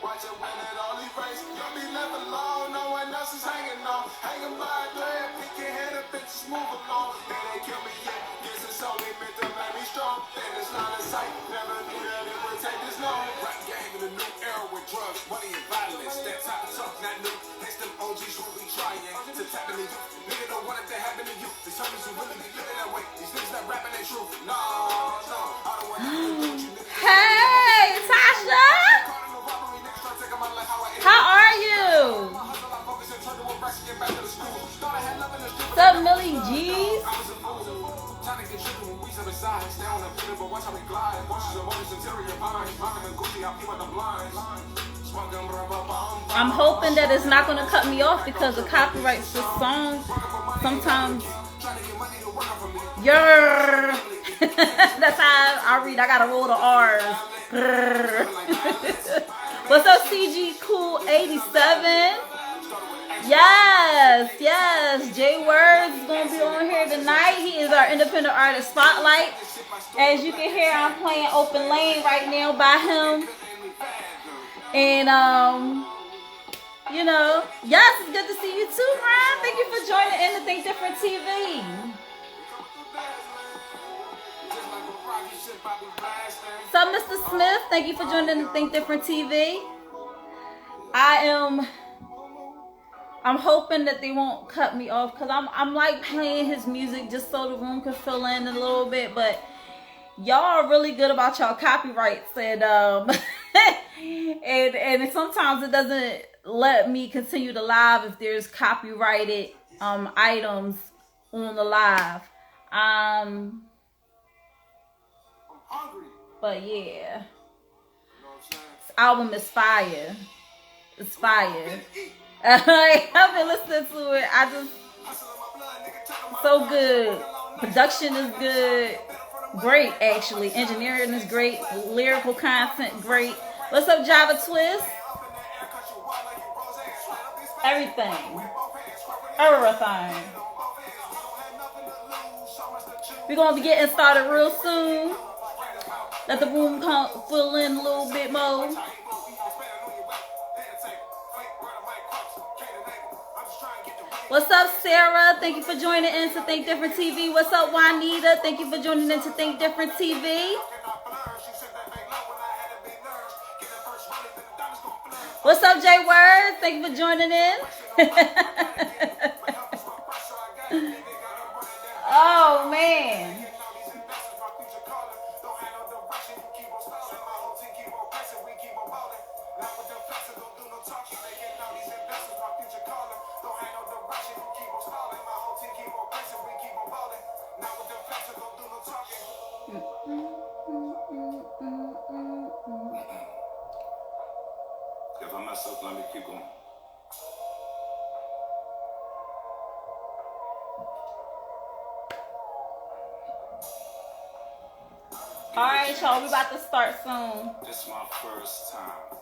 Watch it when it all erase. You'll be left alone, no one else is hanging on. Hanging by a thread, pick your head up and just move along. They ain't kill me yet, guess it's only meant to make me strong. And it's not a sight, never knew that it would take this long. Rap game in a new era with drugs, money and violence. That type of talk not new. It's them OGs who be trying to tap into you. Nigga don't want it to happen to you. The homies who really be living that way. These niggas not rapping their truth. No, I don't want to do you niggas. Hey, Tasha! How are you? What's up, Millie G's? I'm hoping that it's not going to cut me off because of copyrights this song. Sometimes, that's how I read. I gotta roll the R's. What's up, CG Cool 87? Yes. Jay Words is gonna be on here tonight. He is our independent artist spotlight. As you can hear, I'm playing Open Lane right now by him. And you know, yes, it's good to see you too, Ryan. Thank you for joining in to Think Different TV. So, Mr. Smith, thank you for joining in to Think Different TV. I'm hoping that they won't cut me off because I'm like playing his music just so the room can fill in a little bit, but y'all are really good about y'all copyrights and and sometimes it doesn't let me continue the live if there's copyrighted items on the live. But yeah, this album is fire. It's fire. I've been listening to it. So good. Production is good. Great, actually. Engineering is great. Lyrical content, great. What's up, Java Twist? Everything. We're going to be getting started real soon. Let the room fill in a little bit more. What's up, Sarah? Thank you for joining in to Think Different TV. What's up, Juanita? Thank you for joining in to Think Different TV. What's up, Jay Word? Thank you for joining in. Oh, man. If I mess up, let me keep going. Alright, y'all, we about to start soon. This is my first time.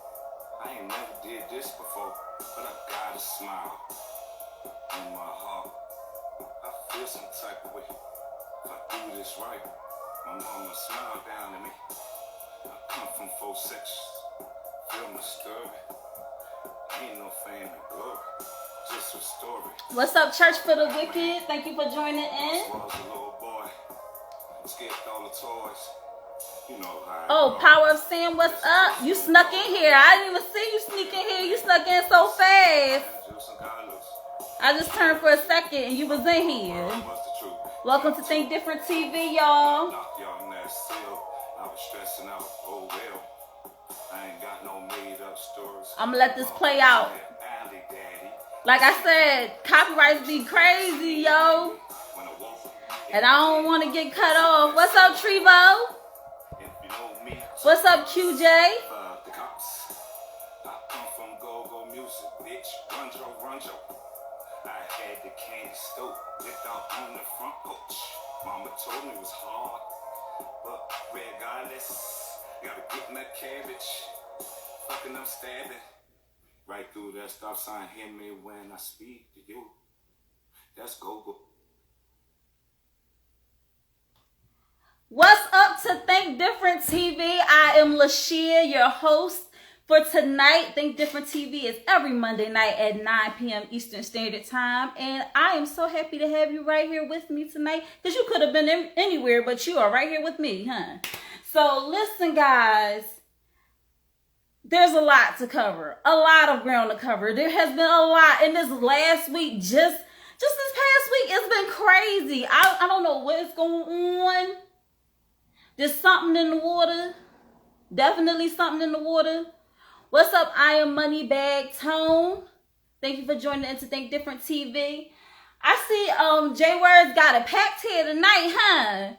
I ain't never did this before, but I got a smile in my heart. I feel some type of way. If I do this right, my mama smile down at me. I come from 4 sections. Feel my story. Ain't no fame and glory, just a story. What's up, Church for the Wicked? Thank you for joining in. I was a little boy, skipped all the toys. You know how. Oh, Power of Sam, what's up? You snuck in here. I didn't even see you sneak in here. You snuck in so fast. I just turned for a second and you was in here. Welcome to Think Different TV, y'all. I was stressing out, oh well. I ain't got no made up stories. I'm gonna let this play out. Like I said, copyrights be crazy, yo. And I don't want to get cut off. What's up, Trevo? What's up, QJ? The cops. I come from go-go music, bitch. Runjo. I had the candy stove, whipped out on the front porch. Mama told me it was hard, but regardless, gotta get in that cabbage. Fucking I'm stabbing right through that stop sign. Hear me when I speak to you. That's go-go. What's up to Think Different TV? I am LaShia, your host For tonight, Think Different TV is every Monday night at 9 p.m. Eastern Standard Time. And I am so happy to have you right here with me tonight. Because you could have been anywhere, but you are right here with me, huh? So listen, guys. There's a lot to cover. A lot of ground to cover. There has been a lot in this last week. Just this past week, it's been crazy. I don't know what's going on. There's something in the water. Definitely something in the water. What's up, I Am Moneybag Tone? Thank you for joining in to Think Different TV. I see J Words got it packed here tonight, huh?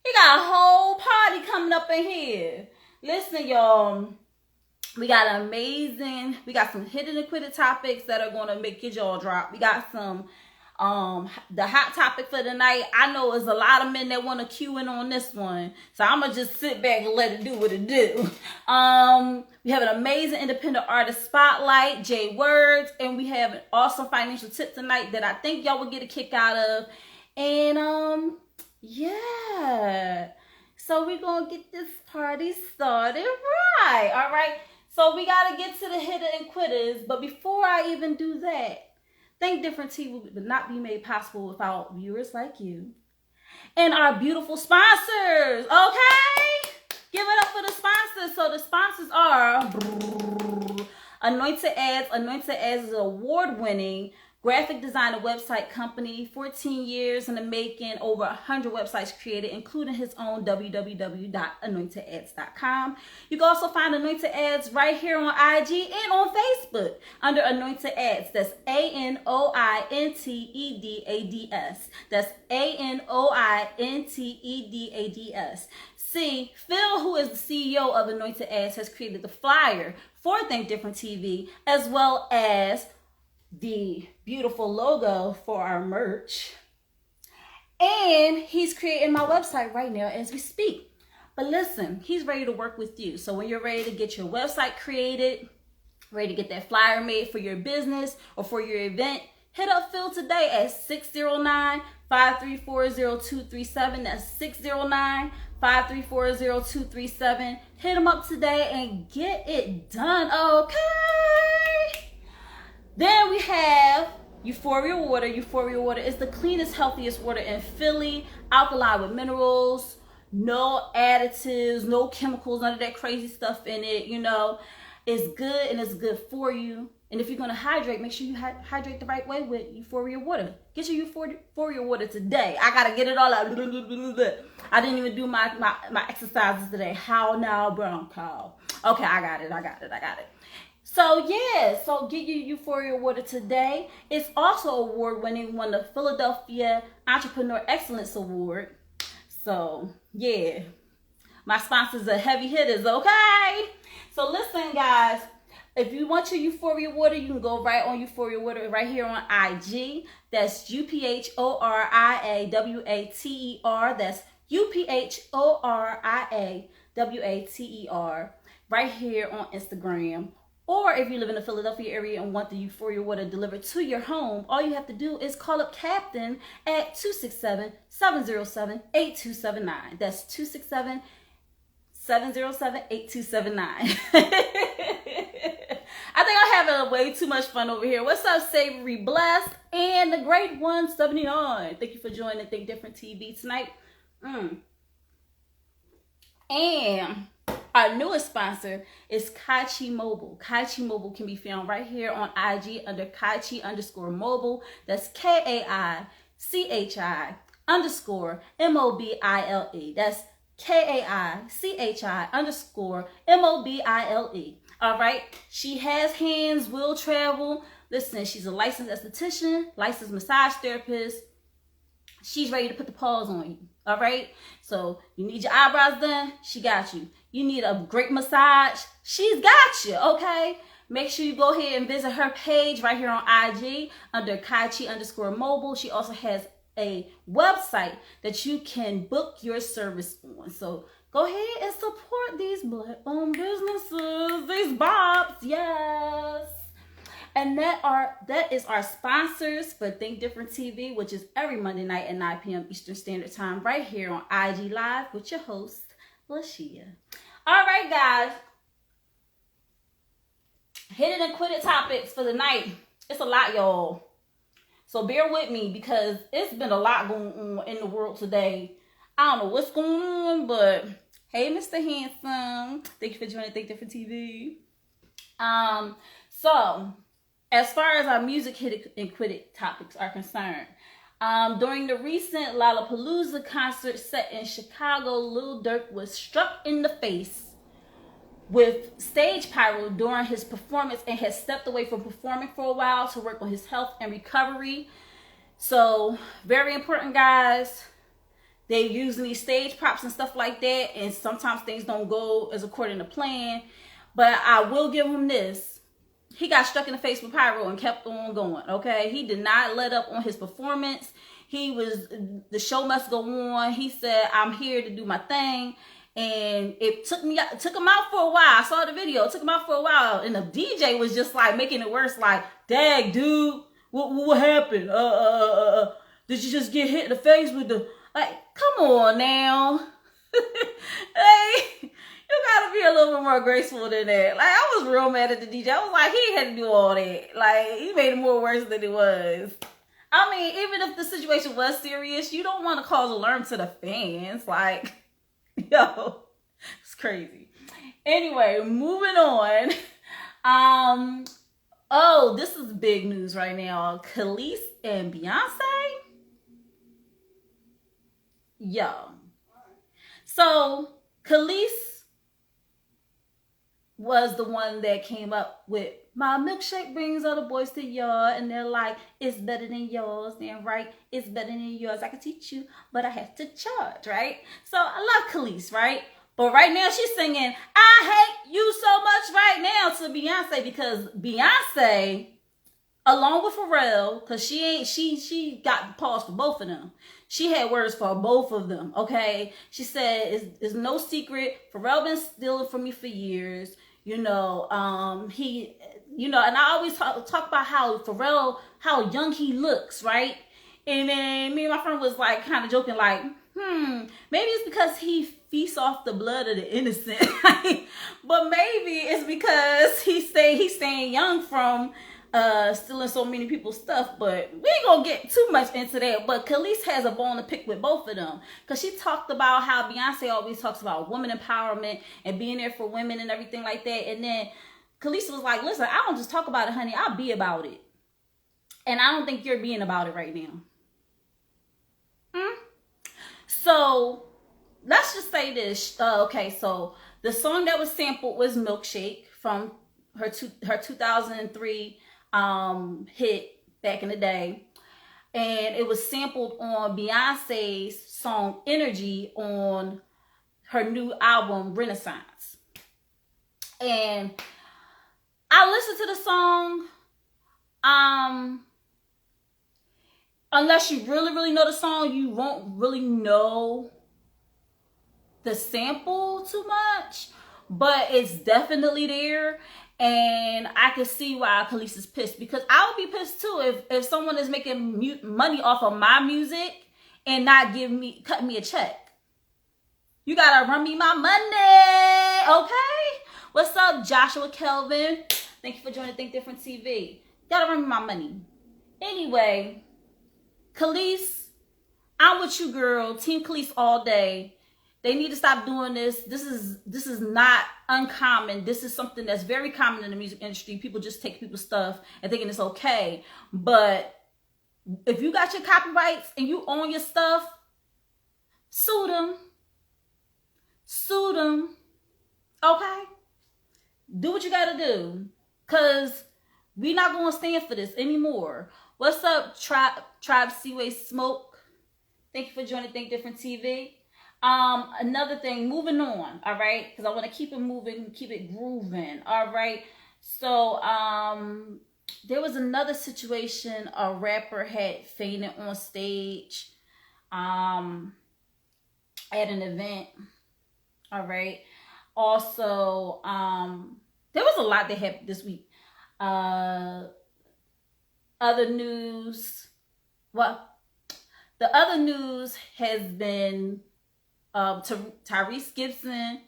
He got a whole party coming up in here. Listen, y'all. We got some hidden and quitted topics that are going to make your jaw drop. We got some, the hot topic for tonight. I know there's a lot of men that want to cue in on this one. So I'm going to just sit back and let it do what it do. We have an amazing independent artist spotlight, J Words. And we have an awesome financial tip tonight that I think y'all will get a kick out of. And, yeah. So we're going to get this party started right. All right. So we got to get to the hitter and quitters. But before I even do that, Think Different TV would not be made possible without viewers like you. And our beautiful sponsors, okay? Give it up for the sponsors. So the sponsors are Anointed Ads. Anointed Ads is an award-winning graphic design and website company, 14 years in the making, over 100 websites created, including his own www.anointedads.com. You can also find Anointed Ads right here on IG and on Facebook under Anointed Ads. That's ANOINTEDADS. That's ANOINTEDADS. See, Phil, who is the CEO of Anointed Ads, has created the flyer for Think Different TV, as well as the beautiful logo for our merch. And he's creating my website right now as we speak. But listen, he's ready to work with you. So when you're ready to get your website created, ready to get that flyer made for your business or for your event, hit up Phil today at 609-534-0237. That's 609-534-0237. Hit him up today and get it done, okay? Then we have Euphoria Water. Euphoria Water is the cleanest, healthiest water in Philly. Alkaline with minerals, no additives, no chemicals, none of that crazy stuff in it. You know, it's good and it's good for you. And if you're going to hydrate, make sure you hydrate the right way with Euphoria Water. Get your Euphoria Water today. I got to get it all out. I didn't even do my exercises today. How now, Bronco? Okay, I got it. So yeah, so get your Euphoria Water today. It's also award-winning, won the Philadelphia Entrepreneur Excellence Award. So yeah, my sponsors are heavy hitters, okay? So listen, guys, if you want your Euphoria Water, you can go right on Euphoria Water right here on IG. That's UPHORIAWATER. That's UPHORIAWATER right here on Instagram. Or if you live in the Philadelphia area and want the Euphoria Water delivered to your home, all you have to do is call up Captain at 267-707-8279. That's 267-707-8279. I think I'm having way too much fun over here. What's up, Savory Blessed and the Great 179? Thank you for joining Think Different TV tonight. And our newest sponsor is Kaichi Mobile. Kaichi Mobile can be found right here on IG under Kaichi_mobile. That's KAICHI_MOBILE. That's KAICHI_MOBILE. All right. She has hands, will travel. Listen, she's a licensed esthetician, licensed massage therapist. She's ready to put the paws on you. All right. So you need your eyebrows done. She got you. You need a great massage. She's got you. Okay. Make sure you go ahead and visit her page right here on IG under Kaichi_mobile. She also has a website that you can book your service on. So go ahead and support these Black-owned businesses, these bobs. Yes. And that is our sponsors for Think Different TV, which is every Monday night at 9 p.m. Eastern Standard Time right here on IG Live with your host, LaShia. All right, guys. Hit it and quit it topics for the night. It's a lot, y'all. So bear with me because it's been a lot going on in the world today. I don't know what's going on, but hey, Mr. Handsome. Thank you for joining Think Different TV. So as far as our music hit it and quit it topics are concerned, during the recent Lollapalooza concert set in Chicago, Lil Durk was struck in the face with stage pyro during his performance and has stepped away from performing for a while to work on his health and recovery. So very important, guys. They use these stage props and stuff like that, and sometimes things don't go as according to plan. But I will give him this. He got struck in the face with pyro and kept on going, okay? He did not let up on his performance. The show must go on. He said, I'm here to do my thing. And it took him out for a while. I saw the video. It took him out for a while. And the DJ was just like making it worse. Like, dang, dude, what happened? Did you just get hit in the face with the, like, come on now. Hey, you gotta be a little bit more graceful than that. Like, I was real mad at the DJ. I was like, he had to do all that. Like, he made it more worse than it was. I mean, even if the situation was serious, you don't want to cause alarm to the fans. Like, yo, it's crazy. Anyway, moving on. Oh, this is big news right now. Khalees and Beyonce. Yo. So, Khalees was the one that came up with, my milkshake brings all the boys to y'all, and they're like, it's better than yours. Then right, it's better than yours. I can teach you, but I have to charge, right? So I love Khalees, right? But right now she's singing, I hate you so much right now to Beyonce, because Beyonce, along with Pharrell, because she got pause for both of them. She had words for both of them, okay? She said, it's no secret. Pharrell been stealing from me for years. You know, and I always talk about how Pharrell, how young he looks, right? And then me and my friend was like, kind of joking, like, maybe it's because he feasts off the blood of the innocent. But maybe it's because he's staying young from stealing so many people's stuff. But we ain't gonna get too much into that. But Khalees has a bone to pick with both of them, because she talked about how Beyonce always talks about woman empowerment and being there for women and everything like that. And then Khalees was like, listen, I don't just talk about it, honey, I'll be about it. And I don't think you're being about it right now. So let's just say this. Okay, so the song that was sampled was Milkshake from her 2003 hit back in the day. And it was sampled on Beyonce's song Energy on her new album Renaissance. And I listened to the song. Unless you really, really know the song, you won't really know the sample too much. But it's definitely there. And I can see why Khalees is pissed, because I would be pissed too if someone is making money off of my music and not cut me a check. You gotta run me my money, okay? What's up, Joshua Kelvin? Thank you for joining Think Different TV. You gotta run me my money. Anyway, Khalees, I'm with you, girl. Team Khalees all day. They need to stop doing this. This is not uncommon. This is something that's very common in the music industry. People just take people's stuff and thinking it's okay. But if you got your copyrights and you own your stuff, sue them. Sue them. Okay? Do what you gotta do. Because we're not going to stand for this anymore. What's up, Tribe Seaway Smoke? Thank you for joining Think Different TV. Another thing, moving on, all right? Because I want to keep it moving, keep it grooving, all right? So, there was another situation. A rapper had fainted on stage at an event, all right? Also, there was a lot that happened this week. Other news, well, the other news has been Tyrese Gibson,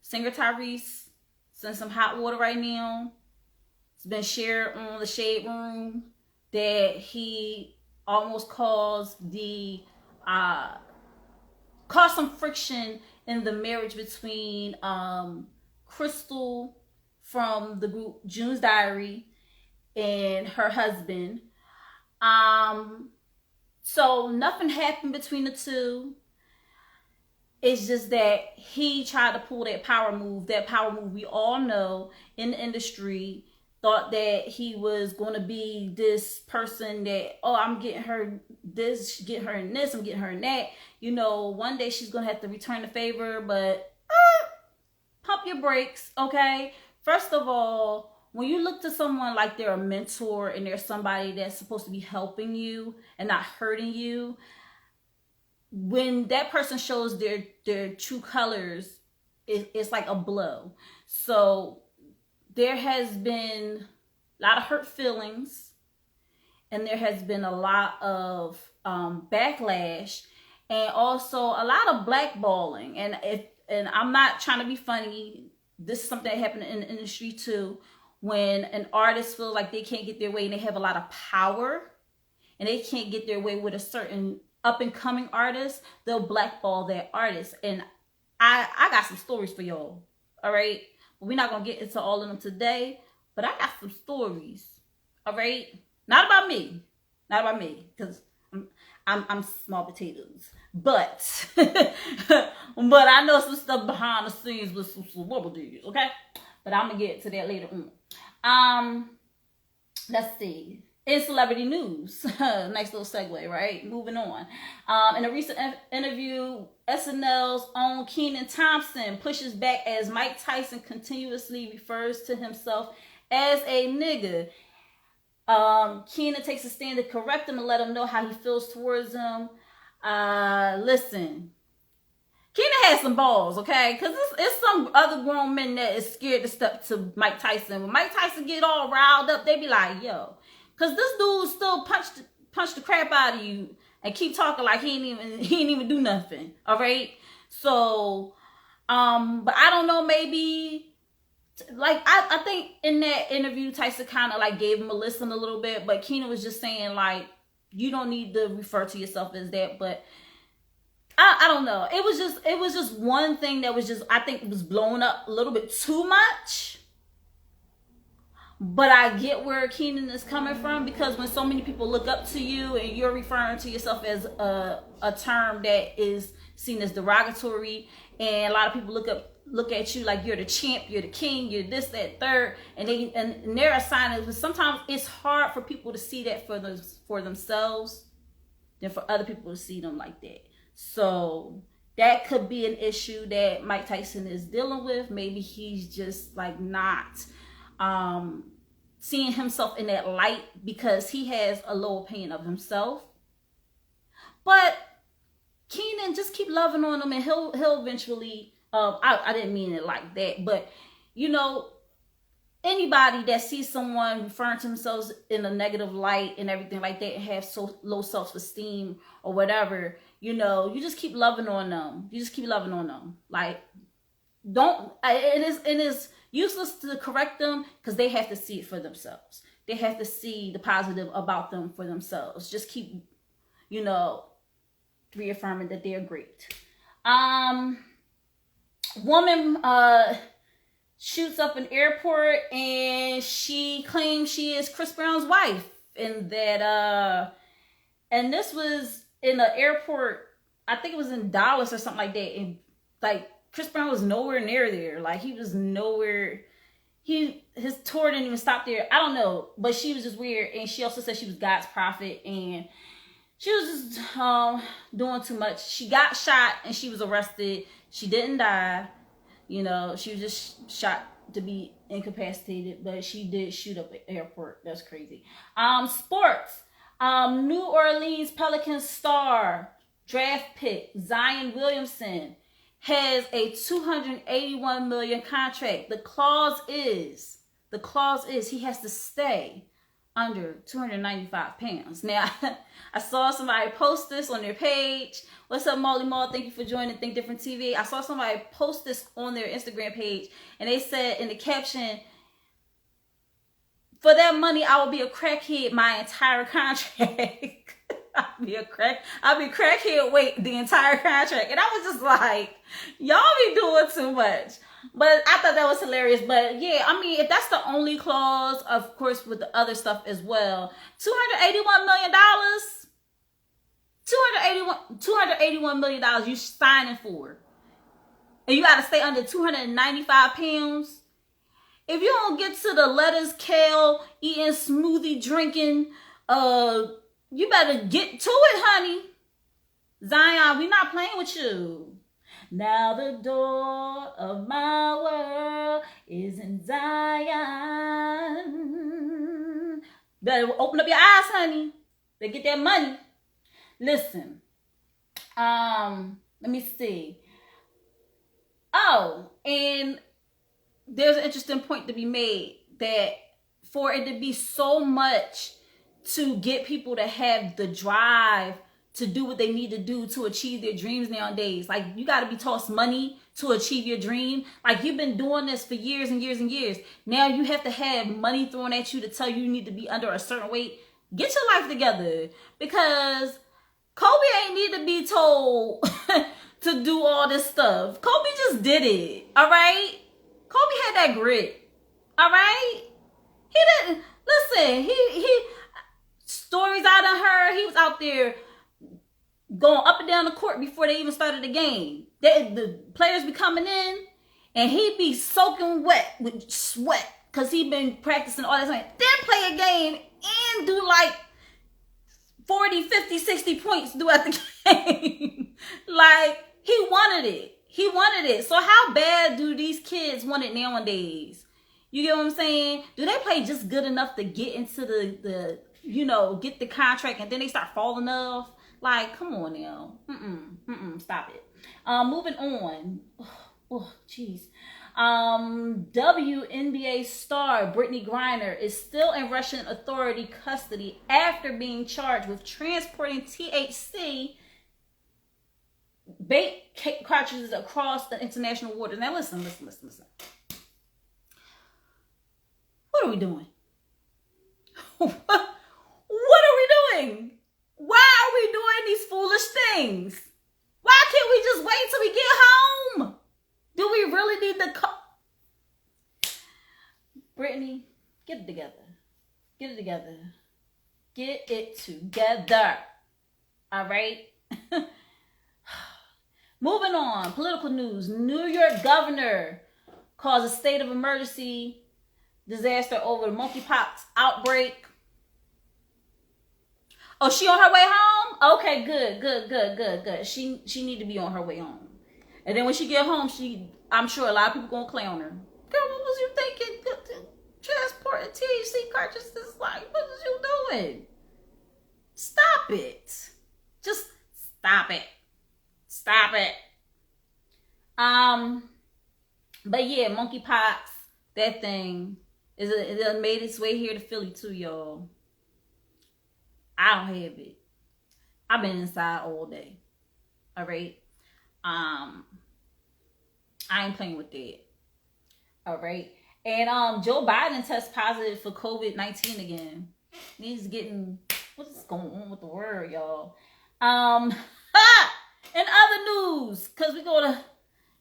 singer Tyrese, in some hot water right now. It's been shared on the Shade Room that he almost caused some friction in the marriage between Crystal from the group June's Diary and her husband. So nothing happened between the two. It's just that he tried to pull that power move we all know in the industry. Thought that he was going to be this person that, oh, I'm getting her this, getting her in this, I'm getting her in that. You know, one day she's going to have to return the favor, but pump your brakes, okay? First of all, when you look to someone like they're a mentor and they're somebody that's supposed to be helping you and not hurting you, when that person shows their true colors, it's like a blow. So there has been a lot of hurt feelings, and there has been a lot of backlash, and also a lot of blackballing. And I'm not trying to be funny. This is something that happened in the industry too. When an artist feels like they can't get their way and they have a lot of power, and they can't get their way with a certain up and coming artist, they'll blackball that artist. And I got some stories for y'all. All right. We're not going to get into all of them today, but I got some stories, all right? Not about me, because I'm small potatoes, but but I know some stuff behind the scenes with some celebrities, okay? But I'm going to get to that later on. Let's see. In celebrity news, nice little segue, right? Moving on. In a recent interview, SNL's own Keenan Thompson pushes back as Mike Tyson continuously refers to himself as a nigga. Keenan takes a stand to correct him and let him know how he feels towards him. Listen, Keenan has some balls, okay? Because it's some other grown men that is scared to step to Mike Tyson. When Mike Tyson get all riled up, they be like, yo. Because this dude still punch the crap out of you and keep talking like he ain't even do nothing. All right. So, but I don't know, maybe like I think in that interview, Tyson kind of like gave him a listen a little bit, but Keenan was just saying like, you don't need to refer to yourself as that. But I don't know. It was just one thing that was just, I think it was blown up a little bit too much. But I get where Keenan is coming from, because when so many people look up to you and you're referring to yourself as a term that is seen as derogatory, and a lot of people look at you like you're the champ, you're the king, you're this, that, third, and they're assigning. But sometimes it's hard for people to see that for themselves than for other people to see them like that. So that could be an issue that Mike Tyson is dealing with. Maybe he's just like not seeing himself in that light because he has a low opinion of himself. But Keenan, just keep loving on him, and he'll eventually, I didn't mean it like that, but you know, anybody that sees someone referring to themselves in a negative light and everything like that and have so low self-esteem or whatever, you know, you just keep loving on them. You just keep loving on them. Like, it is useless to correct them, because they have to see it for themselves. They have to see the positive about them for themselves. Just keep, you know, reaffirming that they're great. Woman shoots up an airport and she claims she is Chris Brown's wife, and that and this was in an airport, I think it was in Dallas or something like that, and like Chris Brown was nowhere near there. Like, he was nowhere. His tour didn't even stop there. I don't know, but she was just weird. And she also said she was God's prophet, and she was just doing too much. She got shot and she was arrested. She didn't die. You know, she was just shot to be incapacitated, but she did shoot up an airport. That's crazy. Sports. New Orleans Pelicans star draft pick Zion Williamson has a $281 million contract. The clause is he has to stay under 295 pounds. Now, I saw somebody post this on their page. What's up, Molly Mall? Thank you for joining Think Different TV. I saw somebody post this on their Instagram page, and they said in the caption, for that money, I would be a crackhead my entire contract. I'll be crackhead wait the entire contract. And I was just like, y'all be doing too much. But I thought that was hilarious. But yeah, I mean, if that's the only clause, of course, with the other stuff as well, $281 million, $281 million you signing for. And you got to stay under 295 pounds. If you don't get to the lettuce, kale, eating, smoothie, drinking, you better get to it, honey. Zion, we not playing with you. Now the door of my world is in Zion. Better open up your eyes, honey. They get that money. Listen. Let me see. Oh, and there's an interesting point to be made that for it to be so much to get people to have the drive to do what they need to do to achieve their dreams nowadays. Like, you got to be tossed money to achieve your dream. Like, you've been doing this for years and years and years. Now you have to have money thrown at you to tell you need to be under a certain weight. Get your life together. Because Kobe ain't need to be told to do all this stuff. Kobe just did it. All right? Kobe had that grit. All right? He didn't. Listen, he stories I done heard. He was out there going up and down the court before they even started the game. The players be coming in, and he be soaking wet with sweat because he been practicing all that time. Then play a game and do like 40, 50, 60 points throughout the game. Like, he wanted it. He wanted it. So how bad do these kids want it nowadays? You get what I'm saying? Do they play just good enough to get into the get the contract and then they start falling off? Like, come on now. Stop it. Moving on. Oh, jeez. WNBA star Brittany Griner is still in Russian authority custody after being charged with transporting THC bait cartridges across the international waters. Now listen. What are we doing? What are we doing? Why are we doing these foolish things? Why can't we just wait till we get home? Do we really need the Brittany, get it together. Get it together. Get it together. All right? Moving on. Political news. New York governor calls a state of emergency disaster over the monkeypox outbreak. Oh, she on her way home? Okay, good. She need to be on her way home. And then when she get home, I'm sure a lot of people gonna clown her. Girl, what was you thinking? Transporting THC cartridges, like, what was you doing? Stop it. Just stop it. Stop it. But yeah, monkeypox, that thing, it made its way here to Philly too, y'all. I don't have it. I've been inside all day. All right. I ain't playing with that. All right. And Joe Biden tests positive for COVID-19 again. He's getting, what is going on with the world, y'all? In other news, because we're going to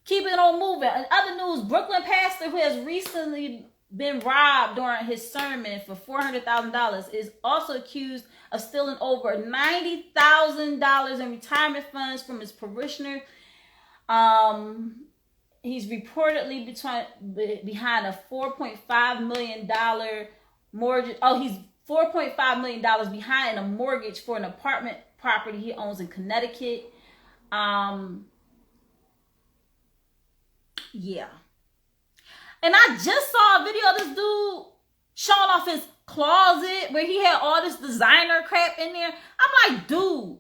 keep it on moving. In other news, Brooklyn pastor who has recently been robbed during his sermon for $400,000 is also accused of stealing over $90,000 in retirement funds from his parishioner. He's reportedly behind a $4.5 million mortgage. Oh, he's $4.5 million behind a mortgage for an apartment property he owns in Connecticut. Yeah. And I just saw a video of this dude showing off his closet where he had all this designer crap in there. I'm like, dude.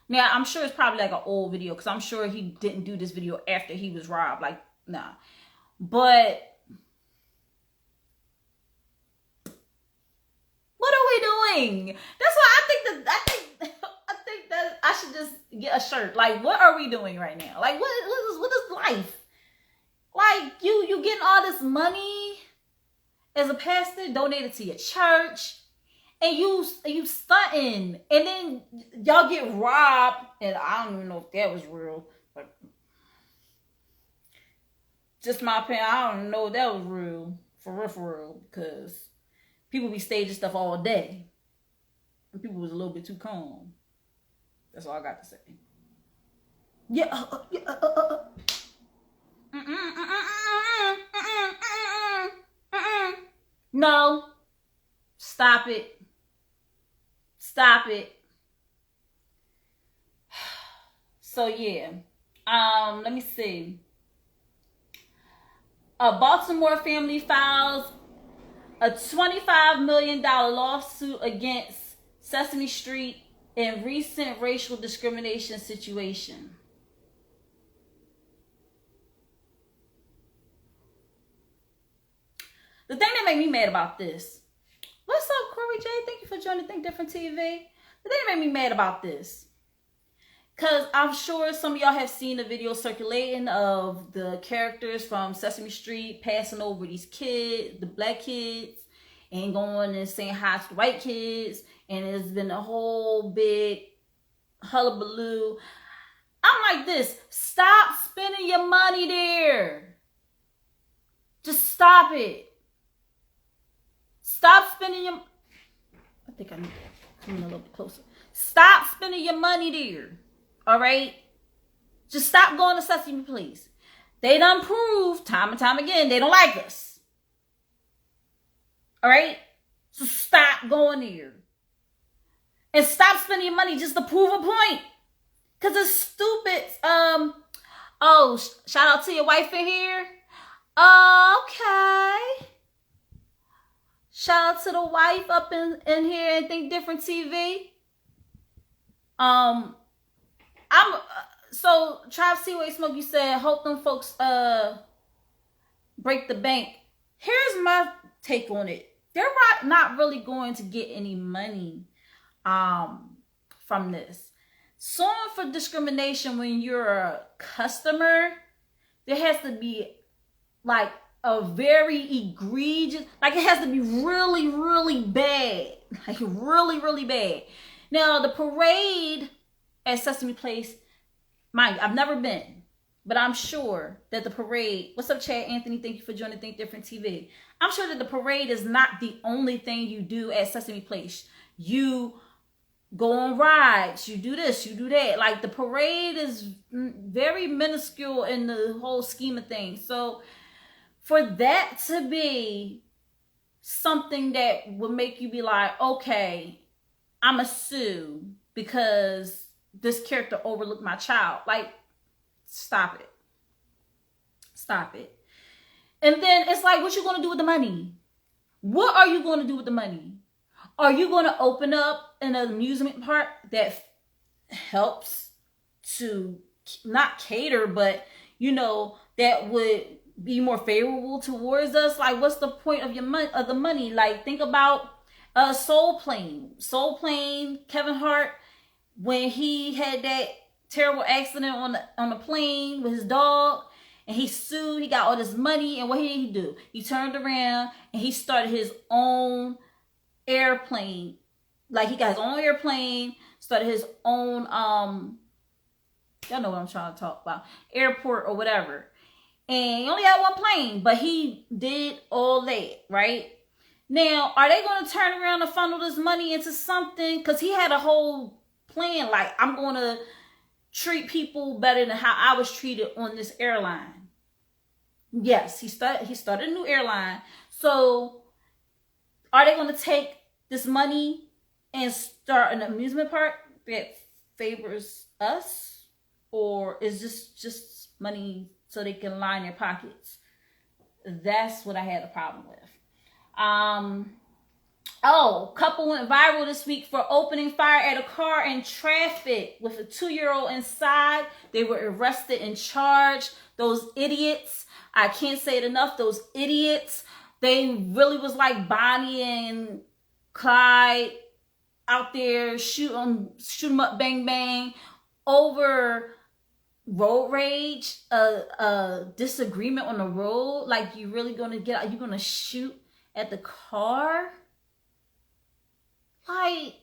Now, I'm sure it's probably like an old video because I'm sure he didn't do this video after he was robbed. Like, nah. But what are we doing? That's why I think that I should just get a shirt. Like, what are we doing right now? Like, what is life? Like, you getting all this money as a pastor, donated to your church, and you stunting, and then y'all get robbed, and I don't even know if that was real, but just my opinion, I don't know if that was real, for real, because people be staging stuff all day, and people was a little bit too calm. That's all I got to say. No. Stop it. Stop it. So yeah. Let me see. A Baltimore family files a $25 million lawsuit against Sesame Street in recent racial discrimination situation. The thing that made me mad about this. What's up, Corey J? Thank you for joining Think Different TV. The thing that made me mad about this, because I'm sure some of y'all have seen the video circulating of the characters from Sesame Street passing over these kids, the black kids, and going and saying hi to the white kids. And it's been a whole big hullabaloo. I'm like this. Stop spending your money there. Just stop it. Stop spending your... I think I need to come in a little bit closer. Stop spending your money there. All right? Just stop going to Sesame, please. They done proved time and time again they don't like us. All right? So stop going there. And stop spending your money just to prove a point. Because it's stupid. Oh, shout out to your wife in here. Okay. Shout out to the wife up in here and Think Different TV. So Trav Seaway Smoke, you said hope them folks break the bank. Here's my take on it. They're not really going to get any money from this. Suing for discrimination when you're a customer, there has to be like a very egregious, like it has to be really, really bad. Like really, really bad. Now, the parade at Sesame Place, mind you, I've never been, but I'm sure that the parade, what's up, Chad Anthony? Thank you for joining Think Different TV. I'm sure that the parade is not the only thing you do at Sesame Place. You go on rides, you do this, you do that. Like the parade is very minuscule in the whole scheme of things. So for that to be something that would make you be like, okay, I'm a sue because this character overlooked my child. Like, stop it. Stop it. And then it's like, what you going to do with the money? What are you going to do with the money? Are you going to open up an amusement park that helps to not cater, but, you know, that would be more favorable towards us? Like, what's the point of the money? Like, think about Soul Plane, Kevin Hart, when he had that terrible accident on the plane with his dog, and he sued, he got all this money, and what did he do? He turned around and he started his own airplane. Like, he got his own airplane, started his own y'all know what I'm trying to talk about, airport or whatever. And he only had one plane, but he did all that, right? Now, are they going to turn around and funnel this money into something? Because he had a whole plan, like, I'm going to treat people better than how I was treated on this airline. Yes, he started a new airline. So, are they going to take this money and start an amusement park that favors us? Or is this just money so they can line their pockets? That's what I had a problem with. Couple went viral this week for opening fire at a car in traffic with a 2-year-old inside. They were arrested and charged. Those idiots. I can't say it enough. Those idiots. They really was like Bonnie and Clyde out there shoot 'em up, bang, bang, over road rage, a disagreement on the road. Like, you really gonna you're gonna shoot at the car. Like,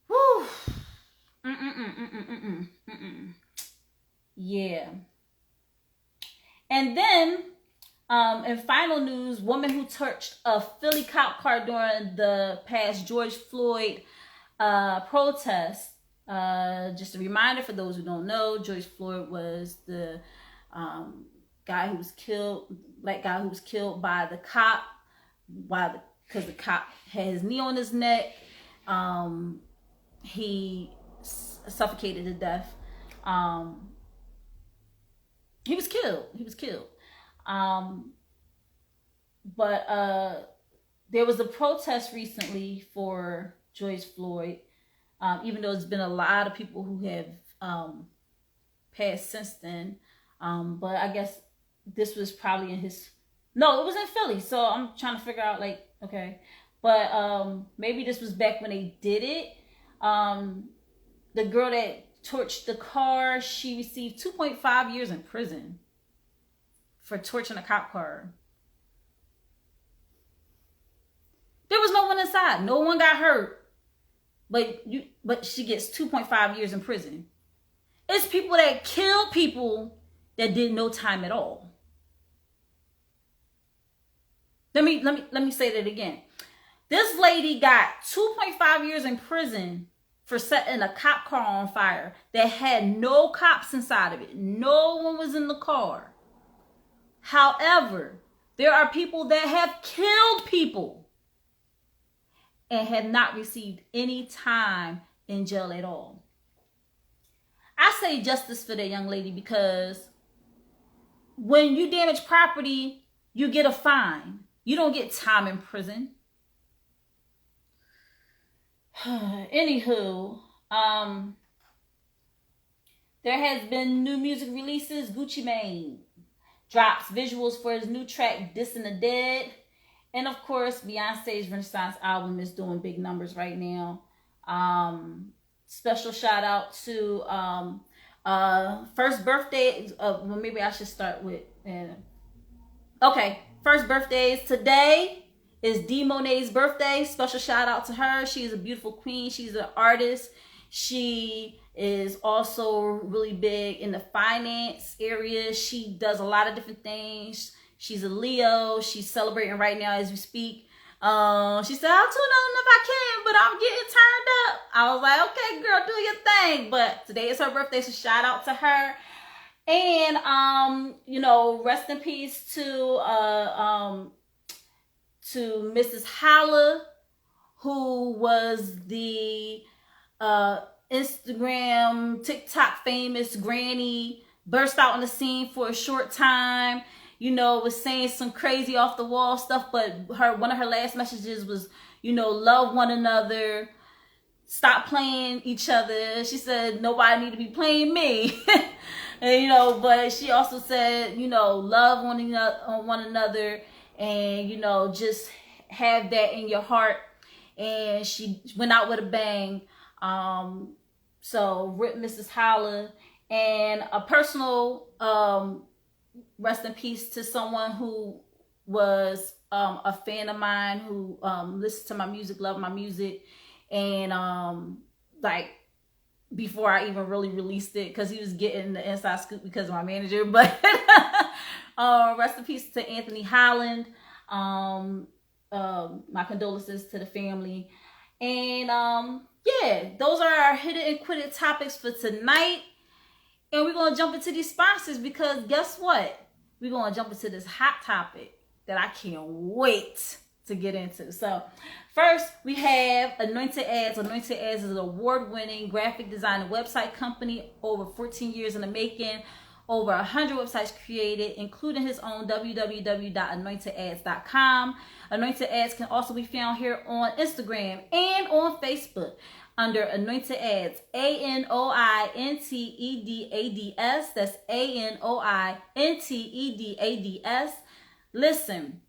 whew. Yeah. And then, in final news, woman who torched a Philly cop car during the past George Floyd protest. Just a reminder for those who don't know, George Floyd was the guy who was killed, black guy who was killed by the cop, because the cop had his knee on his neck. He suffocated to death. He was killed. But there was a protest recently for George Floyd, even though there's been a lot of people who have passed since then. But I guess this was probably it was in Philly. So I'm trying to figure out, like, okay. But maybe this was back when they did it. The girl that torched the car, she received 2.5 years in prison for torching a cop car. There was no one inside. No one got hurt. But she gets 2.5 years in prison. It's people that killed people that did no time at all. Let me say that again. This lady got 2.5 years in prison for setting a cop car on fire that had no cops inside of it. No one was in the car. However, there are people that have killed people and have not received any time in jail at all. I say justice for that young lady, because when you damage property, you get a fine. You don't get time in prison. Anywho, there has been new music releases. Gucci Mane drops visuals for his new track, Dissing the Dead. And of course, Beyonce's Renaissance album is doing big numbers right now. Special shout out to first birthday. Well, maybe I should start with. Okay, first birthdays today is D Monet's birthday. Special shout out to her. She is a beautiful queen. She's an artist. She is also really big in the finance area. She does a lot of different things. She's a Leo. She's celebrating right now as we speak. She said, I'll tune on if I can, but I'm getting turned up. I was like, okay, girl, do your thing. But today is her birthday, so shout out to her. And, rest in peace to Mrs. Holla, who was the Instagram, TikTok famous granny, burst out on the scene for a short time. Was saying some crazy off the wall stuff, but one of her last messages was, love one another, stop playing each other. She said nobody need to be playing me. And, but she also said, love one another, and just have that in your heart. And she went out with a bang. So rip Mrs. Holla. And a personal rest in peace to someone who was a fan of mine, who listened to my music, loved my music, and before I even really released it, because he was getting the inside scoop because of my manager. But rest in peace to Anthony Holland. My condolences to the family. And those are our hidden and quitted topics for tonight. And we're going to jump into these sponsors, because guess what? We're going to jump into this hot topic that I can't wait to get into. So first, we have Anointed Ads. Anointed Ads is an award-winning graphic design and website company, over 14 years in the making, over 100 websites created, including his own www.anointedads.com. Anointed Ads can also be found here on Instagram and on Facebook under Anointed Ads, ANOINTEDADS. That's ANOINTEDADS. Listen,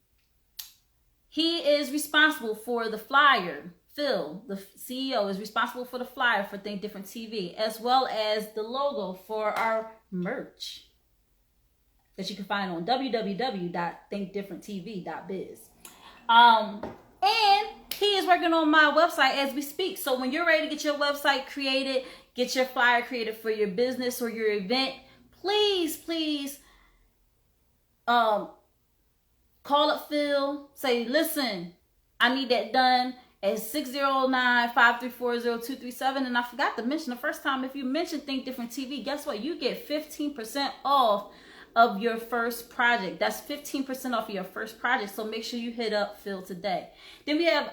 he is responsible for the flyer. Phil, the CEO, is responsible for the flyer for Think Different TV, as well as the logo for our merch. that you can find on www.thinkdifferenttv.biz. And he is working on my website as we speak. So when you're ready to get your website created, get your flyer created for your business or your event, please call up Phil. Say, listen, I need that done at 609-534-0237. And I forgot to mention the first time, if you mention Think Different TV, guess what? You get 15% off of your first project. That's 15% off of your first project. So make sure you hit up Phil today. Then we have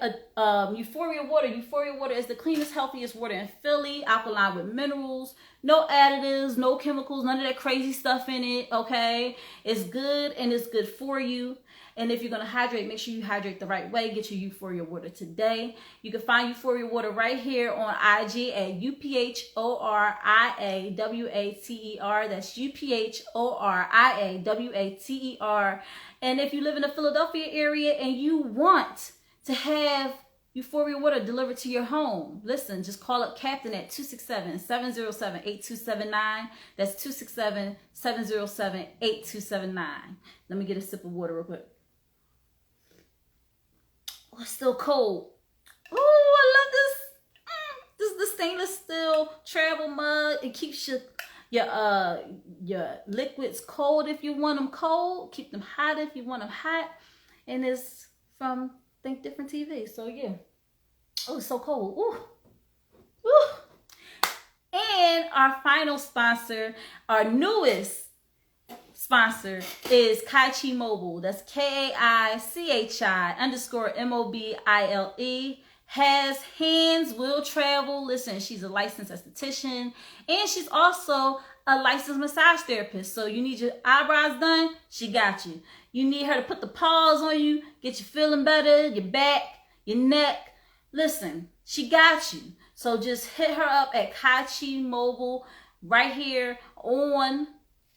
Euphoria Water. Euphoria Water is the cleanest, healthiest water in Philly, alkaline with minerals, no additives, no chemicals, none of that crazy stuff in it, okay? It's good and it's good for you. And if you're going to hydrate, make sure you hydrate the right way. Get your Euphoria Water today. You can find Euphoria Water right here on IG at UPHORIAWATER. That's UPHORIAWATER. And if you live in the Philadelphia area and you want to have Euphoria Water delivered to your home, listen, just call up Captain at 267-707-8279. That's 267-707-8279. Let me get a sip of water real quick. Oh, it's still cold. Oh, I love this. This is the stainless steel travel mug. It keeps your liquids cold if you want them cold. Keep them hot if you want them hot. And it's from Think Different TV. So yeah. Oh, it's so cold. Ooh. Ooh. And our final sponsor, our newest sponsor, is Kaichi Mobile. That's KAICHI_MOBILE. Has hands, will travel. Listen, she's a licensed esthetician and she's also a licensed massage therapist. So you need your eyebrows done, she got you. You need her to put the paws on you, get you feeling better, your back, your neck. Listen, she got you. So just hit her up at Kaichi Mobile right here on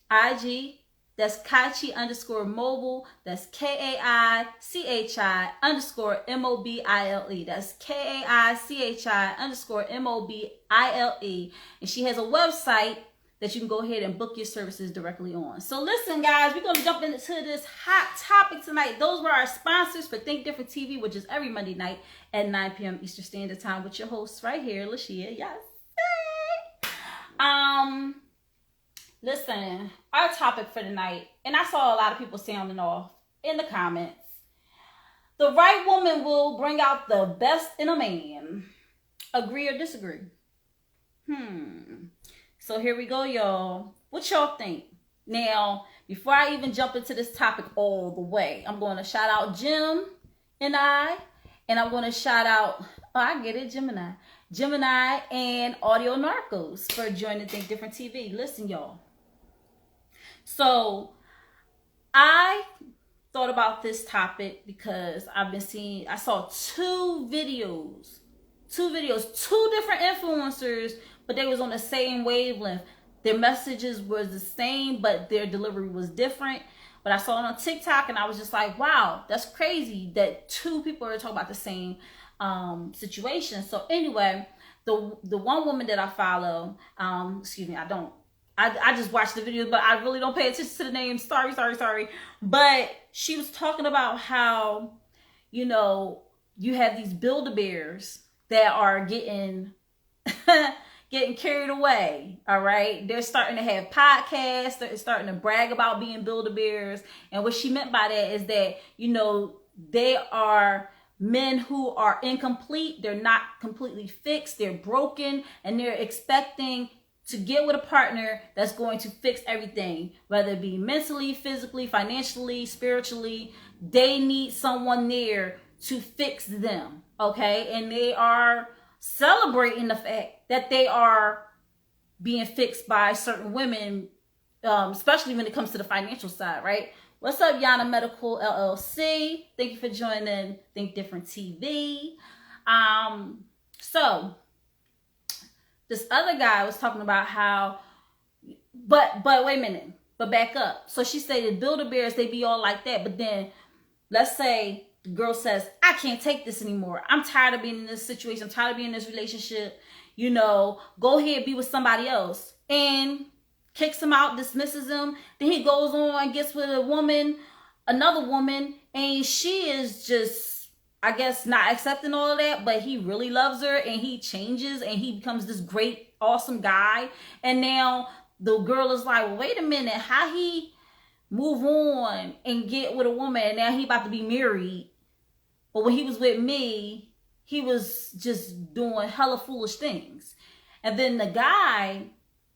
IG. That's Kaichi_mobile. That's KAICHI_MOBILE. That's KAICHI_MOBILE. And she has a website that you can go ahead and book your services directly on. So listen, guys, we're going to jump into this hot topic tonight. Those were our sponsors for Think Different TV, which is every Monday night at 9 p.m. Eastern Standard Time with your hosts right here, LaShia. Yes. Listen, our topic for tonight, and I saw a lot of people sounding off in the comments. The right woman will bring out the best in a man. Agree or disagree? So here we go, y'all. What y'all think? Now, before I even jump into this topic all the way, I'm going to shout out Jim and I'm going to shout out, Gemini and Audio Narcos for joining Think Different TV. Listen, y'all. So I thought about this topic because I saw two different influencers, but they was on the same wavelength. Their messages was the same, but their delivery was different. But I saw it on TikTok and I was just like, wow, that's crazy that two people are talking about the same situation. So anyway, the one woman that I follow, I just watched the video, but I really don't pay attention to the name. Sorry. But she was talking about how, you know, you have these Build-A-Bears that are getting carried away. All right. They're starting to have podcasts. They're starting to brag about being Build-A-Bears. And what she meant by that is that, you know, they are men who are incomplete. They're not completely fixed. They're broken, and they're expecting to get with a partner that's going to fix everything, whether it be mentally, physically, financially, spiritually. They need someone there to fix them, okay? And they are celebrating the fact that they are being fixed by certain women, especially when it comes to the financial side, right? What's up, Yana Medical LLC? Thank you for joining Think Different TV. So this other guy was talking about how, but wait a minute, but back up. So she said the Build-A-Bears, they be all like that. But then let's say the girl says, I can't take this anymore. I'm tired of being in this situation. I'm tired of being in this relationship. You know, go ahead, be with somebody else. And kicks him out, dismisses him. Then he goes on and gets with a woman, another woman, and she is just, I guess, not accepting all of that, but he really loves her and he changes and he becomes this great, awesome guy. And now the girl is like, well, wait a minute, how he move on and get with a woman and now he about to be married? But when he was with me, he was just doing hella foolish things. And then the guy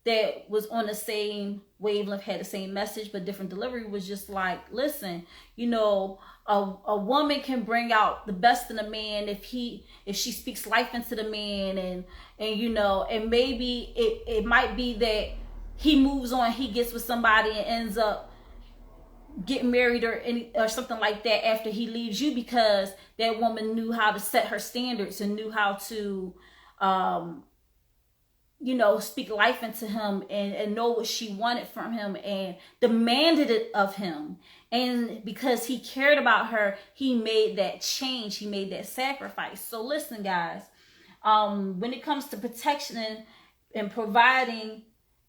that was on the same wavelength, had the same message but different delivery, was just like, listen, you know, a woman can bring out the best in a man if she speaks life into the man, and you know, and maybe it might be that he moves on, he gets with somebody and ends up getting married or something like that after he leaves you, because that woman knew how to set her standards and knew how to you know, speak life into him and know what she wanted from him and demanded it of him. And because he cared about her, he made that change. He made that sacrifice. So listen, guys, when it comes to protection and providing,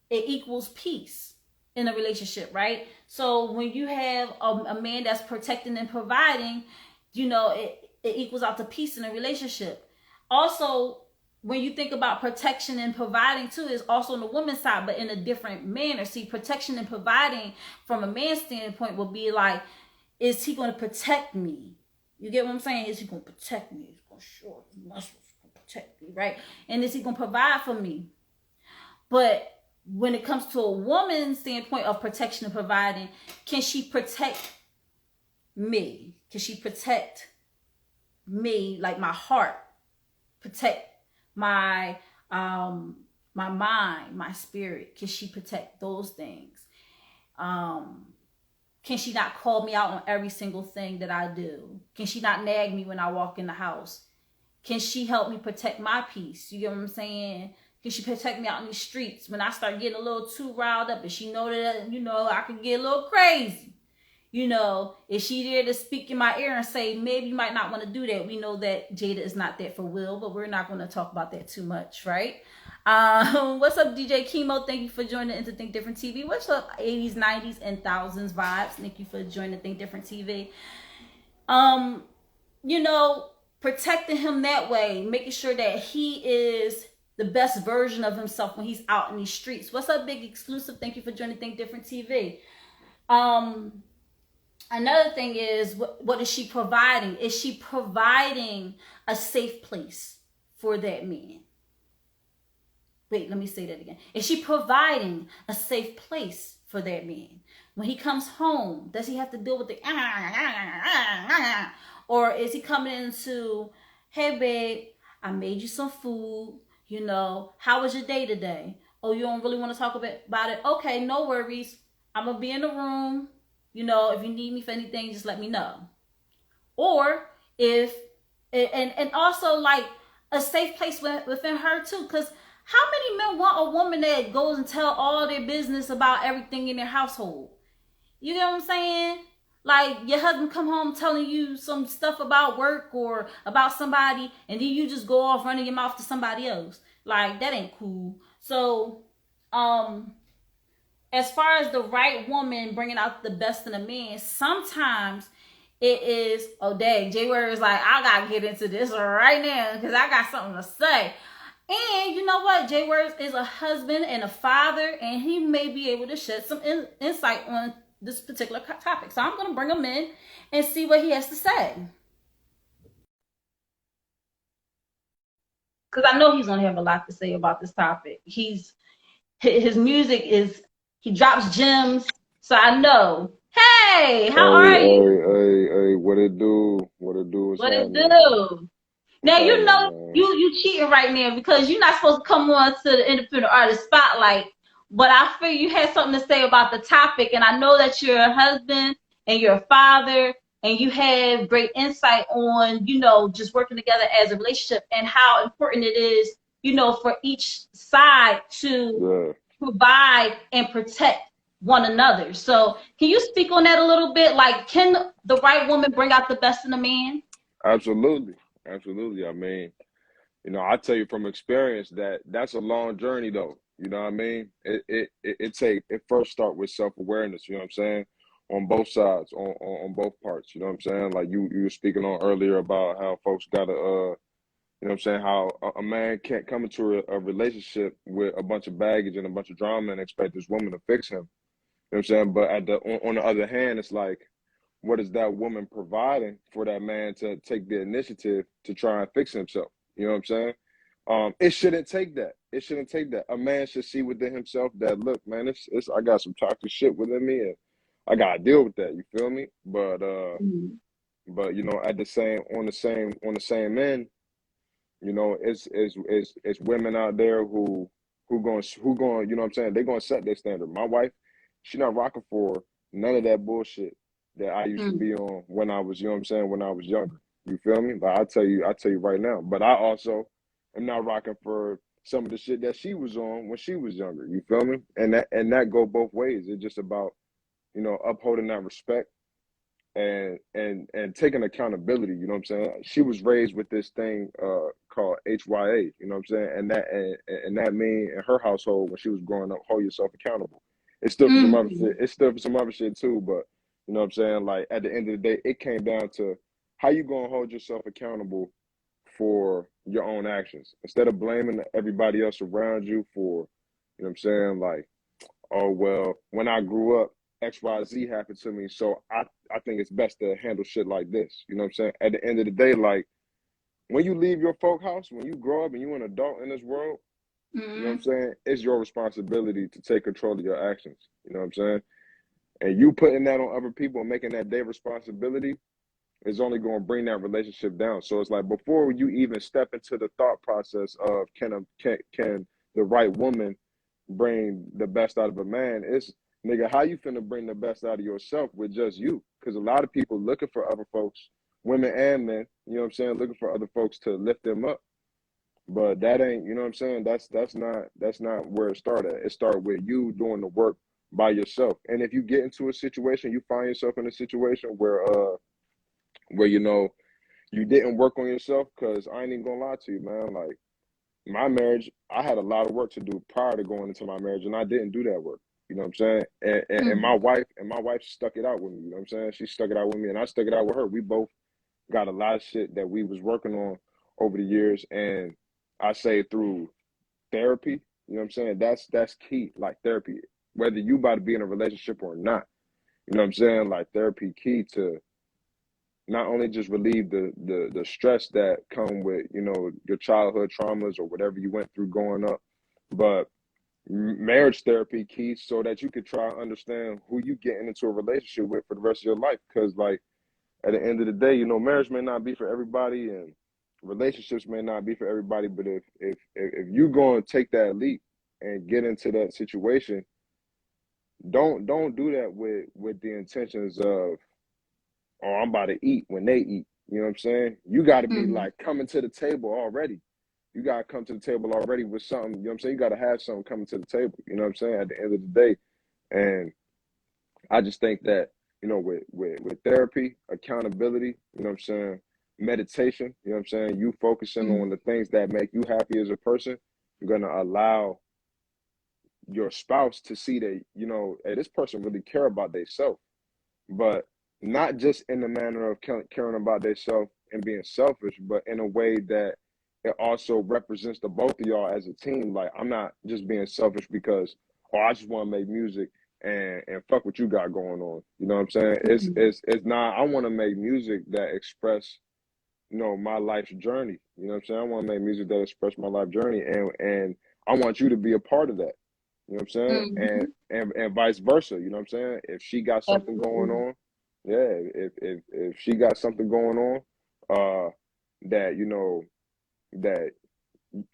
it equals peace in a relationship, right? So when you have a man that's protecting and providing, you know, it equals out to peace in a relationship. Also, when you think about protection and providing too, is also on the woman's side, but in a different manner. See, protection and providing from a man's standpoint will be like, is he going to protect me? You get what I'm saying? Is he going to protect me? He's going to show his muscles to protect me, right? And is he going to provide for me? But when it comes to a woman's standpoint of protection and providing, can she protect me? Can she protect me, like my heart? Protect my my mind, my spirit? Can she protect those things? Can she not call me out on every single thing that I do? Can she not nag me when I walk in the house? Can she help me protect my peace? You get what I'm saying? Can she protect me out in the streets when I start getting a little too riled up and she know that, you know, I can get a little crazy? You know, is she there to speak in my ear and say, maybe you might not want to do that? We know that Jada is not there for Will, but we're not going to talk about that too much, right? What's up, DJ Chemo? Thank you for joining into Think Different TV. What's up, 80s, 90s, and thousands vibes? Thank you for joining Think Different TV. You know, protecting him that way, making sure that he is the best version of himself when he's out in these streets. What's up, Big Exclusive? Thank you for joining Think Different TV. Another thing is, what is she providing? Is she providing a safe place for that man? Wait, let me say that again. Is she providing a safe place for that man? When he comes home, does he have to deal with the or is he coming into, hey babe, I made you some food, you know, how was your day today? Oh, you don't really want to talk about it? Okay, no worries. I'm going to be in the room. You know, if you need me for anything, just let me know. Or if, and also like a safe place within her too. Because how many men want a woman that goes and tell all their business about everything in their household? You get what I'm saying? Like your husband come home telling you some stuff about work or about somebody, and then you just go off running your mouth to somebody else. Like, that ain't cool. So, as far as the right woman bringing out the best in a man, sometimes it is, oh dang, J-Word is like, I gotta get into this right now because I got something to say. And you know what? J-Word is a husband and a father, and he may be able to shed some insight on this particular topic. So I'm going to bring him in and see what he has to say. Because I know he's going to have a lot to say about this topic. His music is, he drops gems. So I know. Hey, how are you? Hey, what it do? What it do? What it do? Now, you know, you cheating right now because you're not supposed to come on to the Independent Artist Spotlight. But I feel you had something to say about the topic, and I know that you're a husband and you're a father, and you have great insight on, you know, just working together as a relationship and how important it is, you know, for each side to provide and protect one another. So can you speak on that a little bit? Like, can the right woman bring out the best in a man? Absolutely. Absolutely. I mean, you know, I tell you from experience that that's a long journey though. You know what I mean? It first start with self-awareness, you know what I'm saying? On both sides, on both parts, you know what I'm saying? Like you were speaking on earlier about how folks gotta you know what I'm saying, how a man can't come into a relationship with a bunch of baggage and a bunch of drama and expect this woman to fix him. You know what I'm saying? But on the other hand, it's like, what is that woman providing for that man to take the initiative to try and fix himself? You know what I'm saying? It shouldn't take that. It shouldn't take that. A man should see within himself that, look, man, it's I got some toxic shit within me, and I gotta deal with that. You feel me? But you know, at the same on the same end, you know, it's women out there who going, you know what I'm saying? They're gonna set their standard. My wife, she not rocking for none of that bullshit that I used to be on when I was, you know what I'm saying, when I was younger. You feel me? But I tell you right now. But I also am not rocking for some of the shit that she was on when she was younger. You feel me? And that go both ways. It's just about, you know, upholding that respect and taking accountability, you know what I'm saying? She was raised with this thing called HYA, you know what I'm saying? And that mean in her household when she was growing up, hold yourself accountable. It stood for some other shit. It stood for some other shit too, but you know what I'm saying? Like at the end of the day, it came down to how you gonna hold yourself accountable for your own actions instead of blaming everybody else around you for, you know what I'm saying? Like, oh well, when I grew up, XYZ happened to me, so I think it's best to handle shit like this. You know what I'm saying? At the end of the day, like when you leave your folk house, when you grow up and you an adult in this world, you know what I'm saying? It's your responsibility to take control of your actions. You know what I'm saying? And you putting that on other people and making that their responsibility is only going to bring that relationship down. So it's like before you even step into the thought process of can the right woman bring the best out of a man, it's nigga, how you finna bring the best out of yourself with just you? Because a lot of people looking for other folks, women and men, you know what I'm saying, looking for other folks to lift them up. But that ain't, you know what I'm saying? That's not where it started. It started with you doing the work by yourself. And if you get into a situation, you find yourself in a situation where you know you didn't work on yourself, because I ain't even gonna lie to you, man. Like my marriage, I had a lot of work to do prior to going into my marriage, and I didn't do that work. You know what I'm saying? And my wife stuck it out with me. You know what I'm saying? She stuck it out with me, and I stuck it out with her. We both got a lot of shit that we was working on over the years, and I say through therapy. You know what I'm saying? That's key. Like therapy, whether you about to be in a relationship or not. You know what I'm saying? Like therapy key to not only just relieve the stress that come with, you know, your childhood traumas or whatever you went through growing up, but marriage therapy key so that you could try and understand who you getting into a relationship with for the rest of your life. Because like at the end of the day, you know, marriage may not be for everybody and relationships may not be for everybody, but if you go and take that leap and get into that situation, don't do that with the intentions of, oh, I'm about to eat when they eat. You know what I'm saying? You got to be like coming to the table already. You got to come to the table already with something. You know what I'm saying? You got to have something coming to the table. You know what I'm saying? At the end of the day. And I just think that, you know, with therapy, accountability, you know what I'm saying? Meditation, you know what I'm saying? You focusing on the things that make you happy as a person, you're going to allow your spouse to see that, you know, hey, this person really care about themselves. But not just in the manner of caring about themselves and being selfish, but in a way that it also represents the both of y'all as a team. Like, I'm not just being selfish because, oh, I just want to make music and fuck what you got going on. You know what I'm saying? It's not, I want to make music that express, you know, my life's journey. You know what I'm saying? I want to make music that express my life journey, and I want you to be a part of that. You know what I'm saying? And vice versa. You know what I'm saying? If she got something going on, yeah, if she got something going on, that, you know, that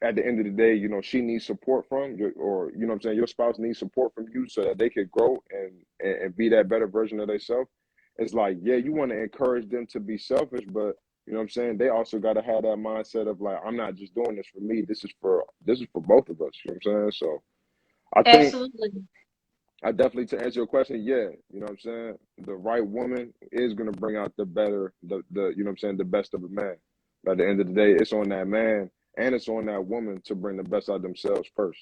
at the end of the day, you know, she needs support from you, or, you know what I'm saying, your spouse needs support from you so that they could grow and be that better version of themselves. It's like, yeah, you want to encourage them to be selfish, but you know what I'm saying, they also got to have that mindset of like, I'm not just doing this for me. This is for both of us. You know what I'm saying? So I think Absolutely. I definitely, to answer your question, yeah, you know what I'm saying? The right woman is gonna bring out the better, the you know what I'm saying, the best of a man. But at the end of the day, it's on that man and it's on that woman to bring the best out of themselves first.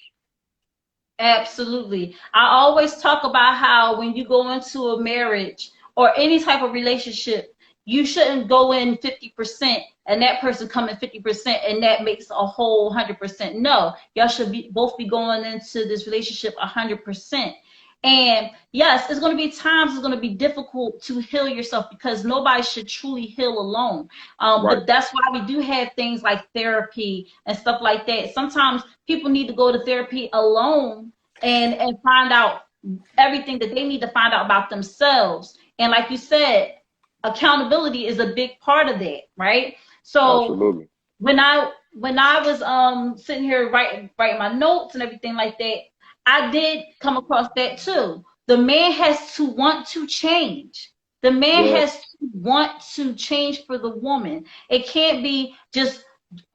Absolutely. I always talk about how when you go into a marriage or any type of relationship, you shouldn't go in 50% and that person come in 50% and that makes a whole 100%. No, y'all should be both be going into this relationship 100%. And yes, it's going to be times it's going to be difficult to heal yourself because nobody should truly heal alone. Right. But that's why we do have things like therapy and stuff like that. Sometimes people need to go to therapy alone and find out everything that they need to find out about themselves. And like you said, accountability is a big part of that, right? So Absolutely. when I was sitting here writing my notes and everything like that, I did come across that too. The man has to want to change. The man Yeah. has to want to change for the woman. It can't be just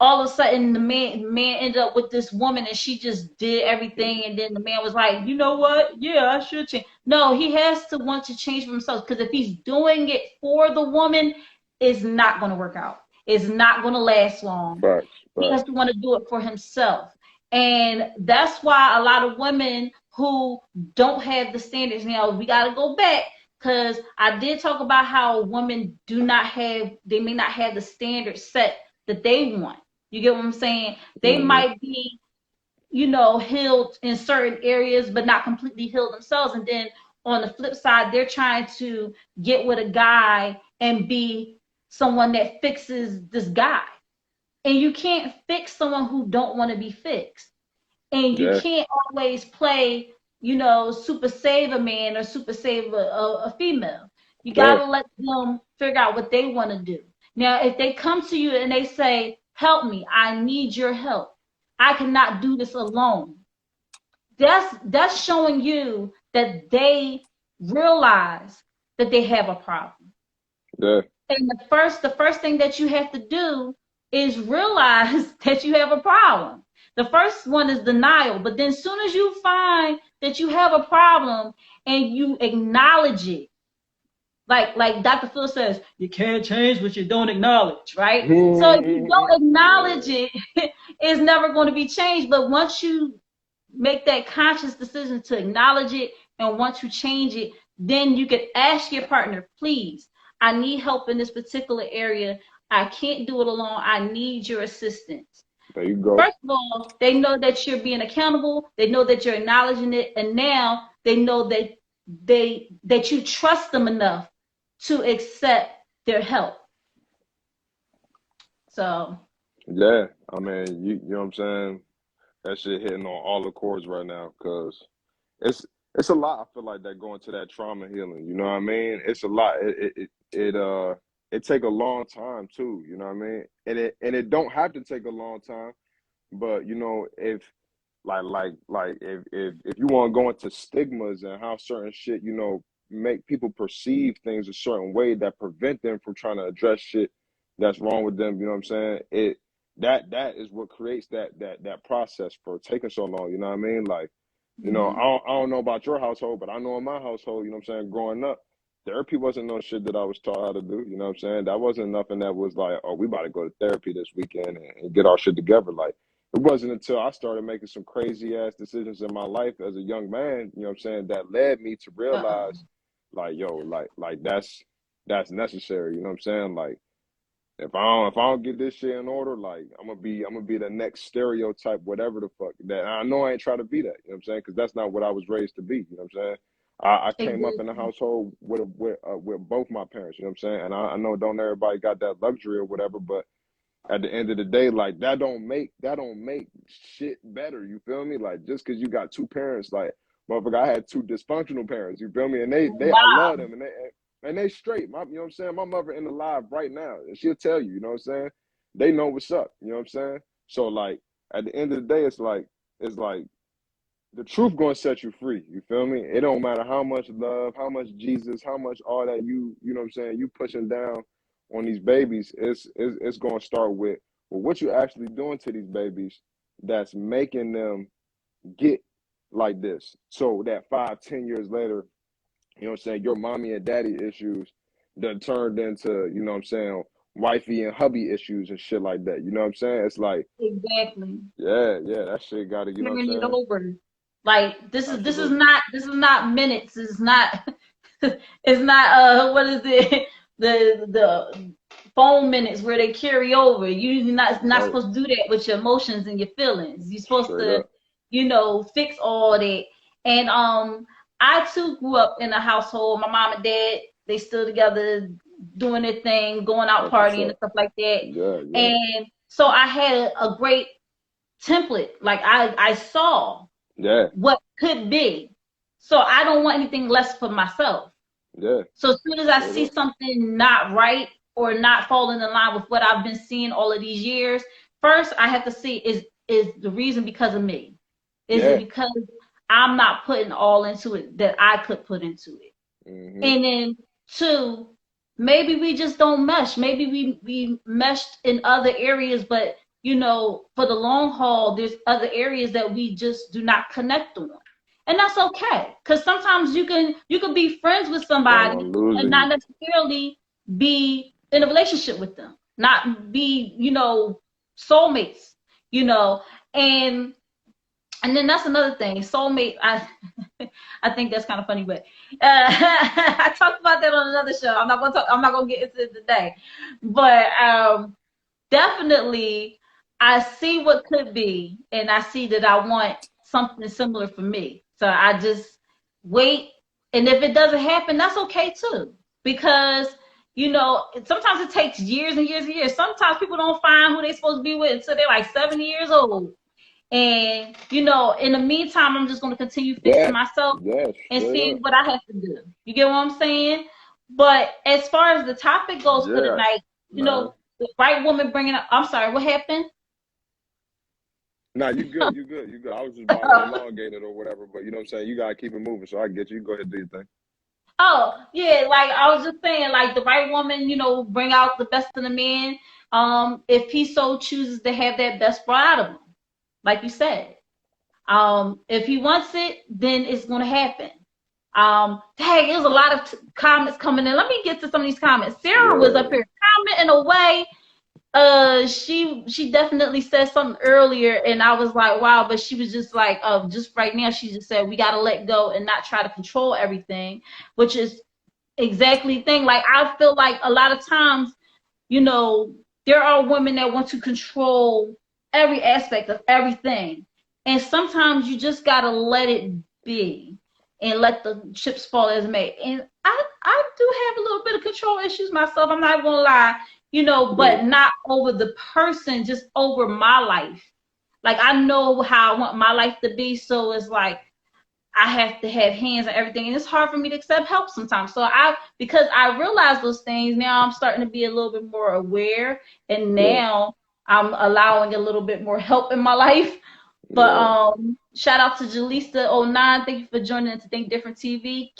all of a sudden the man ended up with this woman and she just did everything and then the man was like, you know what? Yeah, I should change. No, he has to want to change for himself because if he's doing it for the woman, it's not going to work out. It's not going to last long. Facts. He has Facts. to want to do it for himself. And that's why a lot of women who don't have the standards now, we got to go back because I did talk about how women they may not have the standards set that they want. You get what I'm saying? They Hmm. might be, healed in certain areas, but not completely healed themselves. And then on the flip side, they're trying to get with a guy and be someone that fixes this guy. And you can't fix someone who don't want to be fixed. And you Yeah. can't always play, super save a man or super save a female. You got Yeah. to let them figure out what they want to do. Now, if they come to you and they say, help me, I need your help. I cannot do this alone. That's showing you that they realize that they have a problem. Yeah. And the first thing that you have to do is realize that you have a problem. The first one is denial, but then as soon as you find that you have a problem and you acknowledge it, like Dr. Phil says, you can't change what you don't acknowledge, right? So if you don't acknowledge Yeah. it, it's never going to be changed. But once you make that conscious decision to acknowledge it and want to change it, then you can ask your partner, please, I need help in this particular area. I can't do it alone. I need your assistance. There you go. First of all, they know that you're being accountable. They know that you're acknowledging it. And now they know that you trust them enough to accept their help. So Yeah. I mean, you know what I'm saying? That shit hitting on all the chords right now because it's a lot. I feel like that going to that trauma healing. You know what I mean? It's a lot. It take a long time too. You know what I mean? And it don't have to take a long time. But if if you want to go into stigmas and how certain shit make people perceive things a certain way that prevent them from trying to address shit that's wrong with them. You know what I'm saying? That is what creates that process for taking so long. You know what I mean? Like, I don't know about your household, but I know in my household, you know what I'm saying, growing up, therapy wasn't no shit that I was taught how to do. You know what I'm saying? That wasn't nothing that was like, oh, we about to go to therapy this weekend and get our shit together. Like, it wasn't until I started making some crazy ass decisions in my life as a young man, you know what I'm saying, that led me to realize, like, yo, like that's necessary. You know what I'm saying? Like, if I don't get this shit in order, like I'm gonna be the next stereotype, whatever the fuck. That I know I ain't try to be that. You know what I'm saying? Because that's not what I was raised to be. You know what I'm saying? I came up in a exactly. household with both my parents. You know what I'm saying? And I know don't everybody got that luxury or whatever, but at the end of the day, like that don't make shit better. You feel me? Like just because you got two parents, like motherfucker, I had two dysfunctional parents. You feel me? And they I love Wow. them, and they straight. You know what I'm saying? My mother in the live right now, and she'll tell you. You know what I'm saying? They know what's up. You know what I'm saying? So like at the end of the day, it's like the truth gonna set you free. You feel me? It don't matter how much love, how much Jesus, how much all that you know what I'm saying, you pushing down on these babies. It's gonna start with, well, what you actually doing to these babies that's making them get like this. So that 5, 10 years later, you know what I'm saying, your mommy and daddy issues that turned into, you know what I'm saying, wifey and hubby issues and shit like that. You know what I'm saying? It's like, Exactly. yeah, that shit gotta, you know what Turning I'm it saying? over. Like this is Absolutely. not minutes. It's not it's not what is it? The phone minutes where they carry over. You're not Right. supposed to do that with your emotions and your feelings. You're supposed Straight to, up. fix all that. And I too grew up in a household. My mom and dad, they still together, doing their thing, going out That's what's partying and up. stuff like that. Yeah, yeah, And so I had a great template. Like I saw yeah, what could be. So I don't want anything less for myself. yeah. So as soon as I Straight see up. something not right or not falling in line with what I've been seeing all of these years, first I have to see is the reason because of me? Is it Yeah. because I'm not putting all into it that I could put into it? Mm-hmm. And then two, maybe we just don't mesh. Maybe we meshed in other areas, but for the long haul, there's other areas that we just do not connect on. And that's okay. Because sometimes you can be friends with Don't somebody want to lose and you. not necessarily be in a relationship with them. Not be, soulmates, and then that's another thing. Soulmate, I think that's kind of funny, but I talked about that on another show. I'm not gonna get into it today, but definitely I see what could be, and I see that I want something similar for me. So I just wait, and if it doesn't happen, that's okay too, because sometimes it takes years and years and years. Sometimes people don't find who they're supposed to be with until they're like 7 years old. And in the meantime, I'm just going to continue fixing Yeah, myself yeah, and straight seeing up. what I have to do. You get what I'm saying? But as far as the topic goes for the Yeah, night, man. the right woman bringing up. I'm sorry, what happened? Nah, you good, you good, you good. I was just about to elongate it or whatever, but you know what I'm saying? You gotta keep it moving, so I get you. Go ahead and do your thing. Oh, yeah, like I was just saying, like the right woman, bring out the best in the man. If he so chooses to have that best brought out of him, like you said. If he wants it, then it's gonna happen. Dang, there's a lot of comments coming in. Let me get to some of these comments. Sarah was up Yeah. here commenting away. She definitely said something earlier, and I was like, wow. But she was just like, just right now, she just said we gotta let go and not try to control everything, which is exactly the thing. Like I feel like a lot of times, there are women that want to control every aspect of everything. And sometimes you just gotta let it be and let the chips fall as may. And I do have a little bit of control issues myself. I'm not gonna lie, Yeah. but not over the person, just over my life. Like I know how I want my life to be, so it's like I have to have hands and everything, and it's hard for me to accept help sometimes. So because I realize those things now, I'm starting to be a little bit more aware, and Yeah. now I'm allowing a little bit more help in my life. But Yeah. shout out to Jalista09. Thank you for joining us to Think Different TV.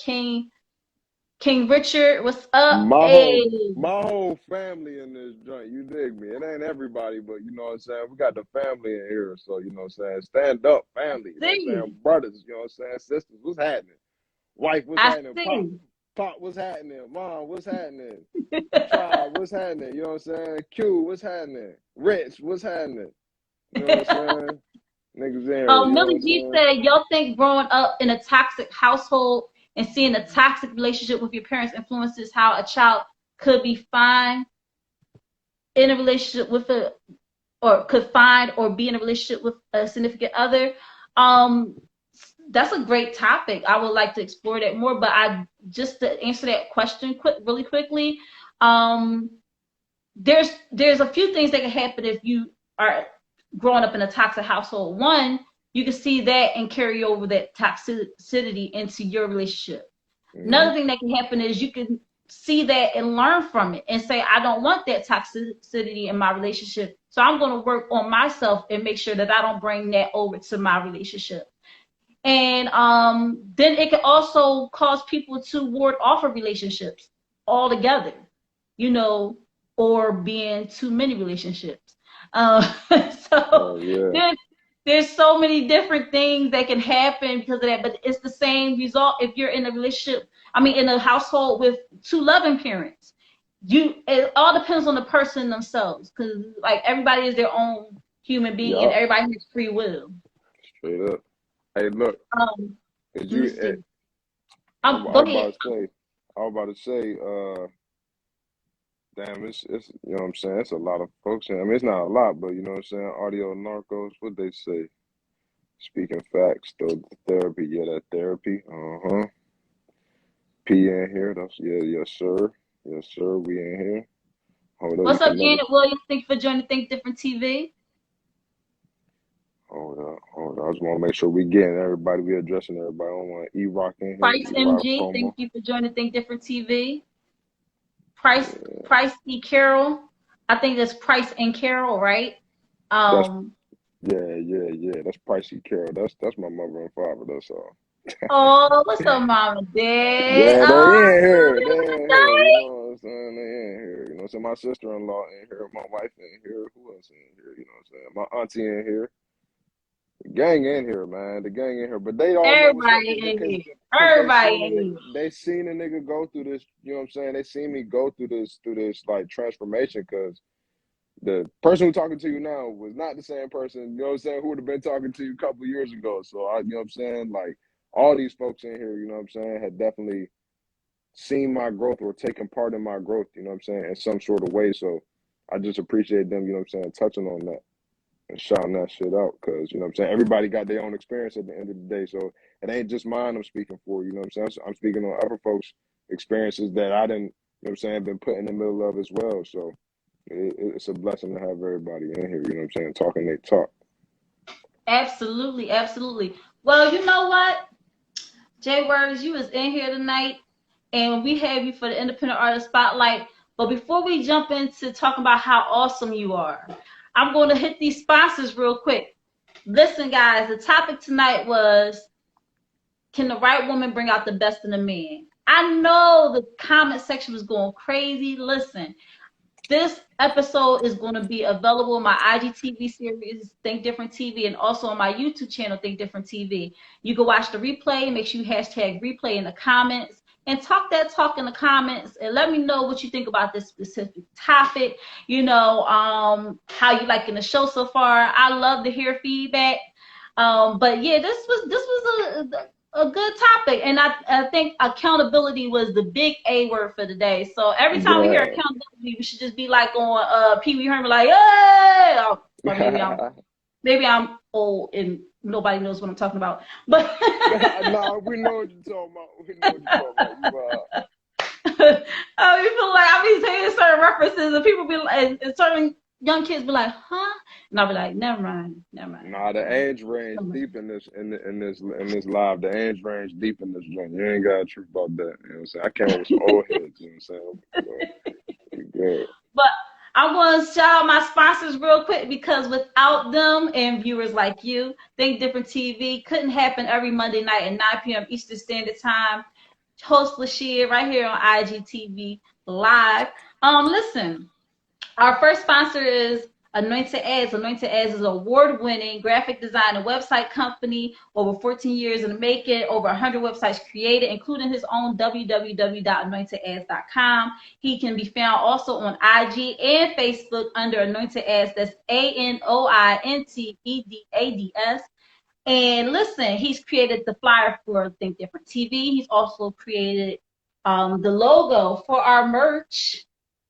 King Richard, what's up? My Hey, whole family in this joint, you dig me. It ain't everybody, but you know what I'm saying? We got the family in here, so you know what I'm saying? Stand up, family, you know what I'm see, saying? Brothers, you know what I'm saying? Sisters, what's happening? Wife, what's I happening? Pop, see. what's happening? Mom, what's happening? Tribe, what's happening? You know what I'm saying? Q, what's happening? Rich, what's happening? You know what I'm saying? Niggas in here, you know what Millie I'm G saying? said, y'all think growing up in a toxic household and seeing a toxic relationship with your parents influences how a child could be fine in a relationship with or could find or be in a relationship with a significant other? Um, that's a great topic. I would like to explore that more, but just to answer that question really quickly, um, there's a few things that can happen if you are growing up in a toxic household. One, you can see that and carry over that toxicity into your relationship. Mm-hmm. Another thing that can happen is you can see that and learn from it and say, I don't want that toxicity in my relationship. So I'm going to work on myself and make sure that I don't bring that over to my relationship. And then it can also cause people to ward off of relationships altogether, you know, or be in too many relationships. So Oh, yeah. there's so many different things that can happen because of that, but it's the same result if you're in a relationship. I mean, in a household with two loving parents. It all depends on the person themselves, because like everybody is their own human being and Yup. everybody has free will. Straight up. Hey, look, Um, did let me you? see. I Go was ahead. about to say, I was about to say, damn, it's you know what I'm saying. It's a lot of folks. I mean, it's not a lot, but you know what I'm saying. Audio narcos, what they say. Speaking facts, though, therapy, yeah, that therapy. P in here. That's yeah, yes sir. We in here. Hold up, you What's up, can never. Janet Williams? Thank you for joining Think Different TV. Hold up. I just want to make sure we getting everybody. We addressing everybody. I don't want E-Rock in here. Price E-Rock MG, promo. thank you for joining Think Different TV. Price Yeah, Price E. Carroll. I think that's Price and Carroll, right? that's Um, yeah. That's Pricey Carol. That's my mother and father. That's all. oh, what's up, Mom and Dad? Yeah, they Oh, in here. They beautiful in here. You day. know what I'm saying? They in here. You know, so my sister-in-law in here. My wife in here. Who else in here? You know what I'm saying? My auntie in here. The gang in here, man. The gang in here. But they all know what's up Everybody in because here. they Everybody seen in the here. they seen a nigga go through this. You know what I'm saying? They seen me go through this like transformation because the person who's talking to you now was not the same person, you know what I'm saying, who would have been talking to you a couple of years ago. So you know what I'm saying? Like all these folks in here, you know what I'm saying, had definitely seen my growth or taken part in my growth, you know what I'm saying, in some sort of way. So I just appreciate them, you know what I'm saying, touching on that and shouting that shit out because, you know what I'm saying, everybody got their own experience at the end of the day. So it ain't just mine I'm speaking for, you know what I'm saying? I'm speaking on other folks' experiences that I didn't, you know what I'm saying, been put in the middle of as well. So it's a blessing to have everybody in here, you know what I'm saying, talking they talk. Absolutely, absolutely. Well, you know what? Jay Words, you is in here tonight, and we have you for the Independent Artist Spotlight. But before we jump into talking about how awesome you are, I'm going to hit these sponsors real quick. Listen, guys, the topic tonight was, can the right woman bring out the best in a man? I know the comment section was going crazy. Listen, this episode is going to be available on my IGTV series, Think Different TV, and also on my YouTube channel, Think Different TV. You can watch the replay. Make sure you hashtag replay in the comments and talk that talk in the comments and let me know what you think about this specific topic. You know, how you liking the show so far. I love to hear feedback. But yeah, this was a good topic, and I think accountability was the big A word for the day. So every time we hear Yeah. accountability, we should just be like on Pee Wee Herman, like, hey, or maybe I'm old and nobody knows what I'm talking about. But Nah, we know what you're talking about. We know what you're talking about. you feel like I be saying certain references, and people be like, and certain young kids be like, huh? And I'll be like, never mind. Nah, the age range deep in this live. The age range deep in this joint. You ain't got to trip about that. You know what I'm saying? I came up with some old heads. You know what I'm saying? So, we good. But I'm going to shout out my sponsors real quick because without them and viewers like you, Think Different TV couldn't happen every Monday night at 9 p.m. Eastern Standard Time. Host LaShia right here on IGTV Live. Listen, our first sponsor is Anointed Ads. Anointed Ads is an award-winning graphic design and website company, over 14 years in the making, over 100 websites created, including his own www.anointedads.com. He can be found also on IG and Facebook under Anointed Ads. That's ANOINTEDADS. And listen, he's created the flyer for Think Different TV. He's also created the logo for our merch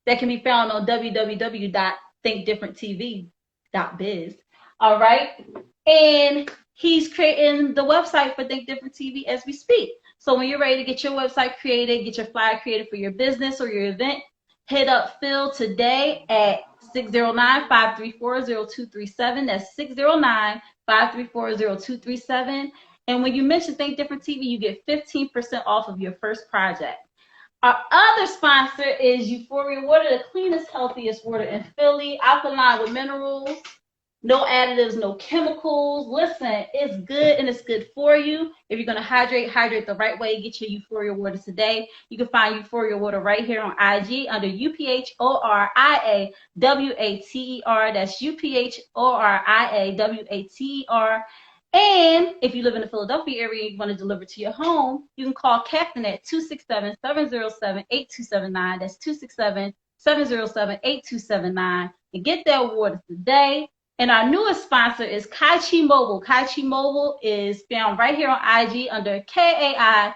that can be found on www.thinkdifferenttv.biz. All right. And he's creating the website for Think Different TV as we speak. So when you're ready to get your website created, get your flyer created for your business or your event, hit up Phil today at 609-534-0237. That's 609-534-0237. And when you mention Think Different TV, you get 15% off of your first project. Our other sponsor is Euphoria Water, the cleanest, healthiest water in Philly, alkaline with minerals, no additives, no chemicals. Listen, it's good and it's good for you. If you're going to hydrate the right way, get your Euphoria Water today. You can find Euphoria Water right here on IG under UPHORIAWATER. That's UPHORIAWATER. And if you live in the Philadelphia area and you want to deliver to your home, you can call Captain at 267-707-8279. That's 267-707-8279. And get that water today. And our newest sponsor is Kaichi Mobile. Kaichi Mobile is found right here on IG under KAICHI_MOBILE.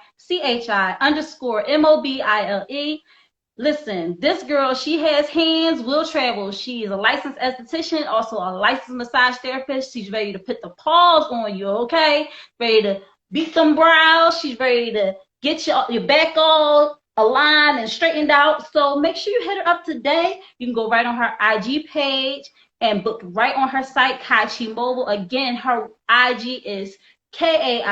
Listen, this girl, she has hands, will travel. She is a licensed esthetician, also a licensed massage therapist. She's ready to put the paws on you, okay? Ready to beat them brows. She's ready to get your back all aligned and straightened out. So make sure you hit her up today. You can go right on her IG page and book right on her site, Kaichi Mobile. Again, her IG is KAICHI_MOBILE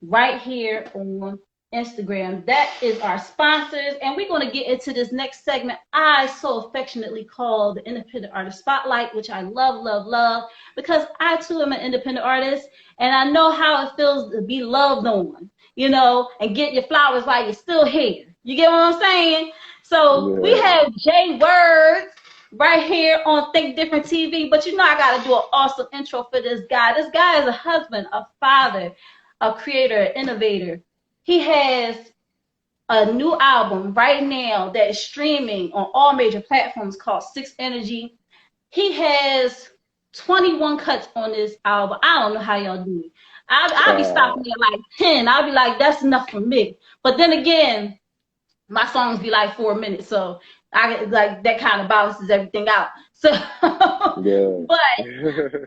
right here on Instagram. That is our sponsors, and we're going to get into this next segment I so affectionately call the Independent Artist Spotlight, which I love, because I too am an independent artist, and I know how it feels to be loved on, and get your flowers while you're still here. You get what I'm saying? So we have Jay Words right here on Think Different TV, but I got to do an awesome intro for this guy. This guy is a husband, a father, a creator, an innovator. He has a new album right now that is streaming on all major platforms called Six Energy. He has 21 cuts on this album. I don't know how y'all do it. I'll be stopping at like 10. I'll be like, that's enough for me. But then again, my songs be like 4 minutes, so I like that kind of balances everything out. So, but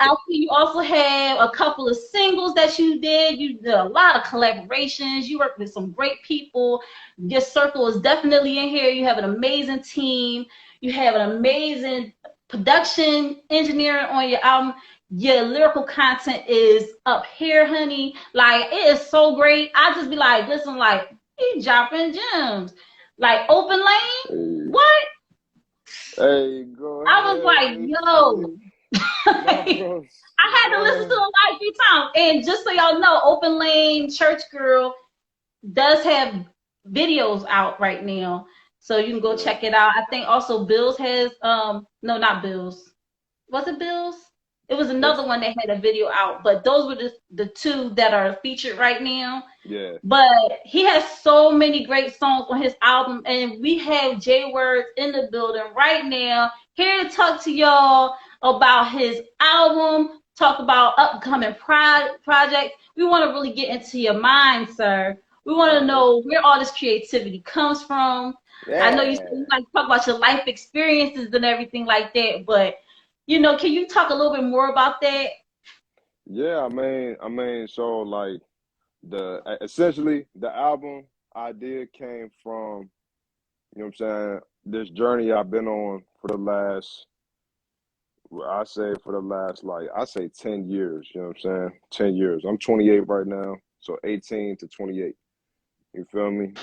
I see you also have a couple of singles that you did. You did a lot of collaborations. You worked with some great people. Your circle is definitely in here. You have an amazing team. You have an amazing production engineer on your album. Your lyrical content is up here, honey. Like, it is so great. I just be like, listen, like, he dropping gems. Like, Open Lane? What? Hey, go ahead. I was like, yo. I had to listen to it like a few times. And just so y'all know, Open Lane Church Girl does have videos out right now. So you can go check it out. I think also Bills has, no, not Bills. Was it Bills? It was another one that had a video out. But those were the two that are featured right now. Yeah. But he has so many great songs on his album. And we have Jay Words in the building right now, here to talk to y'all about his album, talk about upcoming projects. We want to really get into your mind, sir. We want to know where all this creativity comes from. Yeah. I know you like to talk about your life experiences and everything like that, but can you talk a little bit more about that? Yeah, I mean, so like essentially the album idea came from, this journey I've been on for the last, I say 10 years, 10 years. I'm 28 right now, so 18 to 28. You feel me?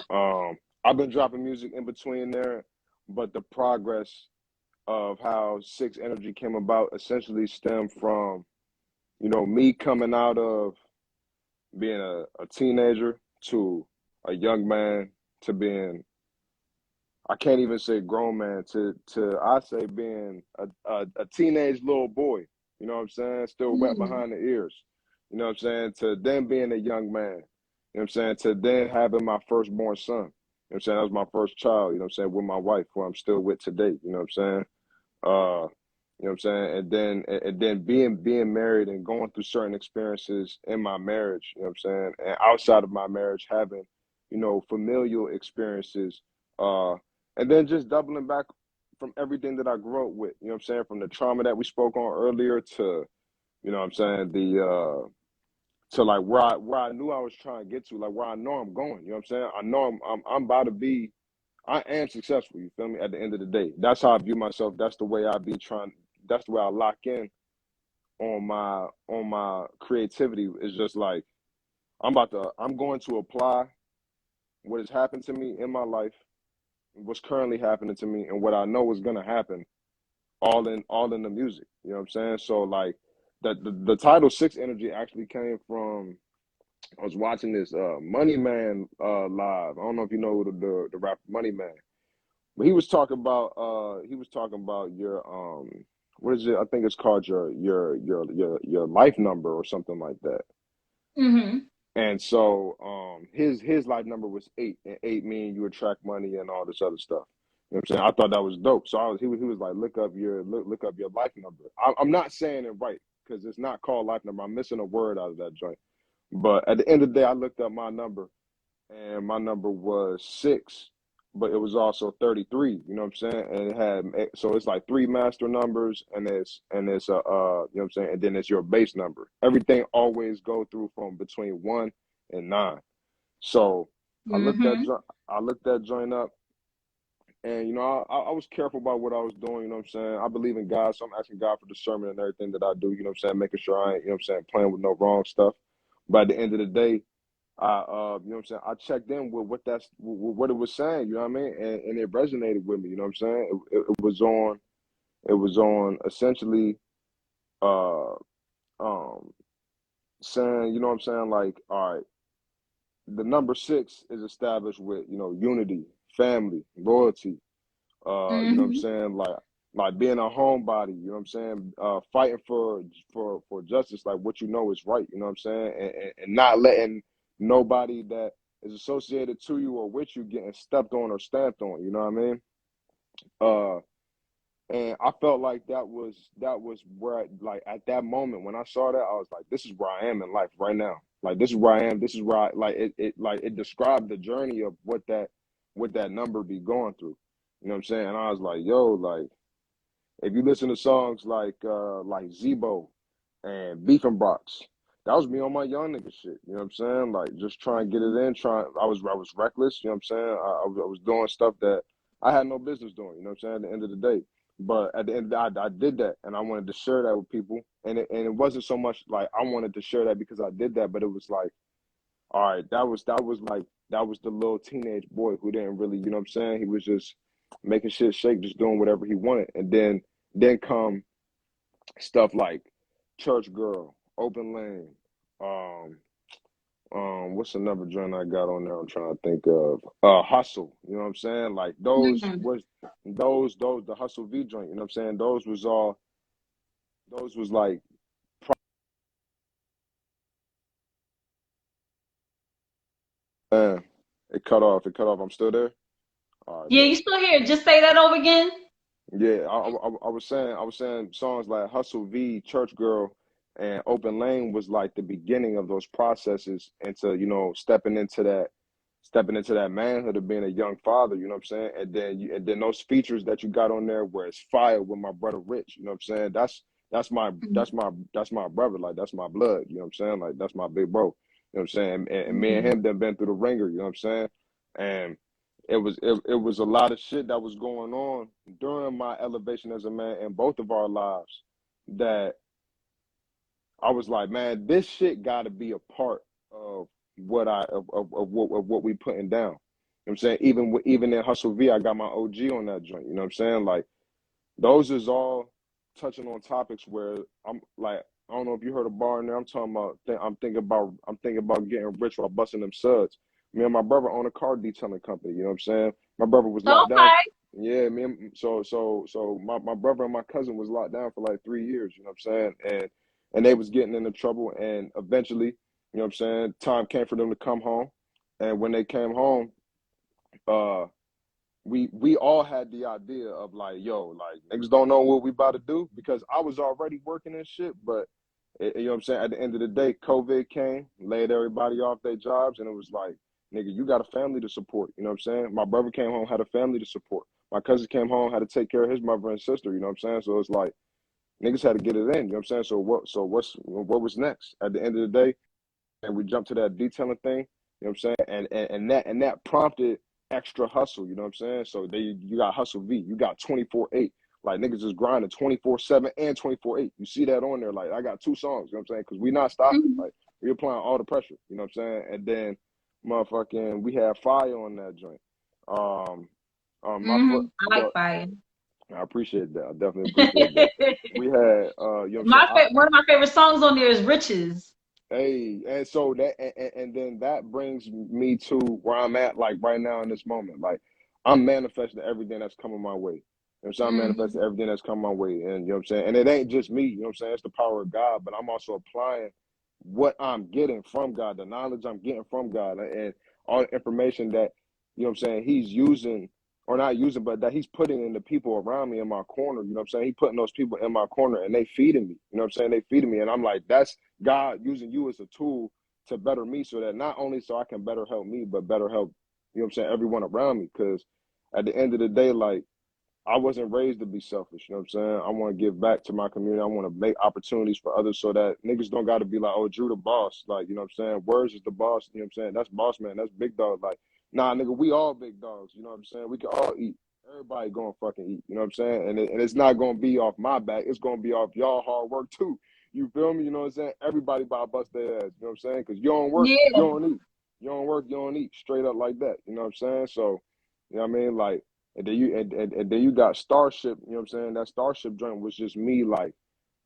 I've been dropping music in between there, but the progress of how Six Energy came about essentially stemmed from, me coming out of being a teenager to a young man to being, I can't even say grown man, to I say being a teenage little boy, still wet behind the ears, to then being a young man, to then having my firstborn son, that was my first child, with my wife, who I'm still with today, and then being married and going through certain experiences in my marriage, and outside of my marriage, having, familial experiences, and then just doubling back from everything that I grew up with, from the trauma that we spoke on earlier to, to like where I knew I was trying to get to, like where I know I'm going, I know I'm about to be, I am successful, you feel me, at the end of the day. That's how I view myself. That's the way that's the way I lock in on my creativity. It's just like, I'm going to apply what has happened to me in my life, what's currently happening to me, and what I know is gonna happen, all in the music. You know what I'm saying? So like the title Six Energy actually came from, I was watching this Money Man live. I don't know if you know the rapper Money Man, but he was talking about your what is it? I think it's called your life number or something like that. Mm-hmm. And so his life number was 8, and 8 meaning you attract money and all this other stuff. You know what I'm saying? I thought that was dope. So he was like, look up your life number. I'm not saying it right because it's not called life number. I'm missing a word out of that joint. But at the end of the day, I looked up my number, and my number was 6, but it was also 33. You know what I'm saying? And it had, so it's like 3 master numbers, and it's you know what I'm saying, and then it's your base number. Everything always go through from between 1 and 9. So I looked that joint up. And, you know, I was careful about what I was doing, you know what I'm saying? I believe in God, so I'm asking God for discernment and everything that I do, you know what I'm saying? Making sure I ain't, you know what I'm saying, playing with no wrong stuff. But at the end of the day, you know what I'm saying, I checked in with what it was saying, you know what I mean? And it resonated with me, you know what I'm saying? It was on essentially uh saying, you know what I'm saying, like, all right, the number 6 is established with, you know, unity, family, loyalty. You know what I'm saying? Like being a homebody, you know what I'm saying? Fighting for justice, like what you know is right, you know what I'm saying? And not letting nobody that is associated to you or with you getting stepped on or stamped on, you know what I mean? And I felt like that was where, like, at that moment when I saw that, I was like, this is where I am in life right now. Like, this is where I am. This is where like it described the journey of what that number be going through. You know what I'm saying? And I was like, yo, like, if you listen to songs like Zebo and Beef and Brox, that was me on my young nigga shit. You know what I'm saying? Like, just trying to get it in. I was reckless. You know what I'm saying? I was doing stuff that I had no business doing. You know what I'm saying? At the end of the day, but at the end, I did that, and I wanted to share that with people. And it wasn't so much like I wanted to share that because I did that, but it was like, all right, that was the little teenage boy who didn't really, you know what I'm saying? He was just making shit shake, just doing whatever he wanted. And then come stuff like Church Girl, Open Lane, what's another joint I got on there I'm trying to think of? Hustle, you know what I'm saying? Like those the Hustle V joint, you know what I'm saying? Those was like, man, it cut off. I'm still there. All right, Yeah, bet. you still here. Just say that over again. Yeah, I was saying songs like Hustle V, Church Girl, and Open Lane was like the beginning of those processes into, you know, stepping into that manhood of being a young father, you know what I'm saying? And then those features that you got on there where it's fire with my brother Rich, you know what I'm saying? That's my brother, like that's my blood, you know what I'm saying? Like that's my big bro. You know what I'm saying? And me and him done been through the ringer, you know what I'm saying? And it was a lot of shit that was going on during my elevation as a man in both of our lives that I was like, man, this shit got to be a part of what we putting down. You know what I'm saying? Even in Hustle V, I got my OG on that joint. You know what I'm saying? Like those is all touching on topics where I'm like, I don't know if you heard a bar in there. I'm talking about. I'm thinking about getting rich while busting them suds. Me and my brother own a car detailing company. You know what I'm saying? My brother was locked down. Okay. Yeah, so my brother and my cousin was locked down for like 3 years. You know what I'm saying? And they was getting into trouble. And eventually, you know what I'm saying, time came for them to come home. And when they came home, uh, we all had the idea of like, yo, like niggas don't know what we about to do because I was already working and shit. But you know what I'm saying? At the end of the day, COVID came, laid everybody off their jobs, and it was like, nigga, you got a family to support. You know what I'm saying? My brother came home, had a family to support. My cousin came home, had to take care of his mother and sister. You know what I'm saying? So it's like niggas had to get it in. You know what I'm saying? So what was next? At the end of the day, and we jumped to that detailing thing. You know what I'm saying? And that prompted extra hustle. You know what I'm saying? So you got Hustle V, you got 24/8. Like niggas is grinding 24/7 and 24/8. You see that on there? Like I got 2 songs. You know what I'm saying? Because we not stopping. Like we applying all the pressure. You know what I'm saying? And then, motherfucking, we had fire on that joint. My foot. I like fire. I appreciate that. I definitely appreciate that. We had, you know what I'm saying? One of my favorite songs on there is Riches. Hey, and so that, and then that brings me to where I'm at, like right now in this moment. Like I'm manifesting everything that's coming my way. You know what I'm saying? I'm manifesting everything that's coming my way. And you know what I'm saying? And it ain't just me, you know what I'm saying? It's the power of God, but I'm also applying what I'm getting from God, the knowledge I'm getting from God, and all the information that, you know what I'm saying, He's using or not using, but that he's putting in the people around me in my corner. You know what I'm saying? He putting those people in my corner and they feeding me. You know what I'm saying? They feeding me. And I'm like, that's God using you as a tool to better me, so that not only so I can better help me, but better help, you know what I'm saying, everyone around me. Because at the end of the day, like, I wasn't raised to be selfish. You know what I'm saying? I want to give back to my community. I want to make opportunities for others so that niggas don't got to be like, oh, Drew the boss. Like, you know what I'm saying? Words is the boss. You know what I'm saying? That's boss man. That's big dog. Like, nah, nigga, we all big dogs. You know what I'm saying? We can all eat. Everybody going to fucking eat. You know what I'm saying? And it's not going to be off my back. It's going to be off y'all hard work too. You feel me? You know what I'm saying? Everybody about to bust their ass. You know what I'm saying? Because you don't work, Yeah. you don't eat. You don't work, you don't eat. Straight up like that. You know what I'm saying? So, you know what I mean? Like, and then you got Starship, you know what I'm saying? That Starship joint was just me like,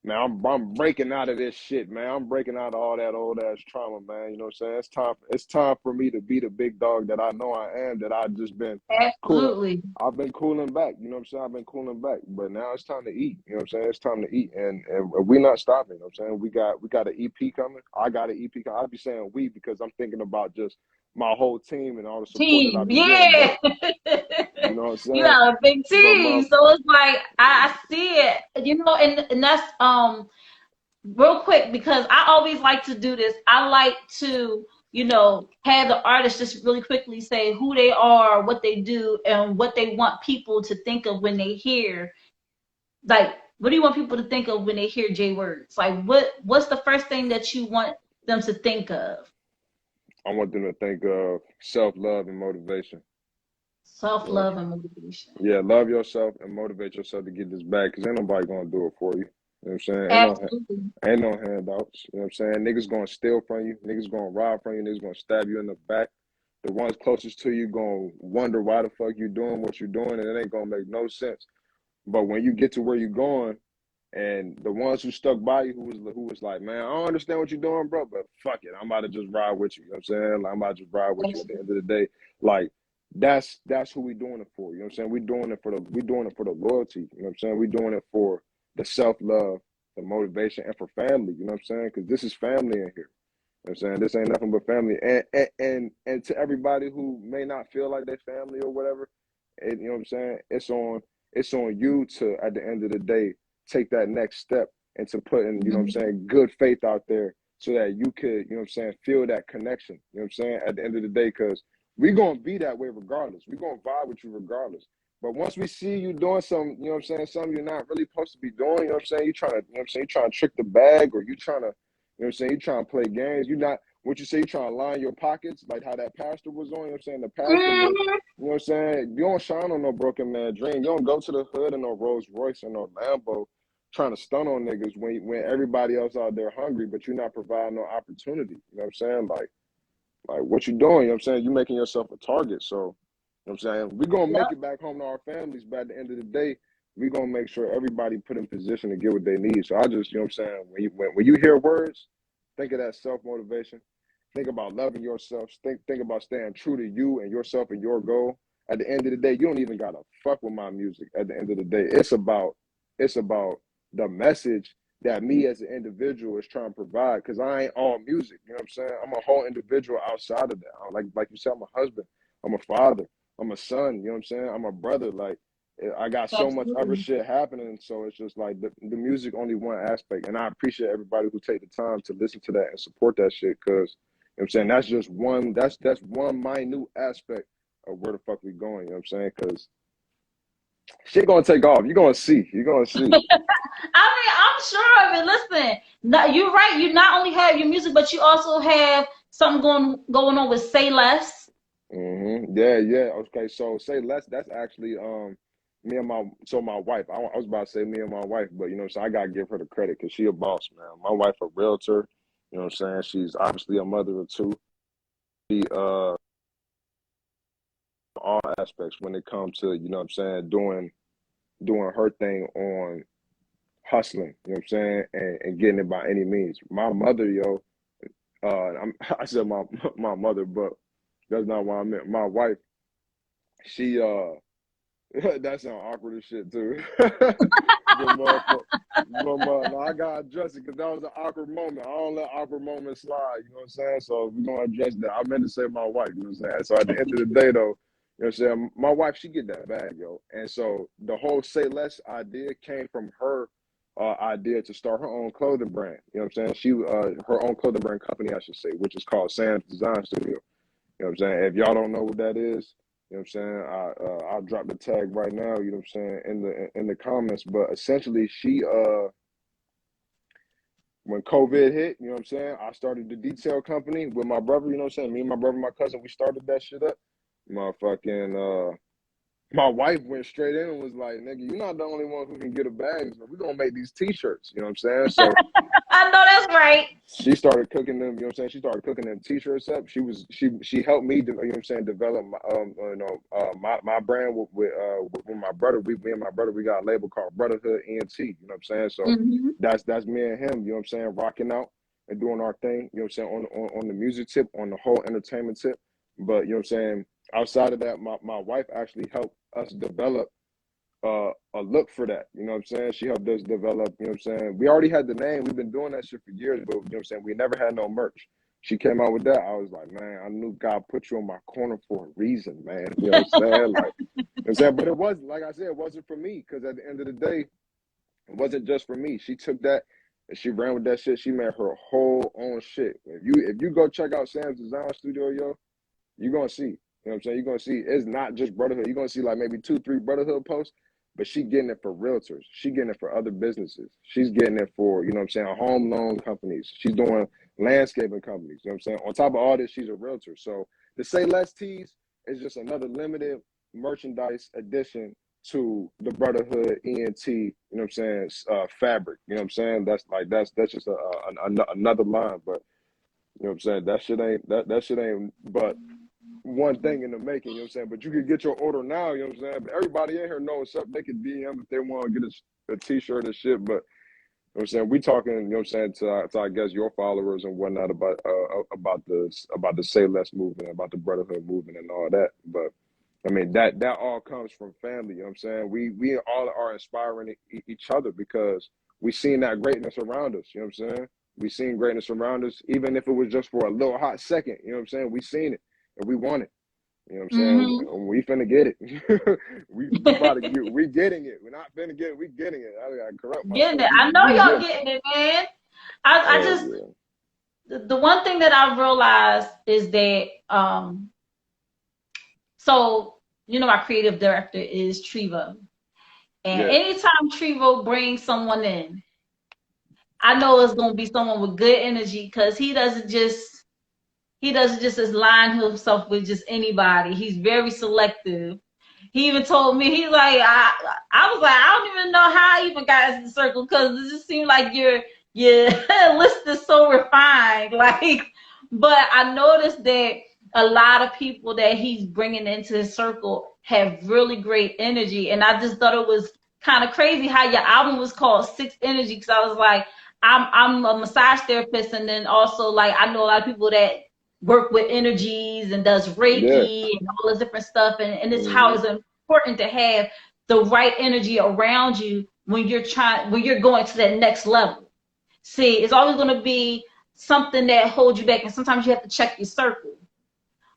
man, I'm breaking out of this shit, man. I'm breaking out of all that old ass trauma, man. You know what I'm saying? It's time for me to be the big dog that I know I am, that I've just been cooling. Absolutely. I've been cooling back, you know what I'm saying? I've been cooling back. But now it's time to eat. You know what I'm saying? It's time to eat. And we're not stopping, you know what I'm saying? We got an EP coming. I got an EP coming. I'll be saying we because I'm thinking about just my whole team and all the support that I've Team, been getting. yeah. But you know what I'm You saying? got a big But team, so it's like I see it, you know, and that's real quick, because I always like to do this. I like to, you know, have the artist just really quickly say who they are, what they do, and what they want people to think of when they hear, like, what do you want people to think of when they hear J words? Like, what's the first thing that you want them to think of? I want them to think of self-love and motivation. Yeah, Self-love and motivation. yeah, love yourself and motivate yourself to get this back, because ain't nobody gonna do it for you. You know what I'm saying? Absolutely. Ain't no handouts. You know what I'm saying? Niggas gonna steal from you. Niggas gonna rob from you. Niggas gonna stab you in the back. The ones closest to you gonna wonder why the fuck you doing what you're doing, and it ain't gonna make no sense. But when you get to where you're going, and the ones who stuck by you, who was like, man, I don't understand what you're doing, bro, but fuck it, I'm about to just ride with you. You know what I'm saying? Like, I'm about to just ride with you at the end of the day. Like, that's who we doing it for. You know what I'm saying? We doing it for the loyalty. You know what I'm saying? We doing it for the self-love, the motivation, and for family. You know what I'm saying? Because this is family in here. You know what I'm saying? This ain't nothing but family. And to everybody who may not feel like they family or whatever, you know what I'm saying? It's on you to, at the end of the day, take that next step into putting, you know what I'm saying, good faith out there, so that you could, you know what I'm saying, feel that connection, you know what I'm saying, at the end of the day, because we're going to be that way regardless. We're going to vibe with you regardless. But once we see you doing something, you know what I'm saying, something you're not really supposed to be doing, you know what I'm saying, you trying to, you know what I'm saying, you trying to trick the bag, or you trying to, you know what I'm saying, you trying to play games, you're not, what you say, you trying to line your pockets, like how that pastor was on, you know what I'm saying, the pastor was, you know what I'm saying, you don't shine on no broken man dream. You don't go to the hood in no Rolls Royce or no Lambo trying to stun on niggas when everybody else out there hungry, but you're not providing no opportunity. You know what I'm saying? Like what you doing? You know what I'm saying? You making yourself a target. So, you know what I'm saying? We're gonna make it back home to our families, but at the end of the day, we're gonna make sure everybody put in position to get what they need. So I just, you know what I'm saying, when you hear words, think of that self-motivation. Think about loving yourself. Think about staying true to you and yourself and your goal. At the end of the day, you don't even gotta fuck with my music. At the end of the day, it's about the message that me as an individual is trying to provide, because I ain't all music. You know what I'm saying? I'm a whole individual outside of that. Like you said, I'm a husband, I'm a father, I'm a son, you know what I'm saying? I'm a brother. Like, I got so much other Absolutely. shit happening. So it's just like the music only one aspect. And I appreciate everybody who take the time to listen to that and support that shit, because you know what I'm saying, that's just one, that's one minute aspect of where the fuck we going, you know what I'm saying? Because shit gonna take off. You're gonna see. You're gonna see. I mean, I'm sure of it. Listen, no, you're right. You not only have your music, but you also have something going on with Say Less. Yeah, yeah. Okay, so say less. That's actually me and my wife. I was about to say me and my wife, but you know, so I gotta give her the credit because she a boss, man. My wife a realtor. You know what I'm saying? She's obviously a mother of two. She all aspects when it comes to, you know what I'm saying, doing her thing on hustling. You know what I'm saying, and getting it by any means. My mother, yo. I said my mother, but that's not what I meant. My wife, she that sound awkward as shit too. No, I gotta address it because that was an awkward moment. I don't let awkward moments slide. You know what I'm saying? So we're gonna address that. I meant to say my wife. You know what I'm saying? So at the end of the day, though, You know what I'm saying? My wife, she get that bag, yo. And so the whole Say Less idea came from her idea to start her own clothing brand. You know what I'm saying? She her own clothing brand company, I should say, which is called Sam's Design Studio. You know what I'm saying? If y'all don't know what that is, you know what I'm saying? I'll drop the tag right now, you know what I'm saying, in the comments. But essentially she when COVID hit, you know what I'm saying, I started the detail company with my brother, you know what I'm saying? Me and my brother, my cousin, we started that shit up. Motherfucking my wife went straight in and was like, nigga, you're not the only one who can get a bag. So we're gonna make these t-shirts, you know what I'm saying? So I know that's right. she started cooking them, you know what I'm saying? She started cooking them t-shirts up. She helped me, you know what I'm saying, develop my brand with my brother. Me and my brother, we got a label called Brotherhood ENT, you know what I'm saying? So Mm-hmm. that's me and him, you know what I'm saying, rocking out and doing our thing, you know what I'm saying, on the music tip, on the whole entertainment tip. But you know what I'm saying, outside of that, my wife actually helped us develop a look for that. You know what I'm saying? She helped us develop, you know what I'm saying? We already had the name. We've been doing that shit for years, but you know what I'm saying? We never had no merch. She came out with that. I was like, man, I knew God put you in my corner for a reason, man. You know what I'm saying? Like, you know what I'm saying? But it was, like I said, it wasn't for me, because at the end of the day, it wasn't just for me. She took that and she ran with that shit. She made her whole own shit. If you go check out Sam's Design Studio, yo, you're gonna see. You know what I'm saying? You're gonna see it's not just Brotherhood. You're gonna see like maybe 2-3 Brotherhood posts, but she getting it for realtors. She getting it for other businesses. She's getting it for, you know what I'm saying, home loan companies. She's doing landscaping companies. You know what I'm saying? On top of all this, she's a realtor. So the Say Less tees is just another limited merchandise addition to the Brotherhood ENT, you know what I'm saying, fabric. You know what I'm saying? That's just another line. But you know what I'm saying? That shit ain't but one thing in the making, you know what I'm saying? But you can get your order now, you know what I'm saying? But everybody in here knows something. They can DM if they want to get a t-shirt and shit. But you know what I'm saying? We talking, you know what I'm saying, to I guess your followers and whatnot about the Say Less movement, about the Brotherhood movement and all that. But I mean that all comes from family, you know what I'm saying? We all are inspiring each other because we seen that greatness around us, you know what I'm saying? We seen greatness around us, even if it was just for a little hot second, you know what I'm saying? We seen it and we want it. You know what I'm Mm-hmm. saying? We finna get it. we about to get, we getting it. We're not finna get it, we getting it. I gotta correct Getting myself. it. I know We y'all getting it. getting it, man. I Oh just yeah. the one thing that I realized is that so you know my creative director is Trevo. And Yeah. anytime Trevo brings someone in, I know it's gonna be someone with good energy because he doesn't just align himself with just anybody. He's very selective. He even told me, he's like, I was like, I don't even know how I even got into the circle because it just seemed like your list is so refined. Like, but I noticed that a lot of people that he's bringing into his circle have really great energy, and I just thought it was kind of crazy how your album was called Six Energy because I was like, I'm a massage therapist, and then also like I know a lot of people that work with energies and does Yeah. Reiki and all this different stuff. And it's how Hmm. it's important to have the right energy around you when you're going to that next level. See, it's always going to be something that holds you back. And sometimes you have to check your circle.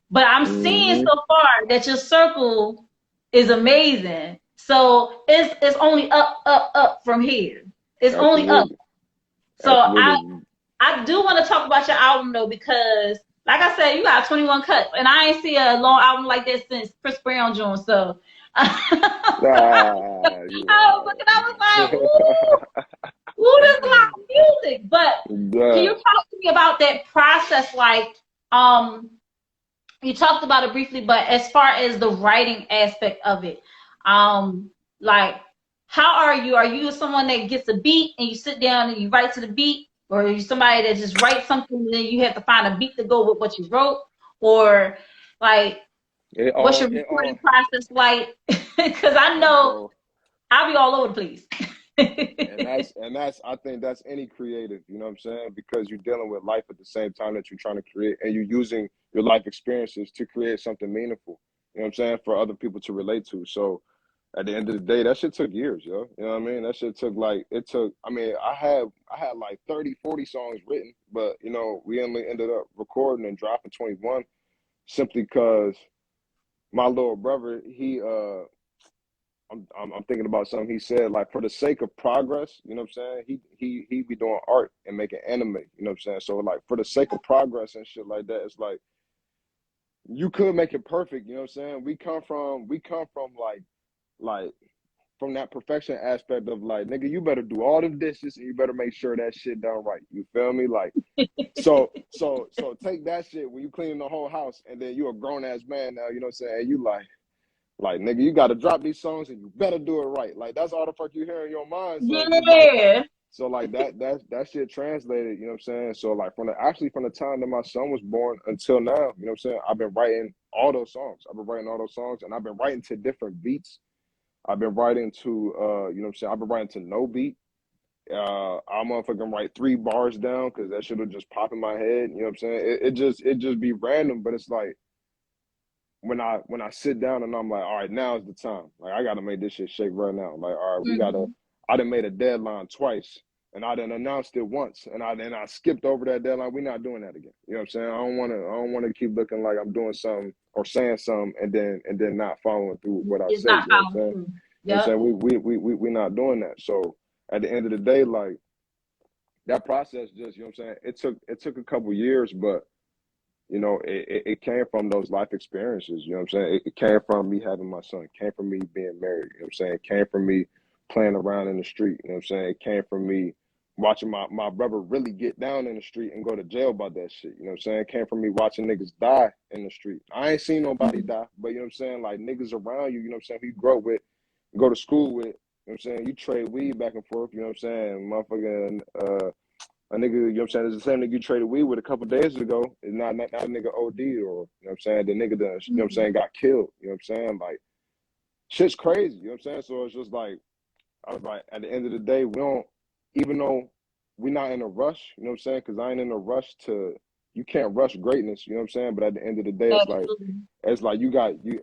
But I'm seeing Hmm. so far that your circle is amazing. So it's only up, up, up from here. It's only up. Absolutely. So Absolutely. I do want to talk about your album though, because like I said, you got 21 cuts, and I ain't see a long album like that since Chris Brown joined. So Ah, I was looking, I was like, ooh, this is a lot of music. But can you yeah. talk to me about that process? Like, um, you talked about it briefly, but as far as the writing aspect of it, like, how are you? Are you someone that gets a beat and you sit down and you write to the beat, or are you somebody that just writes something and then you have to find a beat to go with what you wrote, or like, what's your It all recording process like? Because I know bro. I'll be all over the place. And that's I think that's any creative, you know what I'm saying? Because you're dealing with life at the same time that you're trying to create, and you're using your life experiences to create something meaningful, you know what I'm saying, for other people to relate to. So at the end of the day, that shit took years, yo. You know what I mean? That shit took like I mean, I had like 30, 40 songs written, but you know, we only ended up recording and dropping 21 simply because my little brother, I'm thinking about something he said, like, for the sake of progress, you know what I'm saying? He be doing art and making anime, you know what I'm saying? So like for the sake of progress and shit like that, it's like you could make it perfect, you know what I'm saying? We come from like from that perfection aspect of like, nigga, you better do all the dishes and you better make sure that shit done right. You feel me? Like, so take that shit when you clean the whole house and then you a grown ass man now, you know what I'm saying? And you like, nigga, you gotta drop these songs and you better do it right. Like, that's all the fuck you hear in your mind. So you like, Yeah. so like that shit translated, you know what I'm saying? So like from the time that my son was born until now, you know what I'm saying? I've been writing all those songs. I've been writing all those songs and I've been writing to different beats. I've been writing to you know what I'm saying? I've been writing to no beat. I motherfucking write 3 bars down because that shit will just pop in my head. You know what I'm saying? It just be random, but it's like when I sit down and I'm like, all right, now is the time. Like I gotta make this shit shake right now. Like, all right, Mm-hmm. I done made a deadline twice and I done announced it once and I skipped over that deadline. We're not doing that again. You know what I'm saying? I don't wanna keep looking like I'm doing something or saying something and then not following through what I It's say. not You know what I'm following saying? through. You know what Yep. I'm saying? We not doing that. So at the end of the day, like that process just, you know what I'm saying? It took a couple years, but you know, it came from those life experiences, you know what I'm saying? It came from me having my son, it came from me being married, you know what I'm saying? It came from me playing around in the street, you know what I'm saying? It came from me watching my brother really get down in the street and go to jail about that shit, you know what I'm saying? It came from me watching niggas die in the street. I ain't seen nobody die, but you know what I'm saying? Like niggas around you know what I'm saying? Who you grow up with, go to school with, you know what I'm saying? You trade weed back and forth, you know what I'm saying? Motherfucking, a nigga, you know what I'm saying, it's the same nigga you traded weed with a couple days ago. It's not a nigga OD or, you know what I'm saying, the nigga that, you know what I'm saying, got killed. You know what I'm saying? Like, shit's crazy, you know what I'm saying? So it's just like, I was like, at the end of the day, we don't, even though we're not in a rush, you know what I'm saying? Because I ain't in a rush to, you can't rush greatness, you know what I'm saying? But at the end of the day, Absolutely. it's like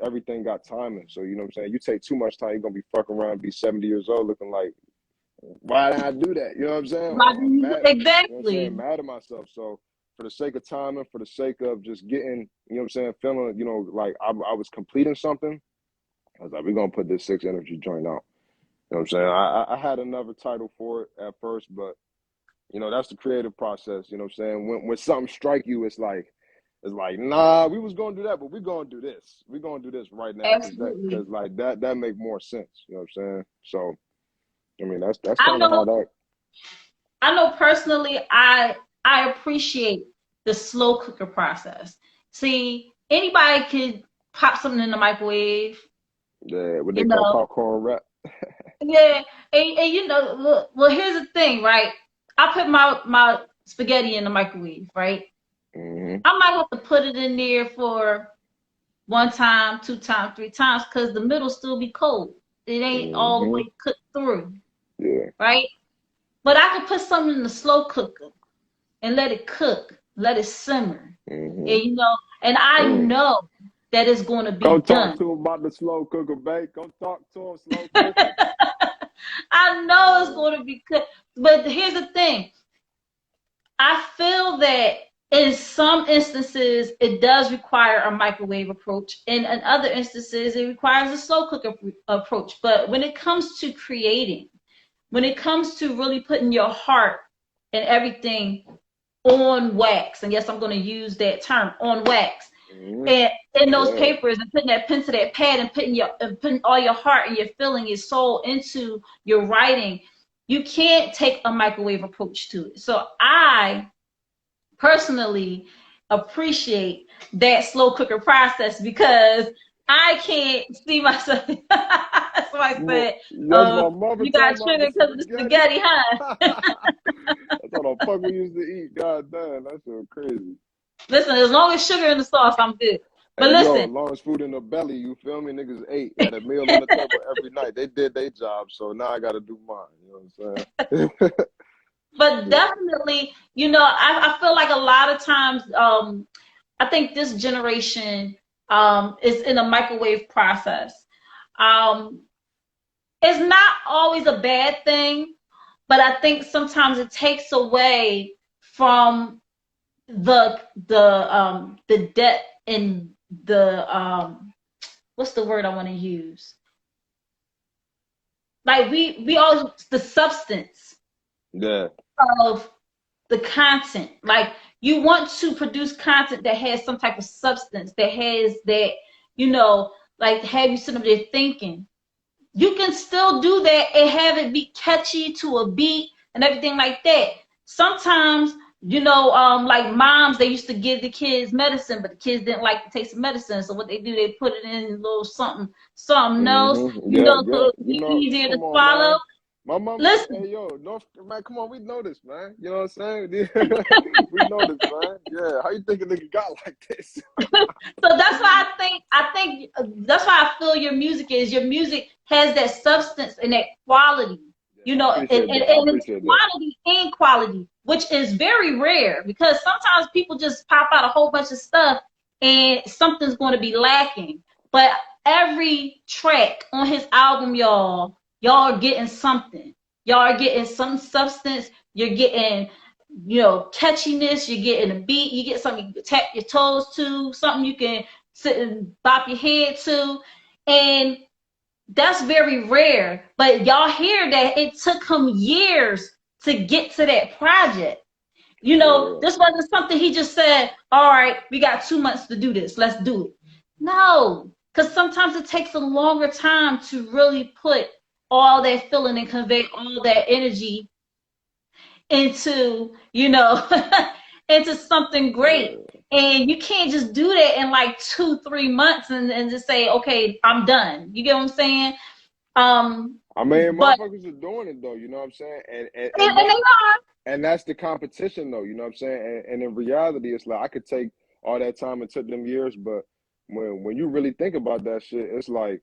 everything got timing. So, you know what I'm saying? You take too much time, you're going to be fucking around and be 70 years old looking like, why did I do that? You know what I'm saying? Or I'm mad, you know what I'm saying? Exactly. Mad at myself. So for the sake of timing, for the sake of just getting, you know what I'm saying, feeling, you know, like I was completing something, I was like, we're gonna put this 6 Energy joint out. You know what I'm saying? I had another title for it at first, but you know, that's the creative process, you know what I'm saying? When something strike you, it's like, nah, we was gonna do that, but we're gonna do this. We're gonna do this right now Absolutely. because like that make more sense. You know what I'm saying? So I mean that's I kind of how know that. I know personally I appreciate the slow cooker process. See, anybody could pop something in the microwave, Yeah, what they you call know. popcorn rap. Yeah, and you know, look, well, here's the thing, right? I put my spaghetti in the microwave, right? Hmm. I might have to put it in there for 1 time, 2 times, 3 times, because the middle still be cold. It ain't all the Hmm. way cooked through, Yeah. right? But I could put something in the slow cooker and let it cook, let it simmer, Hmm. and you know, and I Mm. know that it's going to be Go talk done. to him about the slow cooker, babe. Go talk to him, slow cooker. I know it's going to be cooked. But here's the thing. I feel that in some instances it does require a microwave approach, and in other instances it requires a slow cooker approach. But when it comes to creating, when it comes to really putting your heart and everything on wax, and yes, I'm going to use that term, on wax, Hmm. and in those Yeah. papers, and putting that pen to that pad, and putting all your heart and your feeling, your soul into your writing, you can't take a microwave approach to it. So I personally appreciate that slow cooker process because I can't see myself. So I said, Yes, my mother you got talking about the sugar because of the spaghetti. spaghetti, huh? That's all the fuck we used to eat. God damn, that's so crazy. Listen, as long as sugar in the sauce, I'm good. But Hey, yo, listen, long as food in the belly, you feel me? Niggas ate, had a meal on the table every night. They did their job, so now I gotta do mine. You know what I'm saying? but Yeah. definitely, you know, I feel like a lot of times, I think this generation is in a microwave process. Um, it's not always a bad thing, but I think sometimes it takes away from the depth and the what's the word I want to use? Like we all the substance Yeah. of the content. Like you want to produce content that has some type of substance, that has that, like have you sitting up there thinking. You can still do that and have it be catchy to a beat and everything like that. Sometimes, like moms, they used to give the kids medicine, but the kids didn't like the taste of medicine. So what they do, they put it in a little something else, Yeah, so yeah. it'll be easier to Come on, swallow. man. My mama, Listen, hey, yo, North, man, come on, we know this, man. You know what I'm saying? We know this, man. Yeah, how you think a nigga got like this? so that's why I think that's why I feel your music has that substance and that quality, Yeah, I and, appreciate and, that. I and it's appreciate that. quantity and quality, which is very rare because sometimes people just pop out a whole bunch of stuff and something's going to be lacking. But every track on his album, y'all are getting something. Y'all are getting some substance. You're getting catchiness, you're getting a beat, you get something you can tap your toes to, something you can sit and bop your head to. And that's very rare. But y'all hear that it took him years to get to that project. Yeah. This wasn't something he just said, all right, we got 2 months to do this, let's do it. No, because sometimes it takes a longer time to really put all that feeling and convey all that energy into into something great. And you can't just do that in like 2-3 months and just say, okay, I'm done. You get what I'm saying? I mean, But motherfuckers are doing it though, you know what I'm saying? and they are. And that's the competition though, you know what I'm saying? And in reality, it's like I could take all that time it took them years, but when you really think about that shit, it's like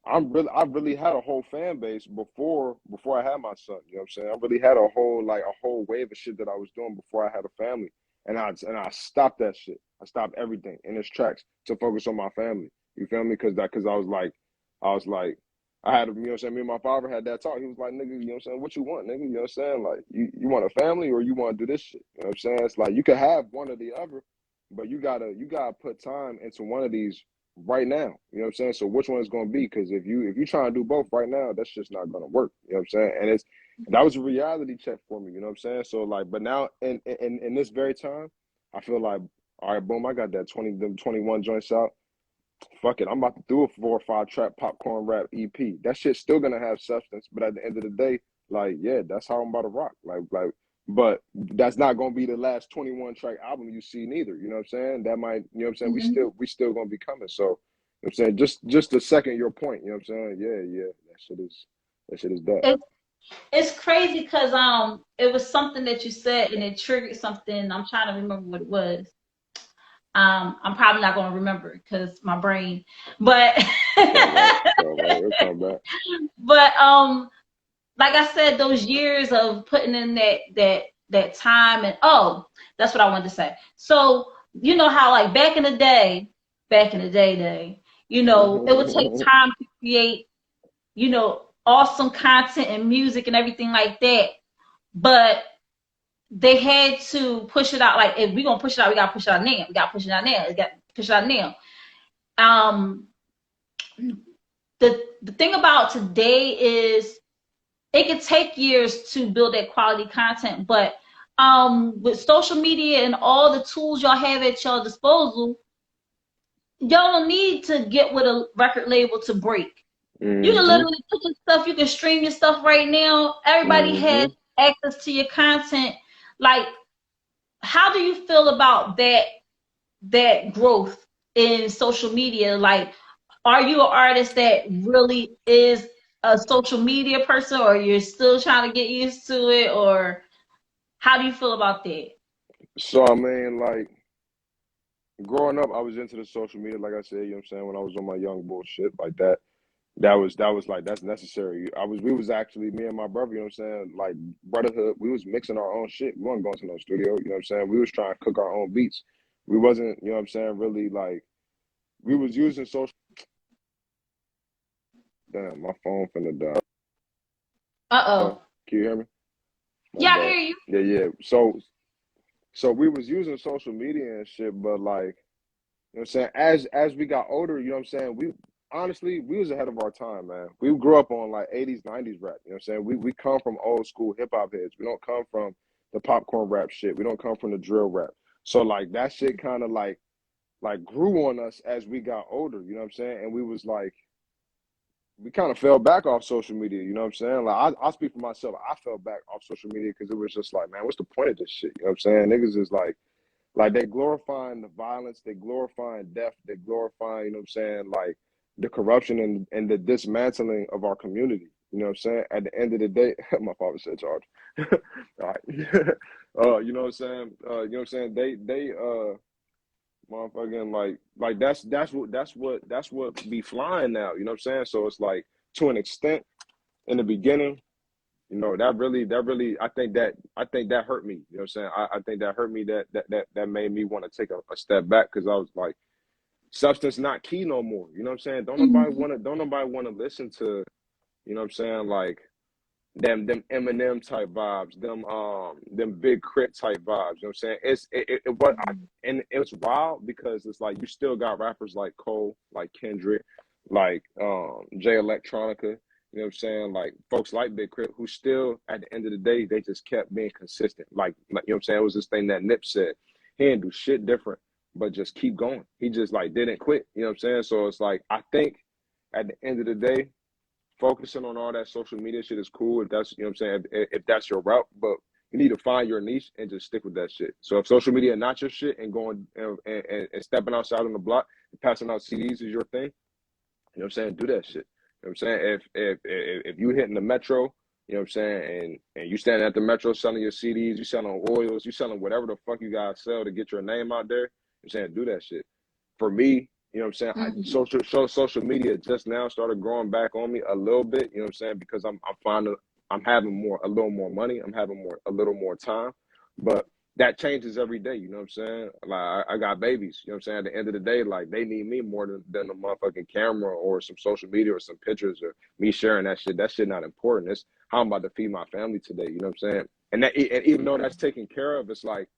I really had a whole fan base before I had my son. You know what I'm saying? I really had a whole wave of shit that I was doing before I had a family. And I stopped that shit. I stopped everything in its tracks to focus on my family. You feel me? Cause I was like I had, you know what I'm saying? Me and my father had that talk. He was like, nigga, you know what I'm saying? What you want, nigga? You know what I'm saying? Like, you want a family or you want to do this shit? You know what I'm saying? It's like you could have one or the other, but you gotta put time into one of these right now. You know what I'm saying? So which one is gonna be? Because if you try to do both right now, that's just not gonna work. You know what I'm saying? And that was a reality check for me, you know what I'm saying? So like, but now in this very time, I feel like, all right, boom, I got that 21 joints out. Fuck it, I'm about to do a 4 or 5 track popcorn rap EP. That shit's still gonna have substance, but at the end of the day, like, yeah, that's how I'm about to rock. But that's not gonna be the last 21 track album you see neither. You know what I'm saying? That might, you know what I'm saying? We still gonna be coming. So, you know what I'm saying? Just to second your point, you know what I'm saying? Yeah, that shit is that. It's crazy because it was something that you said and it triggered something. I'm trying to remember what it was. I'm probably not going to remember because my brain, but It'll come back. but like I said, those years of putting in that time and that's what I wanted to say. So you know how like back in the day, it would take time to create, awesome content and music and everything like that, but they had to push it out. Like, if we're gonna push it out, we gotta push it out now. We gotta push it out now. We gotta push it out now. The thing about today is it can take years to build that quality content, but with social media and all the tools y'all have at your disposal, y'all don't need to get with a record label to break. You can literally put your stuff, you can stream your stuff right now. Everybody has access to your content. Like, how do you feel about that growth in social media? Like, are you an artist that really is a social media person, or you're still trying to get used to it, or how do you feel about that? So I mean, like growing up, I was into the social media, like I said, you know what I'm saying, when I was on my young bullshit like that. That was like that's necessary. We was actually me and my brother, you know what I'm saying, like brotherhood. We was mixing our own shit. We weren't going to no studio, you know what I'm saying. We was trying to cook our own beats. We wasn't, you know what I'm saying, really like we was using social. Damn, my phone finna die. Uh-oh. Can you hear me? My Yeah, I bad. hear you. Yeah. So we was using social media and shit, but like, you know what I'm saying, as we got older, you know what I'm saying, honestly, we was ahead of our time, man. We grew up on like 80s, 90s rap. You know what I'm saying? We come from old school hip hop heads. We don't come from the popcorn rap shit. We don't come from the drill rap. So like that shit kind of like grew on us as we got older. You know what I'm saying? And we was like, we kind of fell back off social media. You know what I'm saying? Like I speak for myself. I fell back off social media because it was just like, man, what's the point of this shit? You know what I'm saying? Niggas is like they glorifying the violence, they glorifying death, they glorifying, you know what I'm saying, like the corruption and the dismantling of our community. You know what I'm saying? At the end of the day, my father said charge. All right. You know what I'm saying? You know what I'm saying? They motherfucking like that's what be flying now, you know what I'm saying? So it's like to an extent in the beginning, you know, that really I think that hurt me. You know what I'm saying? I think that hurt me that made me want to take a step back because I was like, substance not key no more. You know what I'm saying? Don't nobody wanna listen to, you know what I'm saying, like them Eminem type vibes, them Big Crit type vibes. You know what I'm saying? And it's wild because it's like you still got rappers like Cole, like Kendrick, like Jay Electronica. You know what I'm saying? Like folks like Big Crit who still at the end of the day they just kept being consistent. Like you know what I'm saying? It was this thing that Nip said. He didn't do shit different, but just keep going. He just like didn't quit. You know what I'm saying? So it's like I think at the end of the day, focusing on all that social media shit is cool if that's, you know what I'm saying, if that's your route, but you need to find your niche and just stick with that shit. So if social media not your shit and going and stepping outside on the block and passing out CDs is your thing, you know what I'm saying, do that shit. You know what I'm saying? If you hitting the metro, you know what I'm saying, and you standing at the metro selling your CDs, you selling oils, you selling whatever the fuck you guys sell to get your name out there, you know what I'm saying, do that shit. For me, you know what I'm saying? Social media just now started growing back on me a little bit, you know what I'm saying? Because I'm having a little more money, I'm having a little more time, but that changes every day, you know what I'm saying? Like I got babies, you know what I'm saying? At the end of the day, like they need me more than a motherfucking camera or some social media or some pictures or me sharing that shit. That shit not important. It's how I'm about to feed my family today, you know what I'm saying? And even though that's taken care of, it's like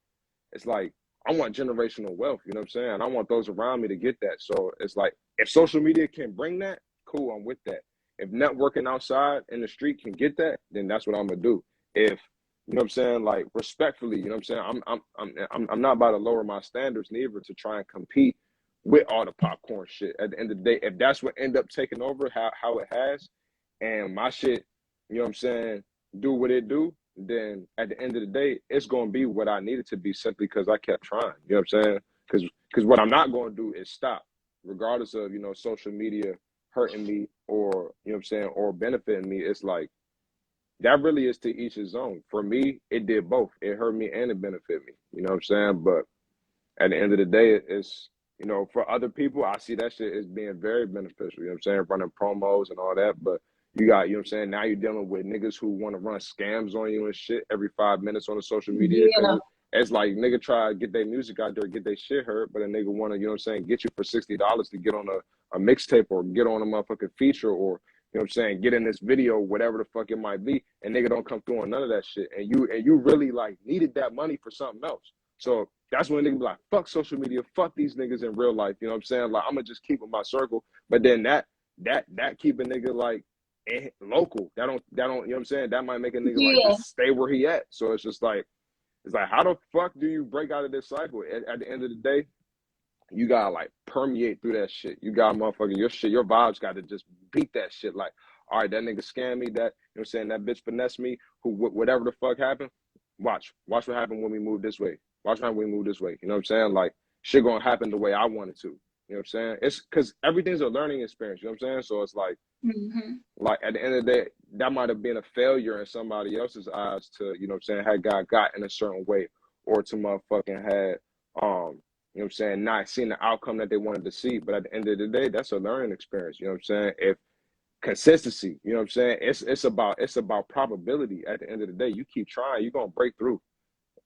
I want generational wealth, you know what I'm saying? I want those around me to get that. So it's like, if social media can bring that, cool, I'm with that. If networking outside in the street can get that, then that's what I'm gonna do. If, you know what I'm saying, like respectfully, you know what I'm saying? I'm not about to lower my standards neither to try and compete with all the popcorn shit. At the end of the day, if that's what end up taking over how it has, and my shit, you know what I'm saying, do what it do, then at the end of the day, it's going to be what I need it to be simply because I kept trying. You know what I'm saying? Because what I'm not going to do is stop, regardless of, you know, social media hurting me or, you know what I'm saying, or benefiting me. It's like, that really is to each his own. For me, it did both. It hurt me and it benefited me. You know what I'm saying? But at the end of the day, it's, you know, for other people, I see that shit as being very beneficial. You know what I'm saying? Running promos and all that. But you got, you know what I'm saying? Now you're dealing with niggas who want to run scams on you and shit every 5 minutes on the social media. Yeah. It's like nigga try to get their music out there, get their shit heard, but a nigga want to, you know what I'm saying, get you for $60 to get on a mixtape or get on a motherfucking feature or, you know what I'm saying, get in this video, whatever the fuck it might be, and nigga don't come through on none of that shit. And you really like needed that money for something else. So that's when niggas be like, fuck social media, fuck these niggas in real life. You know what I'm saying? Like I'm gonna just keep in my circle. But then that keep a nigga like local. That don't, you know what I'm saying? That might make a nigga like just stay where he at. So it's just like, it's like, how the fuck do you break out of this cycle? At the end of the day, you gotta like permeate through that shit. You got motherfucking your shit, your vibes got to just beat that shit. Like, all right, that nigga scammed me, that, you know what I'm saying, that bitch finessed me, whatever the fuck happened, watch what happened when we move this way. Watch how we move this way. You know what I'm saying? Like, shit gonna happen the way I want it to. You know what I'm saying? It's because everything's a learning experience. You know what I'm saying? So it's like, like at the end of the day, that might have been a failure in somebody else's eyes to, you know what I'm saying, had God got in a certain way or to motherfucking had, you know what I'm saying, not seeing the outcome that they wanted to see. But at the end of the day, that's a learning experience. You know what I'm saying? If consistency, you know what I'm saying, it's about probability. At the end of the day, you keep trying, you're gonna break through.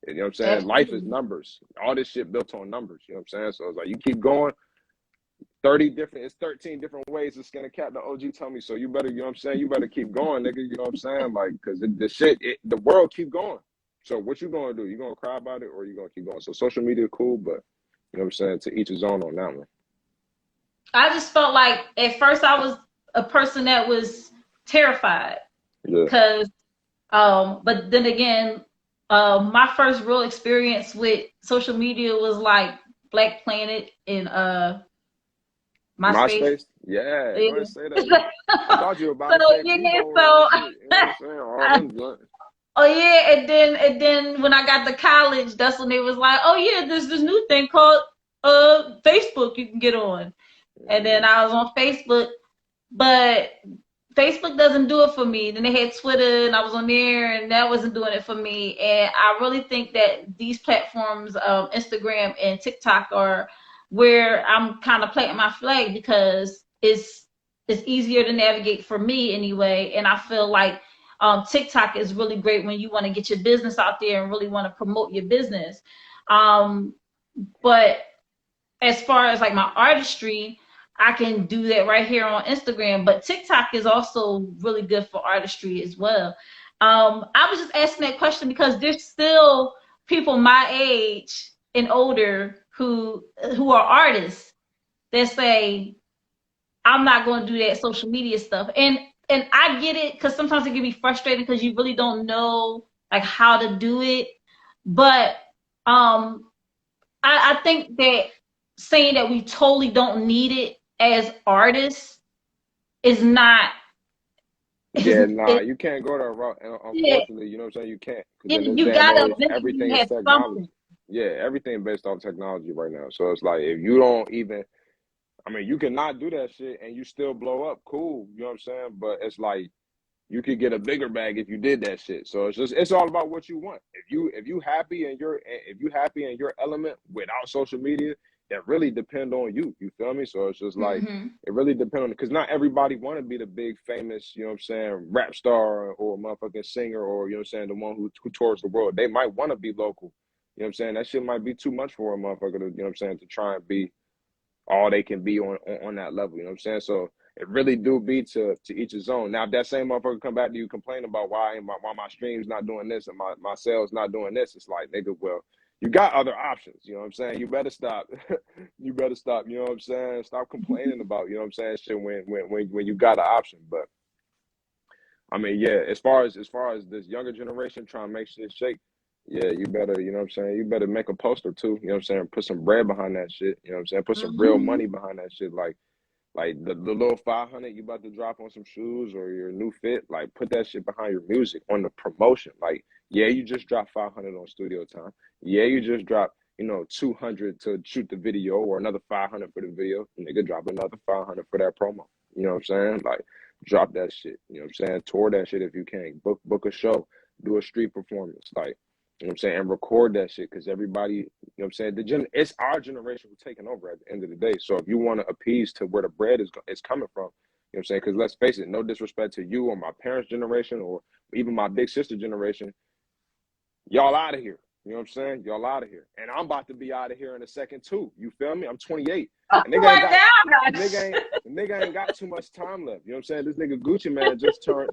You know what I'm saying? Absolutely. Life is numbers. All this shit built on numbers. You know what I'm saying? So it's like you keep going. 13 different ways to skin a cat. The OG told me, so you better, you know what I'm saying, you better keep going, nigga. You know what I'm saying? Like, because the world keep going. So what you gonna do? You gonna cry about it or you gonna keep going? So social media cool, but you know what I'm saying, to each his own on that one. I just felt like at first I was a person that was terrified Yeah. because, but then again, my first real experience with social media was like Black Planet and MySpace. MySpace? Yeah, go ahead and say that. Yeah. I thought you were about So to say yeah, Bebo and so shit. You know what I'm saying? All them joints. oh yeah, and then when I got to college, that's when they was like, oh yeah, there's this new thing called Facebook you can get on. And then I was on Facebook, but Facebook doesn't do it for me. Then they had Twitter, and I was on there, and that wasn't doing it for me. And I really think that these platforms, Instagram and TikTok, are where I'm kind of planting my flag because it's easier to navigate for me anyway. And I feel like TikTok is really great when you want to get your business out there and really want to promote your business. Um, but as far as like my artistry, I can do that right here on Instagram. But TikTok is also really good for artistry as well. I was just asking that question because there's still people my age and older who are artists that say, I'm not going to do that social media stuff. And I get it because sometimes it can be frustrating because you really don't know like how to do it. But I think that saying that we totally don't need it as artists is not Yeah, nah, it, you can't go that route. And yeah, unfortunately, you know what I'm saying? You can't. Because in this you day and gotta age, mention everything you is have technology. something. Yeah, everything based off technology right now. So it's like if you don't even, I mean, you can not do that shit and you still blow up. Cool, you know what I'm saying? But it's like you could get a bigger bag if you did that shit. So it's all about what you want. If you happy in your element without social media, it really depend on you. You feel me? So it's just like Hmm. it really depend on because not everybody want to be the big famous, you know what I'm saying, rap star or motherfucking singer or you know what I'm saying, the one who tours the world. They might want to be local. You know what I'm saying? That shit might be too much for a motherfucker to, you know what I'm saying, to try and be all they can be on that level. You know what I'm saying? So it really do be to each his own. Now, if that same motherfucker come back to you complain about why my streams not doing this and my sales not doing this, it's like, nigga, well, you got other options. You know what I'm saying? You better stop. You better stop. You know what I'm saying? Stop complaining about, you know what I'm saying, shit when you got an option. But I mean, yeah, as far as this younger generation trying to make shit shake, yeah, you better, you know what I'm saying? You better make a poster too, you know what I'm saying? Put some bread behind that shit, you know what I'm saying? Put some real Hmm. money behind that shit. Like the little 500 you about to drop on some shoes or your new fit, like put that shit behind your music on the promotion. Like, yeah, you just dropped 500 on studio time. Yeah, you just dropped, 200 to shoot the video or another 500 for the video. Nigga, drop another 500 for that promo. You know what I'm saying? Like, drop that shit. You know what I'm saying? Tour that shit if you can. Book a show. Do a street performance. Like, you know what I'm saying? And record that shit because everybody, you know what I'm saying? It's our generation who's taking over at the end of the day. So if you want to appease to where the bread is coming from, you know what I'm saying? Because let's face it, no disrespect to you or my parents' generation or even my big sister generation, y'all out of here. You know what I'm saying? Y'all out of here. And I'm about to be out of here in a second too. You feel me? I'm 28. Oh And nigga ain't my got gosh. the nigga ain't got too much time left. You know what I'm saying? This nigga Gucci man just turned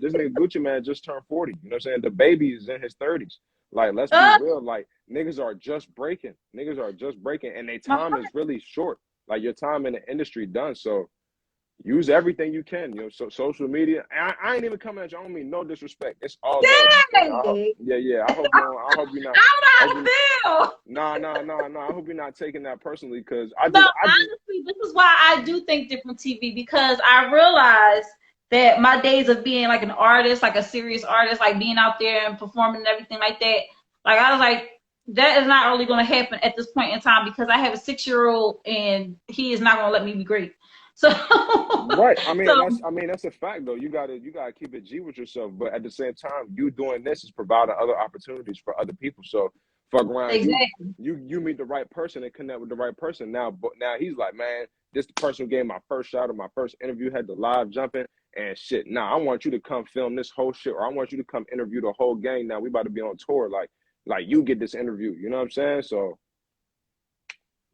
40. You know what I'm saying? The baby is in his 30s. Like, let's be Uh, real. Like, niggas are just breaking. Niggas are just breaking and their my time is really short. Like your time in the industry done. So use everything you can, so social media. I ain't even coming at you. I don't mean no disrespect. It's all love. dang. Yeah. I hope you not. I don't know I how hope you. to feel. Nah. I hope you're not taking that personally, because I No, just, honestly, this is why I do think different TV because I realize that my days of being like an artist, like a serious artist, like being out there and performing and everything like that, like I was like, that is not really going to happen at this point in time because I have a 6-year-old and he is not going to let me be great. So, right. I mean, so that's a fact though. You gotta keep it G with yourself, but at the same time, you doing this is providing other opportunities for other people. So fuck around, exactly. you meet the right person and connect with the right person. Now he's like, man, this the person who gave my first shot or my first interview, had the live jumping and shit. Now I want you to come film this whole shit, or I want you to come interview the whole gang. Now we about to be on tour. Like you get this interview. You know what I'm saying? So.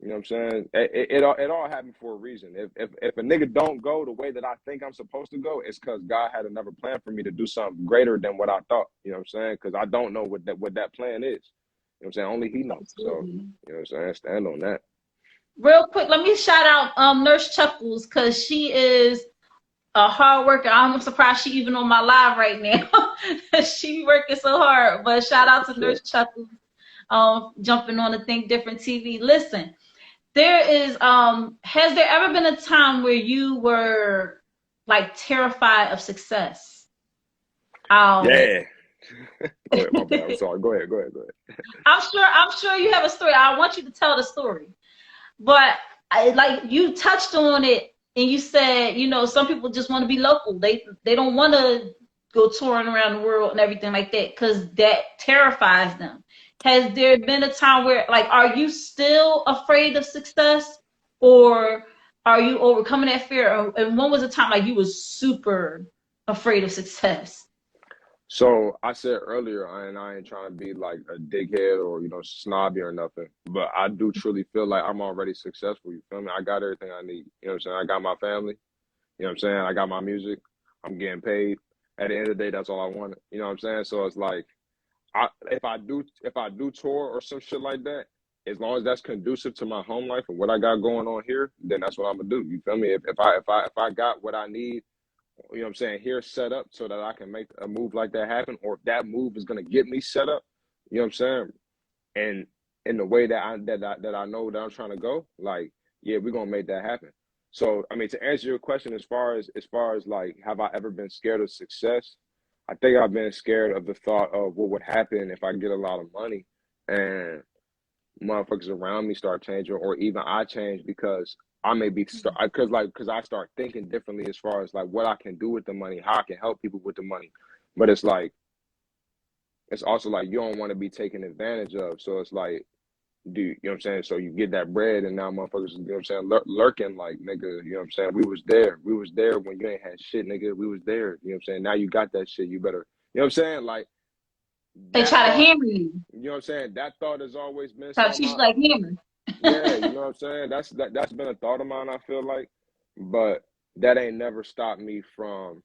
You know what I'm saying? It all happened for a reason. If a nigga don't go the way that I think I'm supposed to go, it's because God had another plan for me to do something greater than what I thought. You know what I'm saying? Because I don't know what that plan is. You know what I'm saying? Only he knows. So, Absolutely. you know what I'm saying? Stand on that. real quick, let me shout out Nurse Chuckles because she is a hard worker. I'm surprised she even on my live right now. She working so hard. But shout out to Nurse Chuckles jumping on the Think Different TV. Listen, there is has there ever been a time where you were like terrified of success? Yeah. Go ahead, my bad. I'm sorry. Go ahead. I'm sure you have a story. I want you to tell the story. But like you touched on it and you said, you know, some people just want to be local. They don't want to go touring around the world and everything like that because that terrifies them. Has there been a time where, like, are you still afraid of success, or are you overcoming that fear? And when was a time like you was super afraid of success? So I said earlier, and I ain't trying to be like a dickhead or, you know, snobby or nothing, but I do truly feel like I'm already successful. You feel me? I got everything I need. You know what I'm saying? I got my family. You know what I'm saying? I got my music. I'm getting paid. At the end of the day, that's all I wanted. You know what I'm saying? So it's like, if I do tour or some shit like that, as long as that's conducive to my home life and what I got going on here, then that's what I'm gonna do. You feel me? If I got what I need, you know what I'm saying, here set up so that I can make a move like that happen, or if that move is gonna get me set up, you know what I'm saying? And in the way that I know that I'm trying to go, like, yeah, we're gonna make that happen. So I mean, to answer your question, as far as like, have I ever been scared of success? I think I've been scared of the thought of what would happen if I get a lot of money and motherfuckers around me start changing, or even I change because I may be because I start thinking differently as far as like what I can do with the money, how I can help people with the money. But it's like, it's also like you don't want to be taken advantage of. So it's like, you know what I'm saying? So you get that bread and now motherfuckers, you know what I'm saying, lurking like, nigga, you know what I'm saying? We was there when you ain't had shit, nigga. We was there, you know what I'm saying? Now you got that shit, you better, you know what I'm saying? Like, They that try to thought, hammer you. you know what I'm saying? That thought has always been Try some to of teach you my, like hammer. yeah, you know what I'm saying? That's been a thought of mine, I feel like. But that ain't never stopped me from,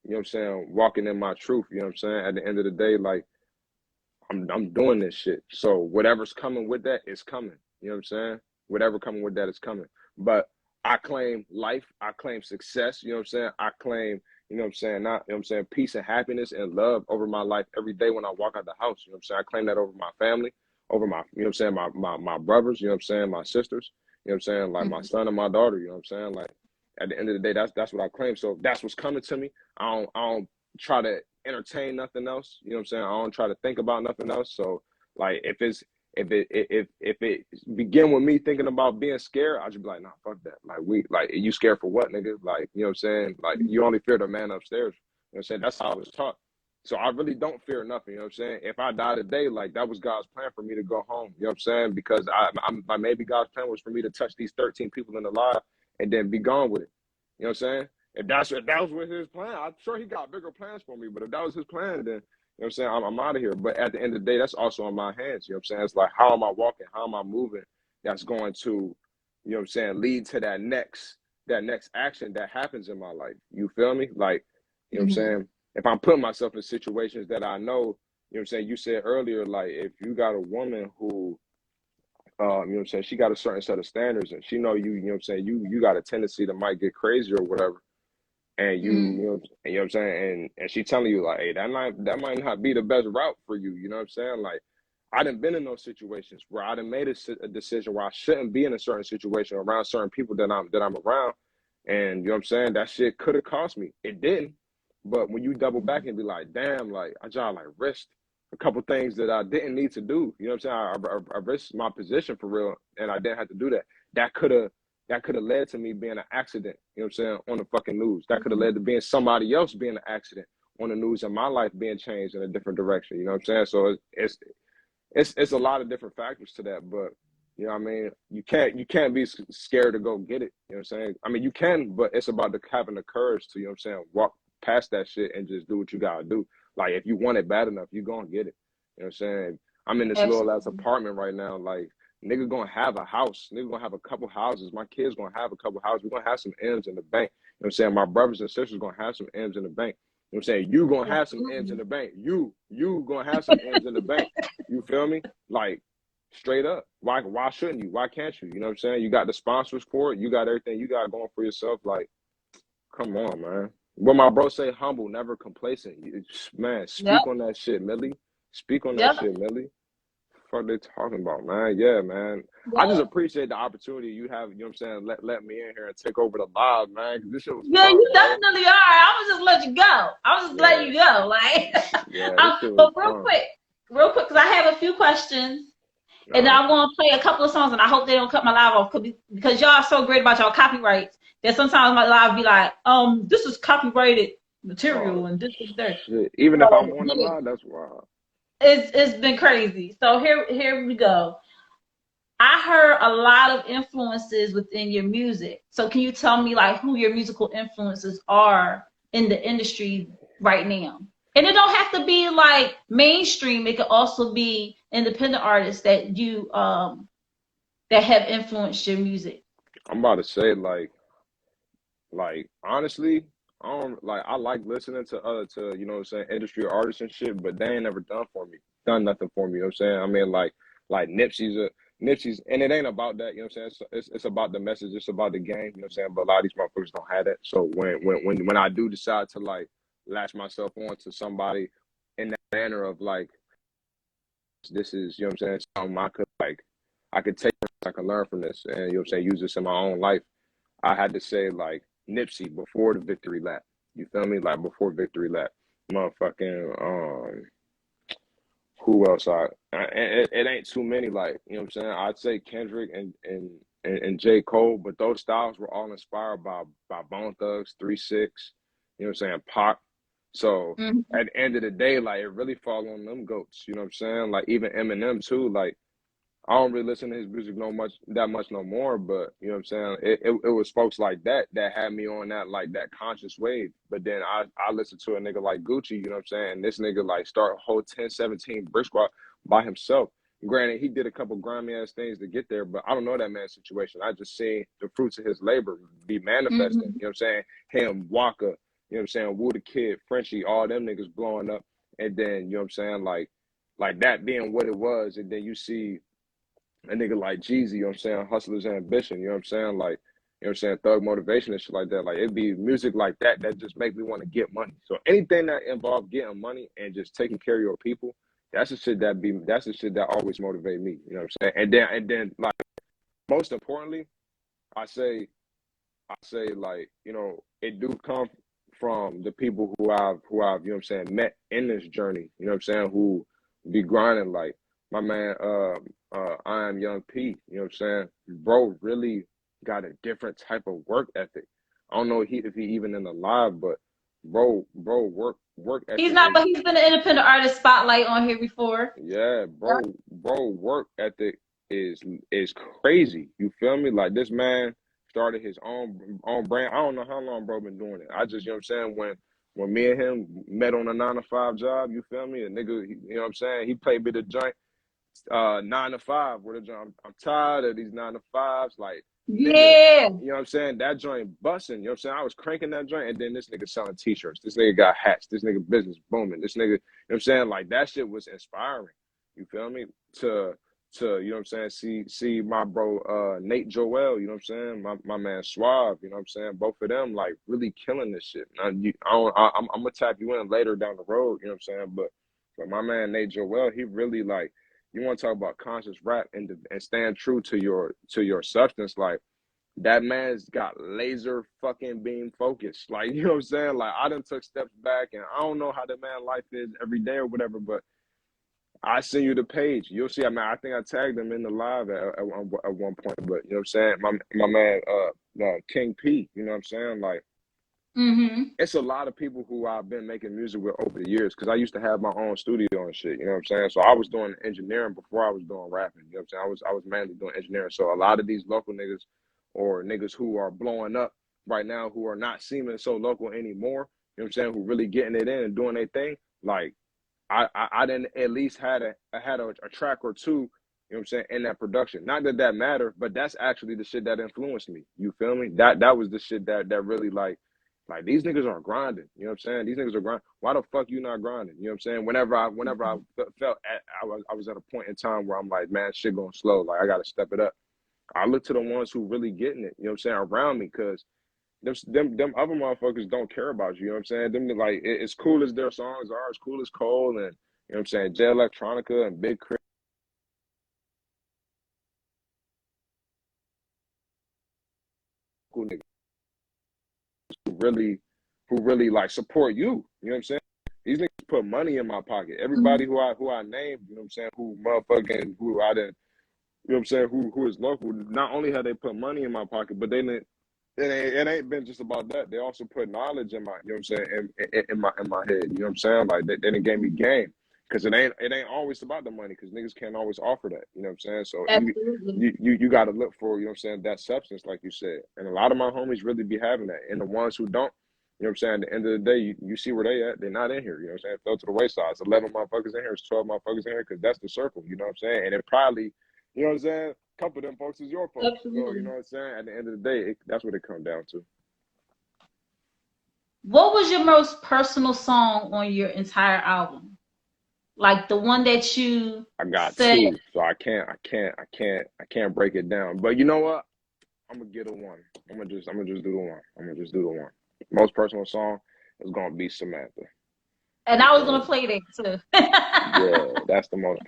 you know what I'm saying, walking in my truth, you know what I'm saying? At the end of the day, like, I'm doing this shit. So whatever's coming with that is coming. You know what I'm saying? Whatever coming with that is coming. But I claim life, I claim success, you know what I'm saying? I claim, you know what I'm saying, not, you know what I'm saying, peace and happiness and love over my life every day when I walk out the house. You know what I'm saying? I claim that over my family, over my, you know what I'm saying, my brothers, you know what I'm saying, my sisters, you know what I'm saying, like my son and my daughter, you know what I'm saying? Like, at the end of the day, that's what I claim. So if that's what's coming to me, I don't try to entertain nothing else. You know what I'm saying? I don't try to think about nothing else. So like, if it begin with me thinking about being scared, I just be like, nah, fuck that. Like you scared for what, nigga? Like, you know what I'm saying? Like, you only fear the man upstairs. You know what I'm saying? That's how I was taught. So I really don't fear nothing. You know what I'm saying? If I die today, like, that was God's plan for me to go home. You know what I'm saying? Because I'm maybe God's plan was for me to touch these 13 people in the live and then be gone with it. You know what I'm saying? If that was with his plan, I'm sure he got bigger plans for me. But if that was his plan, then, you know what I'm saying, I'm out of here. But at the end of the day, that's also in my hands. You know what I'm saying? It's like, how am I walking? How am I moving? That's going to, you know what I'm saying, lead to that next action that happens in my life. You feel me? Like, you know what I'm saying? If I'm putting myself in situations that I know, you know what I'm saying? You said earlier, like, if you got a woman who, you know what I'm saying, she got a certain set of standards and she know you know what I'm saying, you got a tendency to might get crazy or whatever. And you know what I'm saying, and she telling you like, hey, that might not be the best route for you. You know what I'm saying? Like, I done been in those situations where I done made a decision where I shouldn't be in a certain situation around certain people that I'm around, and you know what I'm saying, that shit could have cost me. It didn't, but when you double back and be like, damn, like I just like risked a couple things that I didn't need to do. You know what I'm saying? I risked my position for real, and I didn't have to do that. That could have led to me being an accident, you know what I'm saying, on the fucking news. That could have led to being somebody else being an accident on the news and my life being changed in a different direction. You know what I'm saying? So it's a lot of different factors to that, but you know what I mean? You can't be scared to go get it. You know what I'm saying? I mean, you can, but it's about having the courage to, you know what I'm saying, walk past that shit and just do what you gotta do. Like, if you want it bad enough, you gonna get it. You know what I'm saying? I'm in this little ass apartment right now, like, nigga gonna have a house. Nigga gonna have a couple houses. My kids gonna have a couple houses. We're gonna have some M's in the bank. You know what I'm saying? My brothers and sisters gonna have some M's in the bank. You know what I'm saying? You gonna have some M's in the bank. You gonna have some M's in the bank. You feel me? Like, Straight up. Why shouldn't you? Why can't you? You know what I'm saying? You got the sponsors for it. You got everything you got going for yourself. Like, come on, man. What my bro say, humble, never complacent. Man, Yep. speak on that shit, Millie. Speak on that Yep. shit, Millie. Fuck they talking about, man. Yeah, man. I just appreciate the opportunity you have, you know what I'm saying? Let me in here and take over the live, man. 'Cause this shit was Yeah, fun, you bro. definitely are. I was just let you go. I was just letting Yeah. you go. Like, Yeah, this shit was but real fun. quick, because I have a few questions. All And right. I'm going to play a couple of songs, and I hope they don't cut my live off because y'all are so great about y'all copyrights that sometimes my live be like, this is copyrighted material Oh, and this is that. shit. Even if I'm So on the yeah, line, that's wild. it's been crazy. So here we go. I heard a lot of influences within your music. So can you tell me like who your musical influences are in the industry right now? And it don't have to be like mainstream. It could also be independent artists that you that have influenced your music. I'm about to say, honestly, I don't like. I like listening to you know what I'm saying, industry artists and shit, but they ain't never done nothing for me. You know what I'm saying? I mean, like Nipsey's, and it ain't about that. You know what I'm saying? It's about the message. It's about the game. You know what I'm saying? But a lot of these motherfuckers don't have that. So when I do decide to like latch myself on to somebody in that manner of like, this is, you know what I'm saying, something I could take, I can learn from this, and you know what I'm saying, use this in my own life. I had to say like Nipsey before the victory lap. You feel me? Like before victory lap. Motherfucking who else it ain't too many, like, you know what I'm saying? I'd say Kendrick and J. Cole, but those styles were all inspired by Bone Thugs, 3 6, you know what I'm saying, Pac. So Mm-hmm. at the end of the day, like it really fall on them goats, you know what I'm saying? Like even Eminem too, like I don't really listen to his music that much no more, but you know what I'm saying? It was folks like that had me on that like that conscious wave. But then I listened to a nigga like Gucci, you know what I'm saying? And this nigga like start a whole 10-17 brick squad by himself. Granted, he did a couple grimy ass things to get there, but I don't know that man's situation. I just seen the fruits of his labor be manifesting. Mm-hmm. You know what I'm saying? Him, Waka, you know what I'm saying, Woo the Kid, Frenchie, all them niggas blowing up. And then, you know what I'm saying, like that being what it was, and then you see a nigga like Jeezy, you know what I'm saying, Hustler's Ambition, you know what I'm saying, like, you know what I'm saying, Thug Motivation and shit like that. Like, it'd be music like that that just make me want to get money. So anything that involves getting money and just taking care of your people, that's the shit that always motivate me, you know what I'm saying? And then like most importantly, I say like, you know, it do come from the people who I've, you know what I'm saying, met in this journey, you know what I'm saying, who be grinding, like my man I am Young P, you know what I'm saying? Bro really got a different type of work ethic. I don't know if he even in the live, but work He's ethic not, is, but he's been an independent artist spotlight on here before. yeah, Yep. bro, work ethic is crazy. You feel me? Like this man started his own brand. I don't know how long bro been doing it. I just, you know what I'm saying, when me and him met on a 9 to 5 job, you feel me? A nigga, you know what I'm saying? He played me the joint 9 to 5. Where the joint, I'm tired of these 9 to 5s. Like, nigga, Yeah. you know what I'm saying? That joint busting. You know what I'm saying? I was cranking that joint, and then this nigga selling t-shirts. This nigga got hats. This nigga business booming. This nigga, you know what I'm saying? Like that shit was inspiring. You feel me? You know what I'm saying? See my bro Nate Joel, you know what I'm saying? My man Suave, you know what I'm saying? Both of them like really killing this shit. Now, I'm gonna tap you in later down the road, you know what I'm saying? But my man Nate Joel, he really like, you want to talk about conscious rap and stand true to your substance, like that man's got laser fucking beam focus. Like, you know what I'm saying? Like I done took steps back, and I don't know how the man life is every day or whatever, but I send you the page. You'll see. I mean, I think I tagged him in the live at one point, but you know what I'm saying? My man King P, you know what I'm saying? Like Mm-hmm. it's a lot of people who I've been making music with over the years, because I used to have my own studio and shit, you know what I'm saying? So I was doing engineering before I was doing rapping, you know what I'm saying? I was mainly doing engineering. So a lot of these local niggas or niggas who are blowing up right now, who are not seeming so local anymore, you know what I'm saying, who really getting it in and doing their thing, like I didn't at least had a track or two, you know what I'm saying, in that production. Not that mattered, but that's actually the shit that influenced me. You feel me? That was the shit that really like Like these niggas are grinding. You know what I'm saying? These niggas are grinding. Why the fuck you not grinding? You know what I'm saying? Whenever I felt I was at a point in time where I'm like, man, shit going slow. Like I gotta step it up. I look to the ones who really getting it. You know what I'm saying? Around me, because them other motherfuckers don't care about you. You know what I'm saying? Them like as cool as their songs are, as cool as Cole and you know what I'm saying, Jay Electronica and Big Crit. Cool niggas who really like support you. You know what I'm saying? These niggas put money in my pocket. Everybody who I named, you know what I'm saying, who motherfucking who I didn't, you know what I'm saying, who is local. Not only have they put money in my pocket, but they didn't. It ain't been just about that. They also put knowledge in my, you know what I'm saying, in my head. You know what I'm saying? Like they didn't give me game, because it ain't always about the money, because niggas can't always offer that. You know what I'm saying? So you got to look for, you know what I'm saying, that substance, like you said. And a lot of my homies really be having that, and the ones who don't, you know what I'm saying, at the end of the day, you see where they at. They're not in here. You know what I'm saying? Fell to the wayside. It's 11 motherfuckers in here. It's 12 motherfuckers in here, because that's the circle. You know what I'm saying? And it probably, you know what I'm saying, a couple of them folks is your folks. So, you know what I'm saying? At the end of the day, that's what it comes down to. What was your most personal song on your entire album? Like the one that you I got said. two, so I can't break it down. But you know what? I'm gonna get a one. I'm gonna just do the one. Most personal song is gonna be Samantha. And I was gonna play that too. Yeah, that's the most.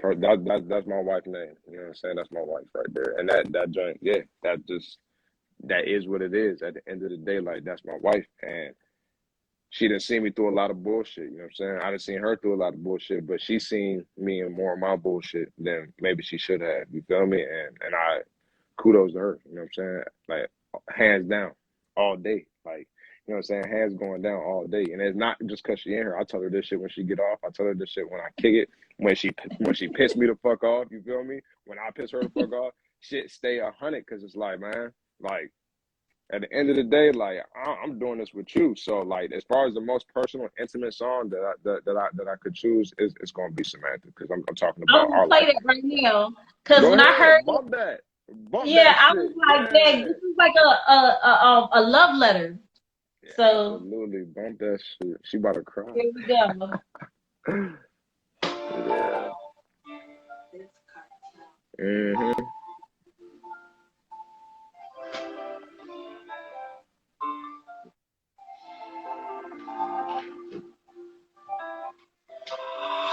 That's my wife's name. You know what I'm saying? That's my wife right there. And that joint, yeah, that is what it is. At the end of the day, like that's my wife, and she didn't see me through a lot of bullshit. You know what I'm saying? I didn't see her through a lot of bullshit, but she seen me in more of my bullshit than maybe she should have. You feel me? And I kudos to her. You know what I'm saying? Like hands down, all day. Like, you know what I'm saying? Hands going down all day. And it's not just because she in here. I tell her this shit when she get off. I tell her this shit when I kick it. When she pissed me the fuck off. You feel me? When I piss her the fuck off, shit stay 100, because it's like, man, like, at the end of the day, like I'm doing this with you. So like, as far as the most personal, intimate song that I could choose, is it's gonna be Samantha, because I'm talking about I'm our gonna play life. that right now. Because Go when I ahead, heard bump that I was shit. like, Yeah. dang, this is like a love letter. Yeah, So absolutely, bump that shit. She about to cry. here we go. Yeah. Mm-hmm.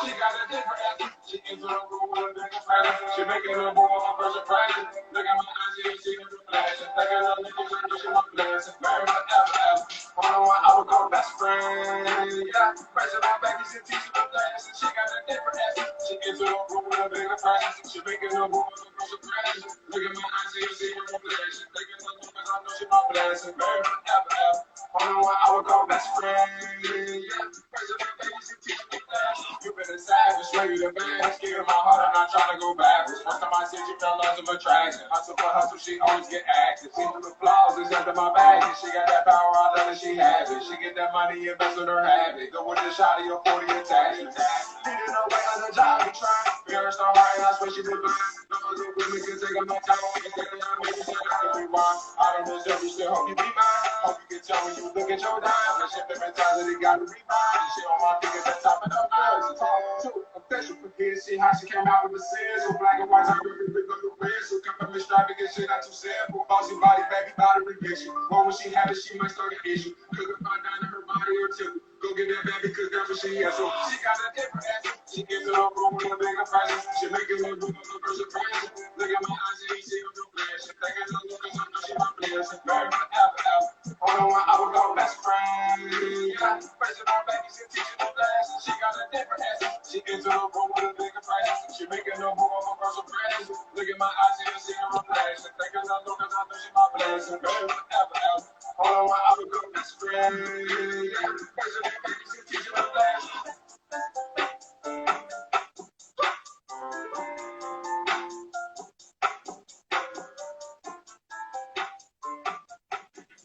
She got a different attitude. She into the room with a nigga fashion. She making a move on first impression. Look at my eyes, you see them flashing. Thinking of niggas, I know she my blessing. Married my ever. On the one, I would go best friend. Yeah, pressing my babies and teaching them lessons. She got a different attitude. She into the room with a nigga fashion. She making a move on first impression. Look at my eyes, you see them flashing. Thinking of niggas, I know she my blessing. Married my ever. On the one, I would go best friend. Yeah, pressing my babies and teaching them lessons. You been a savage, ready to man. Scared of my heart, I'm not trying to go backwards. First time I see you, felt lots of attraction. Hustle for hustle, she always get active. See through the flaws, it's under my bag. And she got that power, I love it, she has it. She get that money, invest in her habit. Go with the shot of your 40 attachments. Needed no way on the job, you trying. Parents don't right, and I swear she been blind. No other women can take up my time. We can take it out, maybe take it out if we want. I don't deserve you, still hope you be mine. Hope you can tell when you look at your dime. My shit, the mentality got to be mine. She on my dick at the top of the mountain. Too official for here, see how she came out with the sins. So black and white, I really pick up the red. So come from extravagant shit, not too simple. Bossy body, baby, body revision. Or when she have it, she might start an issue. Could find down in her body or two. Go get that baby, cause that's what she has. So she got a different attitude. She gets it up, room with a bigger presence. She making me move on the first impression. Look at my eyes, and you see them no flashing. Thinking of look, cause I know she my blessing. Married my ever. On the one, I would go best friend. Yeah, pressing my babies and teaching them lessons. She got a different attitude. She gets it up, room with a bigger presence. She making no move on the first impression. Look at my eyes, and you see them no flashing. Thinking of look, cause I know she my blessing. Married my ever. On the one, I would go best friend. Yeah, pressing my babies and teaching them lessons.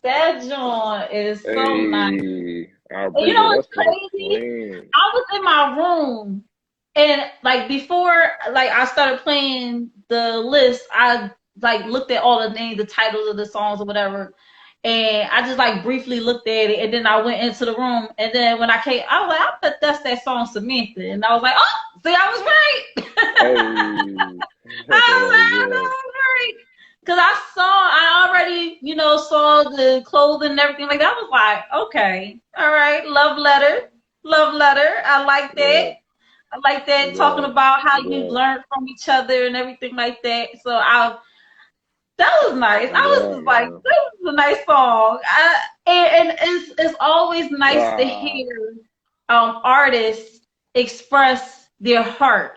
That joint is so nice. I And you appreciate know it. what's That's for the crazy? queen. I was in my room, and like before, like I started playing the list, I like looked at all the names, the titles of the songs or whatever, And I just like briefly looked at it, and then I went into the room. And then when I came, I was like, I bet that's that song Samantha. And I was like, oh, see, I was right. Hey, I was like, I know yeah, I was right. Because I already, saw the clothing and everything like that. I was like, okay, all right, love letter, love letter. I like that. yeah, I like that talking yeah, about how you yeah, learned from each other and everything like that. So that was nice. I was yeah, just like, man. this is a nice song. And it's always nice to Ah, hear artists express their heart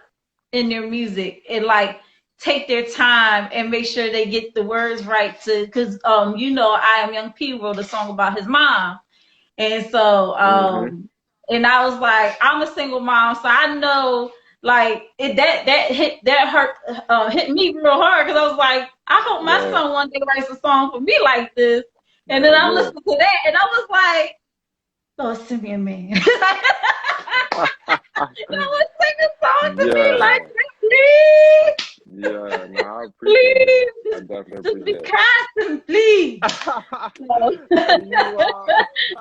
in their music and like take their time and make sure they get the words right to because I Am Young P wrote a song about his mom. And so, mm-hmm. and I was like, I'm a single mom, so I know like that hit me real hard because I was like, I hope my Yeah, son one day writes a song for me like this. And then hell I'm yeah. listening to that, and I was like, oh, send me a man. No one sing a song to me like Yeah, that, please. yeah, no, I appreciate that. Please, I definitely just be appreciate constant, please. So, it. Hey, you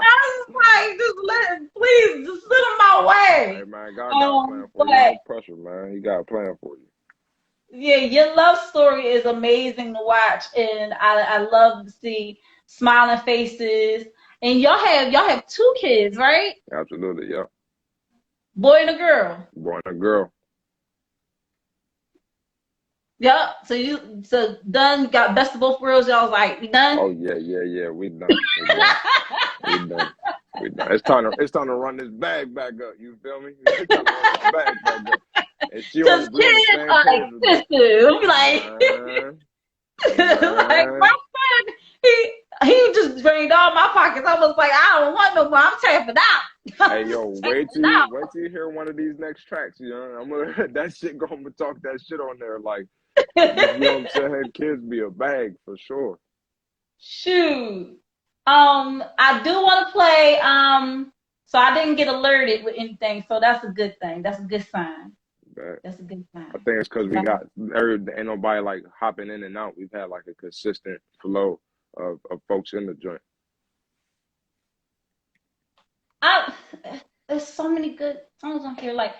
I was like, please, just send them my hey way. man, God got a plan for you. But No pressure, man. He got a plan for you. yeah, your love story is amazing to watch, and I love to see smiling faces. And y'all have two kids, right? Absolutely, yeah. Boy and a girl. Boy and a girl. Yep. So done got best of both worlds. Y'all was like, we done. Oh yeah, yeah, yeah. We done. We done. We done. We done. It's time to run this bag back up. You feel me? It's time to run this bag back up. And Because we on the kids same are page with that. expensive. I'm like, Man, like my man. son, he just drained all my pockets. I was like, I don't want no more. I'm tapping out. Hey I'm yo, just tapping out. wait till you hear one of these next tracks, you know. I'm gonna that shit gonna talk that shit on there like you know what I'm saying? Kids be a bag for sure. Shoot. I do want to play. So I didn't get alerted with anything, so that's a good thing. That's a good sign. But That's a good I sign. think it's because we So got ain't nobody like hopping in and out. We've had like a consistent flow of folks in the joint. I there's so many good songs on here. Like,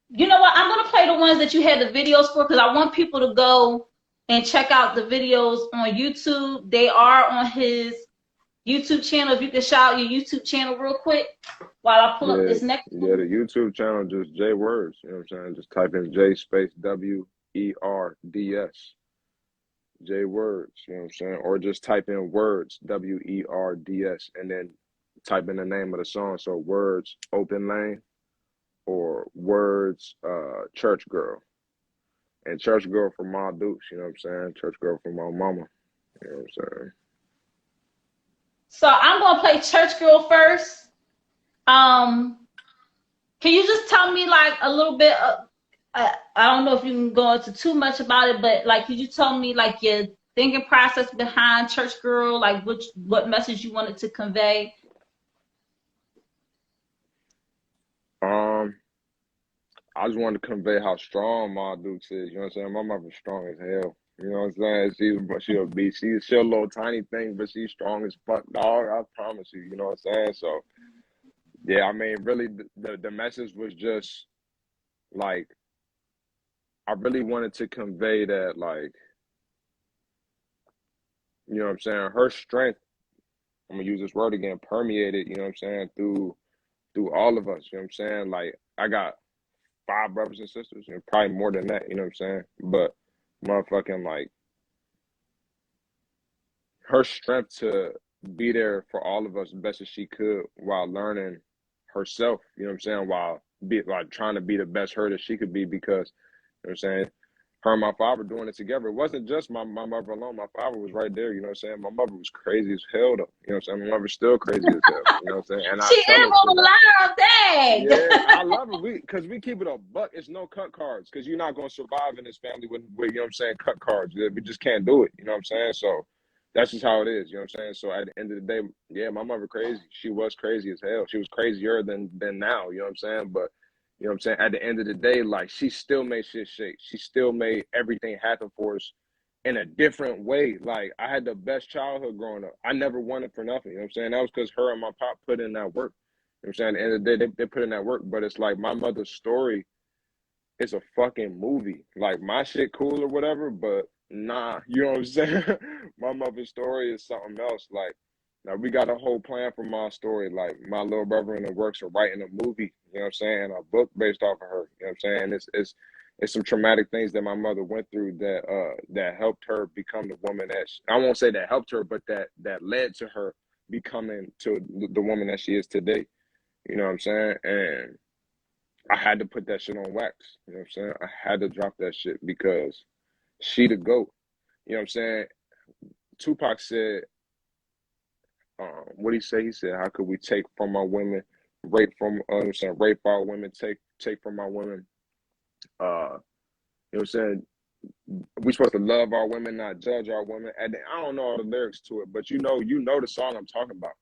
you know what? I'm gonna play the ones that you had the videos for because I want people to go and check out the videos on YouTube. They are on his YouTube channel. If you could shout out your YouTube channel real quick while I pull up Yeah, this next yeah, one. the YouTube channel just J Words, you know what I'm saying? Just type in J space WERDS. J Words, you know what I'm saying? Or just type in words, WERDS, and then type in the name of the song. So words open lane or words church girl. And church girl for my dukes, you know what I'm saying? Church girl for my mama. You know what I'm saying? So I'm gonna play Church Girl first. Um, can you just tell me like a little bit? I don't know if you can go into too much about it, but like, could you tell me like your thinking process behind Church Girl? Like, what message you wanted to convey? Um, I just wanted to convey how strong my dukes is, you know what I'm saying? My mother's strong as hell. You know what I'm saying? She'll be she's a little tiny thing, but she's strong as fuck, dog. I promise you, you know what I'm saying? So yeah, I mean really the message was just like I really wanted to convey that like, you know what I'm saying, her strength, I'm gonna use this word again, permeated, you know what I'm saying, through all of us, you know what I'm saying? Like I got 5 brothers and sisters, and probably more than that, you know what I'm saying? But motherfucking like her strength to be there for all of us as best as she could while learning herself, you know what I'm saying, while trying to be the best her that she could be because you know what I'm saying, her and my father doing it together. It wasn't just my mother alone. My father was right there, you know what I'm saying? My mother was crazy as hell though. You know what I'm saying? My mother's still crazy as hell. You know what I'm saying? And I She tell is her to. on the line, dang. Yeah, I love it. Because we keep it a buck. It's no cut cards. Because you're not gonna survive in this family with you know what I'm saying, cut cards. Yeah, we just can't do it. You know what I'm saying? So that's just how it is. You know what I'm saying? So at the end of the day, yeah, my mother crazy. She was crazy as hell. She was crazier than now. You know what I'm saying? But you know what I'm saying? At the end of the day, like she still made shit shake. She still made everything happen for us in a different way. Like, I had the best childhood growing up. I never wanted for nothing. You know what I'm saying? That was because her and my pop put in that work. You know what I'm saying? At the end of the day, they put in that work. But it's like my mother's story is a fucking movie. Like, my shit cool or whatever, but nah, you know what I'm saying? My mother's story is something else. Like, now we got a whole plan for my story. Like, my little brother in the works of writing a movie, you know what I'm saying? A book based off of her, you know what I'm saying? It's some traumatic things that my mother went through that helped her become the woman that I won't say that helped her, but that led to her becoming to the woman that she is today. You know what I'm saying? And I had to put that shit on wax. You know what I'm saying? I had to drop that shit because she the GOAT. You know what I'm saying? Tupac said, what did he say? He said, how could we take from our women, rape from, rape our women, take from our women, you know what I'm saying? We supposed to love our women, not judge our women. And I don't know all the lyrics to it, but you know the song I'm talking about.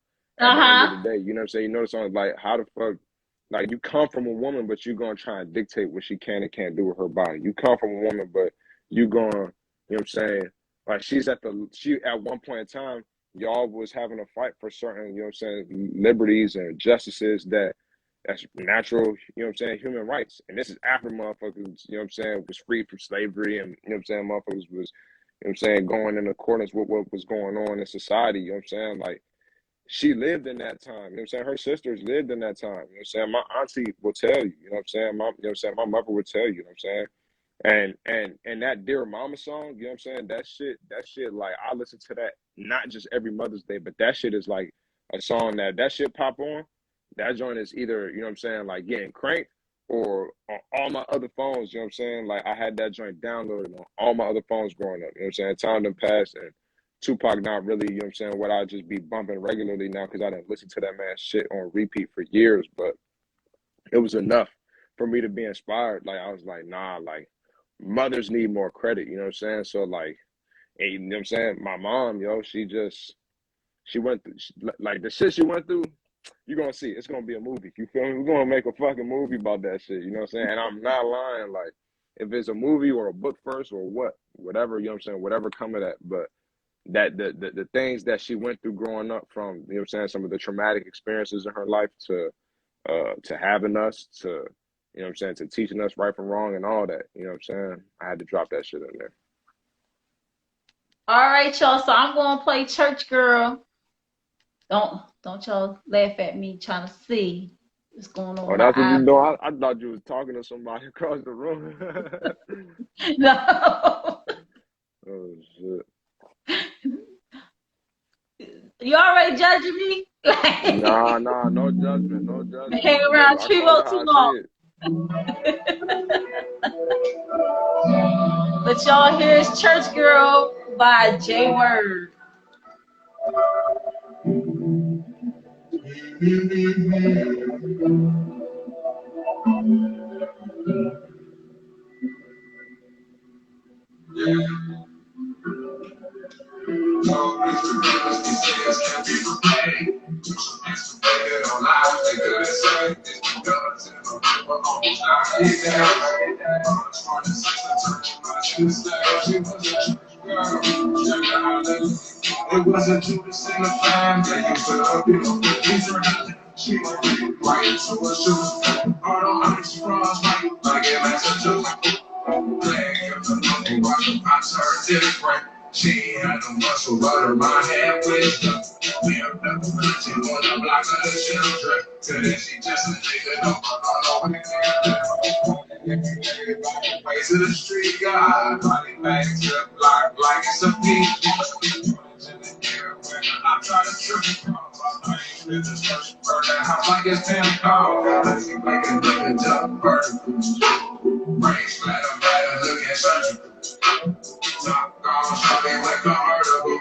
At the end of the day, you know what I'm saying? You know the song is like, how the fuck, like, you come from a woman, but you gonna try and dictate what she can and can't do with her body. You come from a woman, but you gonna, you know what I'm saying? Like, she at one point in time, y'all was having a fight for certain, you know what I'm saying, liberties and justices that's natural, you know what I'm saying, human rights. And this is after motherfuckers, you know what I'm saying, was freed from slavery, and, you know what I'm saying, motherfuckers was, you know what I'm saying, going in accordance with what was going on in society, you know what I'm saying? Like, she lived in that time, you know what I'm saying? Her sisters lived in that time, you know what I'm saying? My auntie will tell you, you know what I'm saying? You know what I'm saying? My mother would tell you, you know what I'm saying? And that Dear Mama song, you know what I'm saying? That shit, like, I listen to that not just every Mother's Day, but that shit is like a song that shit pop on. That joint is either, you know what I'm saying, like getting cranked or on all my other phones, you know what I'm saying? Like, I had that joint downloaded on all my other phones growing up, you know what I'm saying? Time done passed, and Tupac not really, you know what I'm saying, what I just be bumping regularly now because I didn't listen to that man's shit on repeat for years, but it was enough for me to be inspired. Like, I was like, nah, like, mothers need more credit, you know what I'm saying? So, like, and, you know what I'm saying? My mom, yo, she went through, like, the shit she went through, you're going to see. It's going to be a movie. You feel me? We're going to make a fucking movie about that shit, you know what I'm saying? And I'm not lying. Like, if it's a movie or a book first or whatever, you know what I'm saying? Whatever come of that. But that the things that she went through growing up, from, you know what I'm saying, some of the traumatic experiences in her life to having us, to, you know what I'm saying, to teaching us right from wrong and all that, you know what I'm saying? I had to drop that shit in there. All right, y'all. So I'm going to play Church Girl. Don't y'all laugh at me trying to see what's going on. Oh, that's what you know. I thought you was talking to somebody across the room. No. Oh, shit. You already judging me? Nah, no judgment, no judgment. Hang around Trevo too long. But y'all, here's Church Girl by J Word. It wasn't Judas in the fan that you put up, you know, she might be right into her shoes. Hard on ice, frost, like it makes her juice. I turned different. She ain't had no muscle, but her mind had wisdom. We have never met you on the block of the children. Today she just a nigga, no one way to the street, God. Money bags up like it's a beat. I'm trying to trip you. Burn that house like it's 10 calls. She make it look a jump vertical. Brain splatter, better look at surgical. Top gone, shopping with convertible.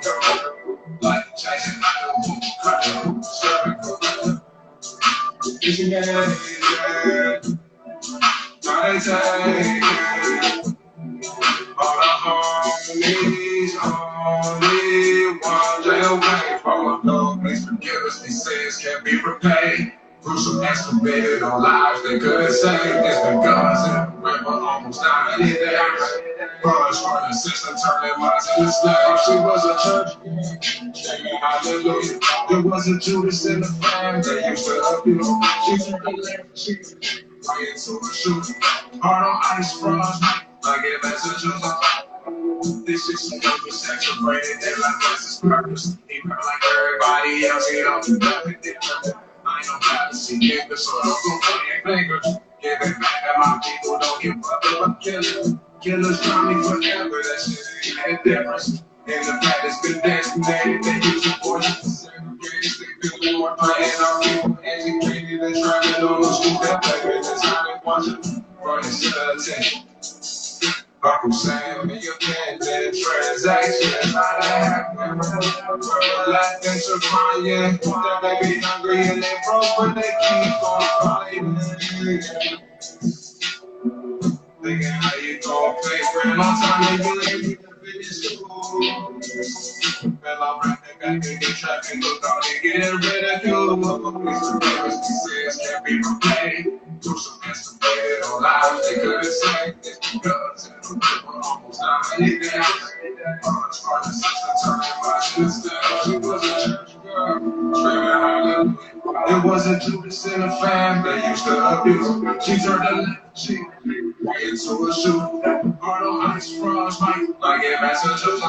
Like chasing out cervical. It's a game, try to take all the homies, only one day away from a dog. Please forgive us, these sins can't be repaid. Gruesome excavated on lives they couldn't save. It's the guns in the river on almost died in the house. Bronze for the system, turning minds into slaves. She was a church. Singing hallelujah. There was a Judas in the fam. They used to abuse. She took a left. She right into a shoe. Hard on ice frost. I get messages. This is some other saturated. They like this is purpose. He felt like everybody else. He don't do nothing different. I ain't no privacy nigga, so don't go put your fingers. Give it back to my people, don't give up about killers. Killers try me forever, that shit ain't a difference. And the fact is good designated, they use the forces to segregate. They feel more playing our people, educated and trapping on the school that play with this how they want you. Running to the attention. Uncle Sam, you can't do transactions. I have life into crime, yeah. They may be hungry and they broke, but they keep on fighting. Thinking how you gon' pay for my time to get Man, I'm rapping back in the trap and look how they get ridiculed. These can't be replayed. Do some estimated on lives they couldn't say. It's because we're almost dying in the house. Bronze for the system, turning my sister. She was a church girl, screaming hallelujah. It wasn't Judas in the fam, they used to abuse. She turned the left cheek, right into a shoe. Hard on ice frost, like it messages.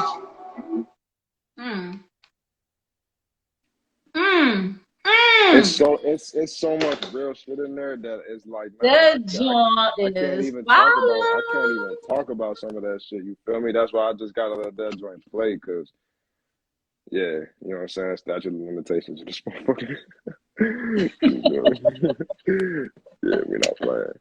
It's so much real shit in there that it's like, man, That joint I can't is even fire. talk about some of that shit. You feel me? That's why I just gotta let that joint play, cause yeah, you know what I'm saying? Statute of limitations of this motherfucker. Yeah, we're not playing.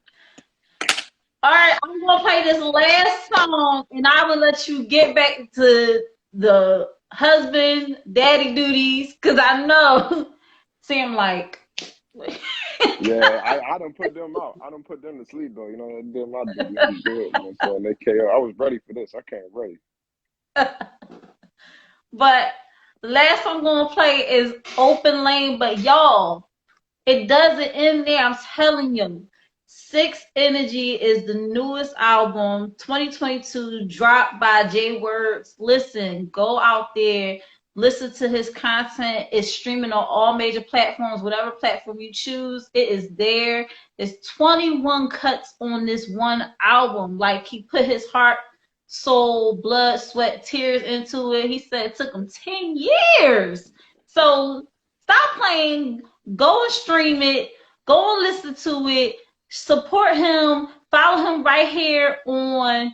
All right, I'm gonna play this last song, and I will let you get back to the husband, daddy duties, cause I know. Seem like. Yeah, I done put them out. I done put them to sleep though. You know, I did my duty. I'm good. You know what I'm saying? They KO. I was ready for this. I can't ready. But the last I'm gonna play is Open Lane, but y'all, it doesn't end there. I'm telling you. Six Energy is the newest album, 2022, dropped by Jay Words. Listen, go out there, listen to his content. It's streaming on all major platforms, whatever platform you choose. It is there. There's 21 cuts on this one album. Like, he put his heart, soul, blood, sweat, tears into it. He said it took him 10 years. So stop playing. Go and stream it. Go and listen to it. Support him. Follow him right here on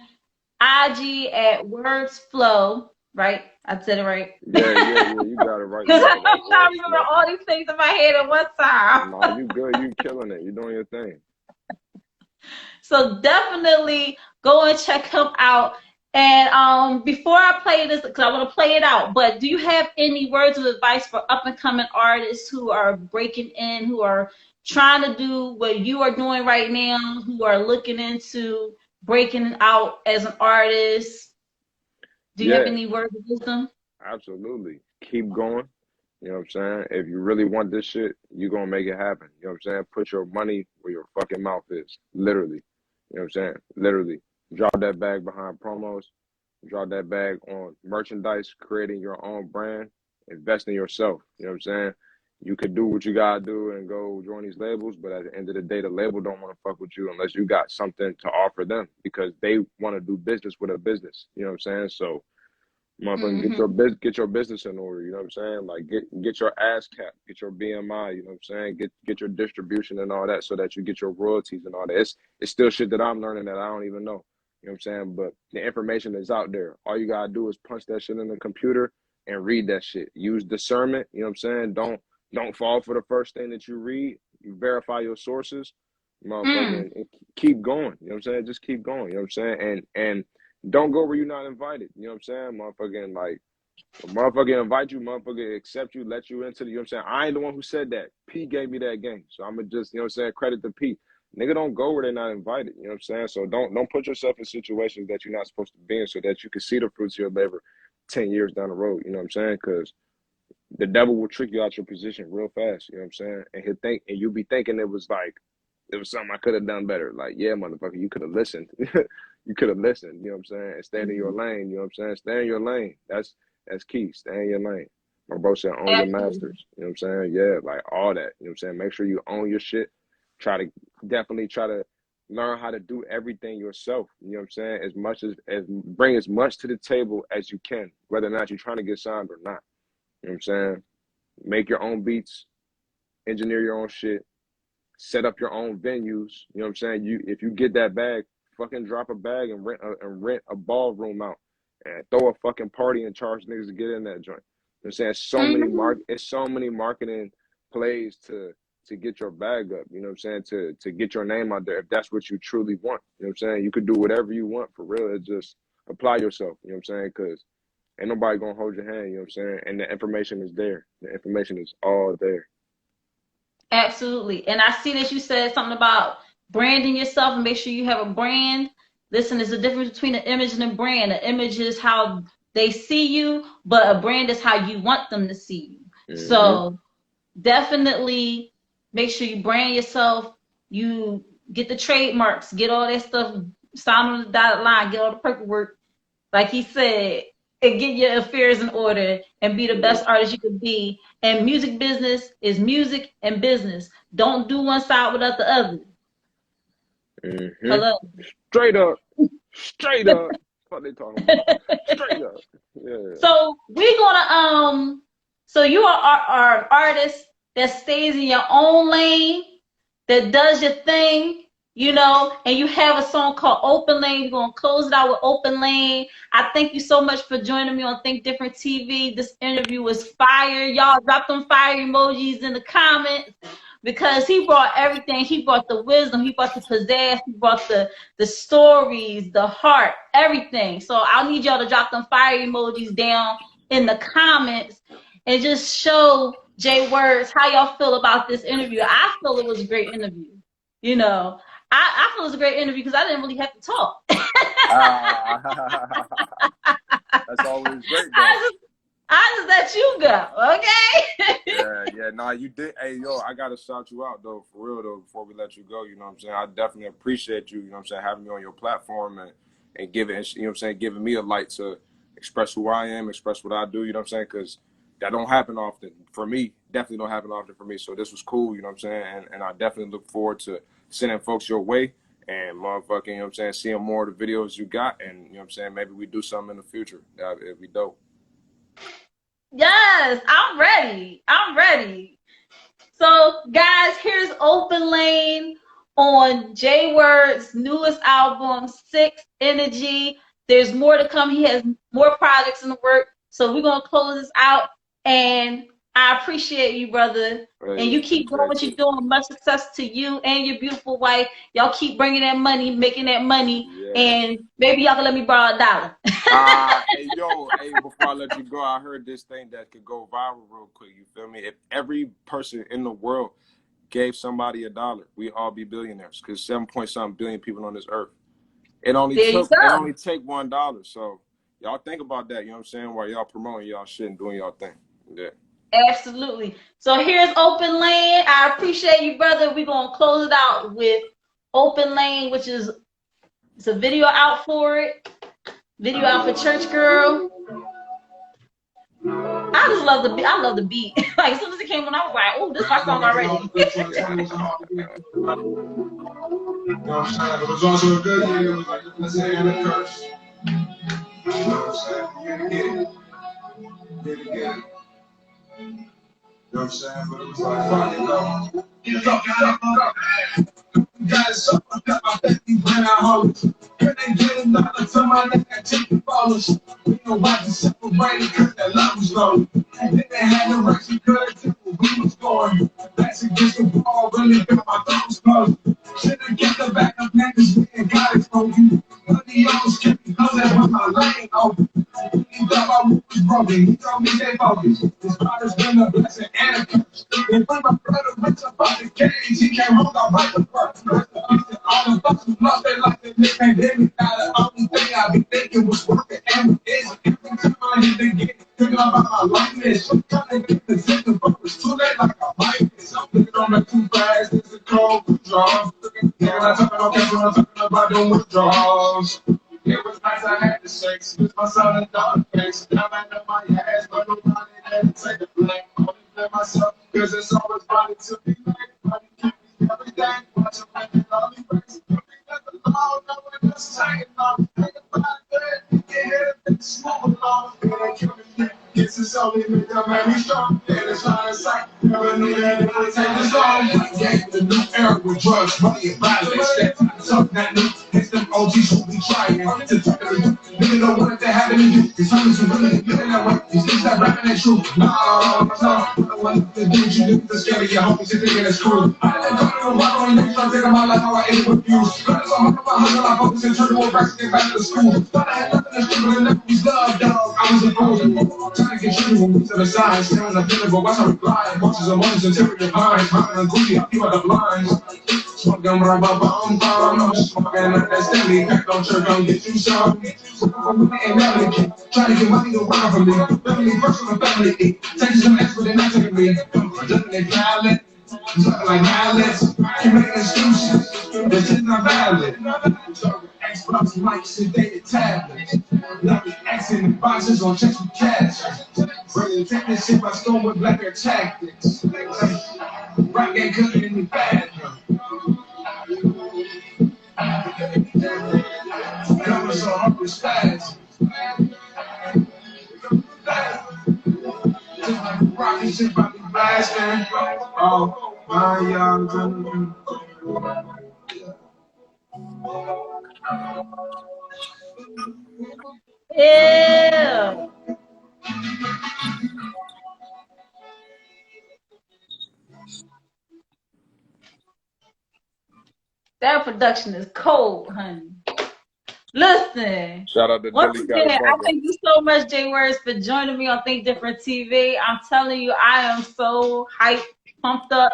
IG at Words Flow. Right? I said it right. Yeah, you got it right. Because I'm trying to remember all these things in my head at one time. Nah, you good. You killing it. You doing your thing. So definitely go and check him out. And before I play this, because I want to play it out, but do you have any words of advice for up-and-coming artists who are breaking in, who are trying to do what you are doing right now, who are looking into breaking out as an artist? Do you have any words of wisdom? Absolutely. Keep going. You know what I'm saying? If you really want this shit, you're going to make it happen. You know what I'm saying? Put your money where your fucking mouth is. Literally. You know what I'm saying? Literally. Drop that bag behind promos. Drop that bag on merchandise, creating your own brand. Invest in yourself. You know what I'm saying? You could do what you got to do and go join these labels, but at the end of the day, the label don't want to fuck with you unless you got something to offer them because they want to do business with a business. You know what I'm saying? So, motherfucker, get your business in order. You know what I'm saying? Like get your ass cap, get your BMI. You know what I'm saying? Get your distribution and all that, so that you get your royalties and all that. It's still shit that I'm learning that I don't even know. You know what I'm saying? But the information is out there. All you gotta do is punch that shit in the computer and read that shit. Use discernment. You know what I'm saying? Don't fall for the first thing that you read. You verify your sources, motherfucker, and keep going. You know what I'm saying? Just keep going. You know what I'm saying? And don't go where you're not invited. You know what I'm saying? Motherfucking, like, motherfucker invite you, motherfucker accept you, let you into the, you know what I'm saying? I ain't the one who said that. P gave me that game. So I'm going to just, you know what I'm saying, credit to P. Nigga, don't go where they're not invited. You know what I'm saying? So don't put yourself in situations that you're not supposed to be in so that you can see the fruits of your labor 10 years down the road. You know what I'm saying? Because the devil will trick you out your position real fast. You know what I'm saying? And he'll think, and you'll be thinking it was like it was something I could have done better. Like, yeah, motherfucker, you could have listened. You could have listened, you know what I'm saying? And stay in your lane, you know what I'm saying? Stay in your lane. That's key. Stay in your lane. My bro said, own your masters. You know what I'm saying? Yeah, like all that. You know what I'm saying? Make sure you own your shit. Definitely try to learn how to do everything yourself. You know what I'm saying? Bring as much to the table as you can, whether or not you're trying to get signed or not. You know what I'm saying? Make your own beats, engineer your own shit, set up your own venues. You know what I'm saying? If you get that bag, fucking drop a bag and rent a ballroom out and throw a fucking party and charge niggas to get in that joint. You know what I'm saying? It's so many marketing plays to get your bag up, you know what I'm saying? To get your name out there if that's what you truly want. You know what I'm saying? You could do whatever you want for real. It's just apply yourself, you know what I'm saying? Because ain't nobody gonna hold your hand, you know what I'm saying? And the information is there. The information is all there. Absolutely. And I see that you said something about branding yourself and make sure you have a brand. Listen, there's a difference between an image and a brand. An image is how they see you, but a brand is how you want them to see you. So definitely make sure you brand yourself. You get the trademarks, get all that stuff, sign on the dotted line, get all the paperwork, like he said, and get your affairs in order and be the best artist you can be. And music business is music and business. Don't do one side without the other. Hello. Straight up. Straight up. What they talking about? Straight up. Yeah. So we're gonna so you are an artist that stays in your own lane, that does your thing, you know, and you have a song called Open Lane. We're gonna close it out with Open Lane. I thank you so much for joining me on Think Different TV. This interview was fire. Y'all drop them fire emojis in the comments, because he brought everything. He brought the wisdom, he brought the pizzazz, he brought the stories, the heart, everything. So I'll need y'all to drop them fire emojis down in the comments and just show Jay Words how y'all feel about this interview. I feel it was a great interview. You know, I feel it was a great interview because I didn't really have to talk. That's always great, though. I just let you go, okay? Yeah, nah, you did. Hey, yo, I gotta shout you out, though, for real, though, before we let you go, you know what I'm saying? I definitely appreciate you, you know what I'm saying, having me on your platform and giving, you know what I'm saying, giving me a light to express who I am, express what I do, you know what I'm saying? Because that don't happen often for me, definitely don't happen often for me. So this was cool, you know what I'm saying? And I definitely look forward to sending folks your way and motherfucking, you know what I'm saying, seeing more of the videos you got. And, you know what I'm saying, maybe we do something in the future. It'd be dope. Yes, I'm ready. I'm ready. So, guys, here's Open Lane on Jay Word's newest album, 6 Energy. There's more to come. He has more projects in the work. So we're going to close this out. And I appreciate you, brother. Hey, and you keep doing what you're doing. Much success to you and your beautiful wife. Y'all keep bringing that money, making that money. Yeah. And maybe y'all can let me borrow $1. Hey, yo, hey, before I let you go, I heard this thing that could go viral real quick. You feel me? If every person in the world gave somebody $1, we'd all be billionaires. Because 7-point-something billion people on this earth. It only take $1. So y'all think about that, you know what I'm saying, while y'all promoting y'all shit and doing y'all thing. Yeah. Absolutely. So here's Open Lane. I appreciate you, brother. We're going to close it out with Open Lane, which is, it's a video out for it. Video out for Church Girl. I just love the beat. I love the beat. Like, as soon as it came on, I was like, oh, this is my song already. You know what I'm saying? It was also a good year. It was like a blessing and a curse. You know what I'm saying? Here to get it. Here to get it. You know what I'm saying? But it was like, fuck it, though. Get up. Got it so fucked up, I bet you went out home. When they get another time, I let that take the photos. We don't watch it separated because that love was low. And then they had the rest of good too. We was going. That's against the ball, really got my thumbs closed. Should've get the back of niggas, we ain't got it for you. Money almost kept me close, that was my lane open. He thought my was broken, he told me stay focused. This father's been a blessing and a curse. And when my brother went to fucking cage, he came home, I right the first. All the folks who lost their life, the pandemic, now the only thing I be thinking was working and is every time I hit the gate, thinking about my likeness. I'm trying to get the system, but it's too late like a likeness. I'm thinking on the too fast, it's a cold withdrawal. Yeah, I'm talking about that, I'm talking about them withdrawals. It was nice I had the sex with my son and daughter face. Now I know my ass, but nobody had to take the blame. Only blame myself, cause it's always funny to be like, funny keep me every day. Watch them make it all the race. You ain't never alone, no one else is hanging on. Hanging by the bed, yeah, it's moving along. And they kill me, yeah. This is only me that made me strong. And it's not a sight, never knew that it would take this long. Yeah, the new era with drugs, money, and violence. That's something that new. It's them OGs who be trying to tell you. Nigga don't want it to happen to you. It's homies who really living that way. These niggas that rapping that truth. No, I don't want the things you do to scare your homies and thinking it's cool. I didn't go to the rock on you, trying to take my life how I ate with you. Got so much of a hustle, I focus and turn to a race, get back to school. Thought I had nothing to struggle and never was love, dog. I was a fool. Trying to get you when we to the side, staring at the pinnacle, watch how we fly. Watches of money until we divine. Mountain and goofy, I keep out the blinds. Smoking rubber bomb, I'm smoking at that Stanley. Pack on church, don't get you some. And melody, trying to get money around from me. Family first from the family. Taking some X, but they're not taking me. Looking at violent, talking like violence. Keep making excuses, this is not valid. Xbox mics and dated tablets. Not the X in the boxes on checks with cash. Bringing take this shit by storm with blacker tactics. Rock ain't cooking in the bathroom. Coming so hard with fast. Just like a rocket ship about to blasting. Oh, my young gentlemen. Ew. That production is cold, honey. Listen. Shout out to Once Dilly again, I Got thank you so much, J Words, for joining me on Think Different TV. I'm telling you, I am so hyped, pumped up.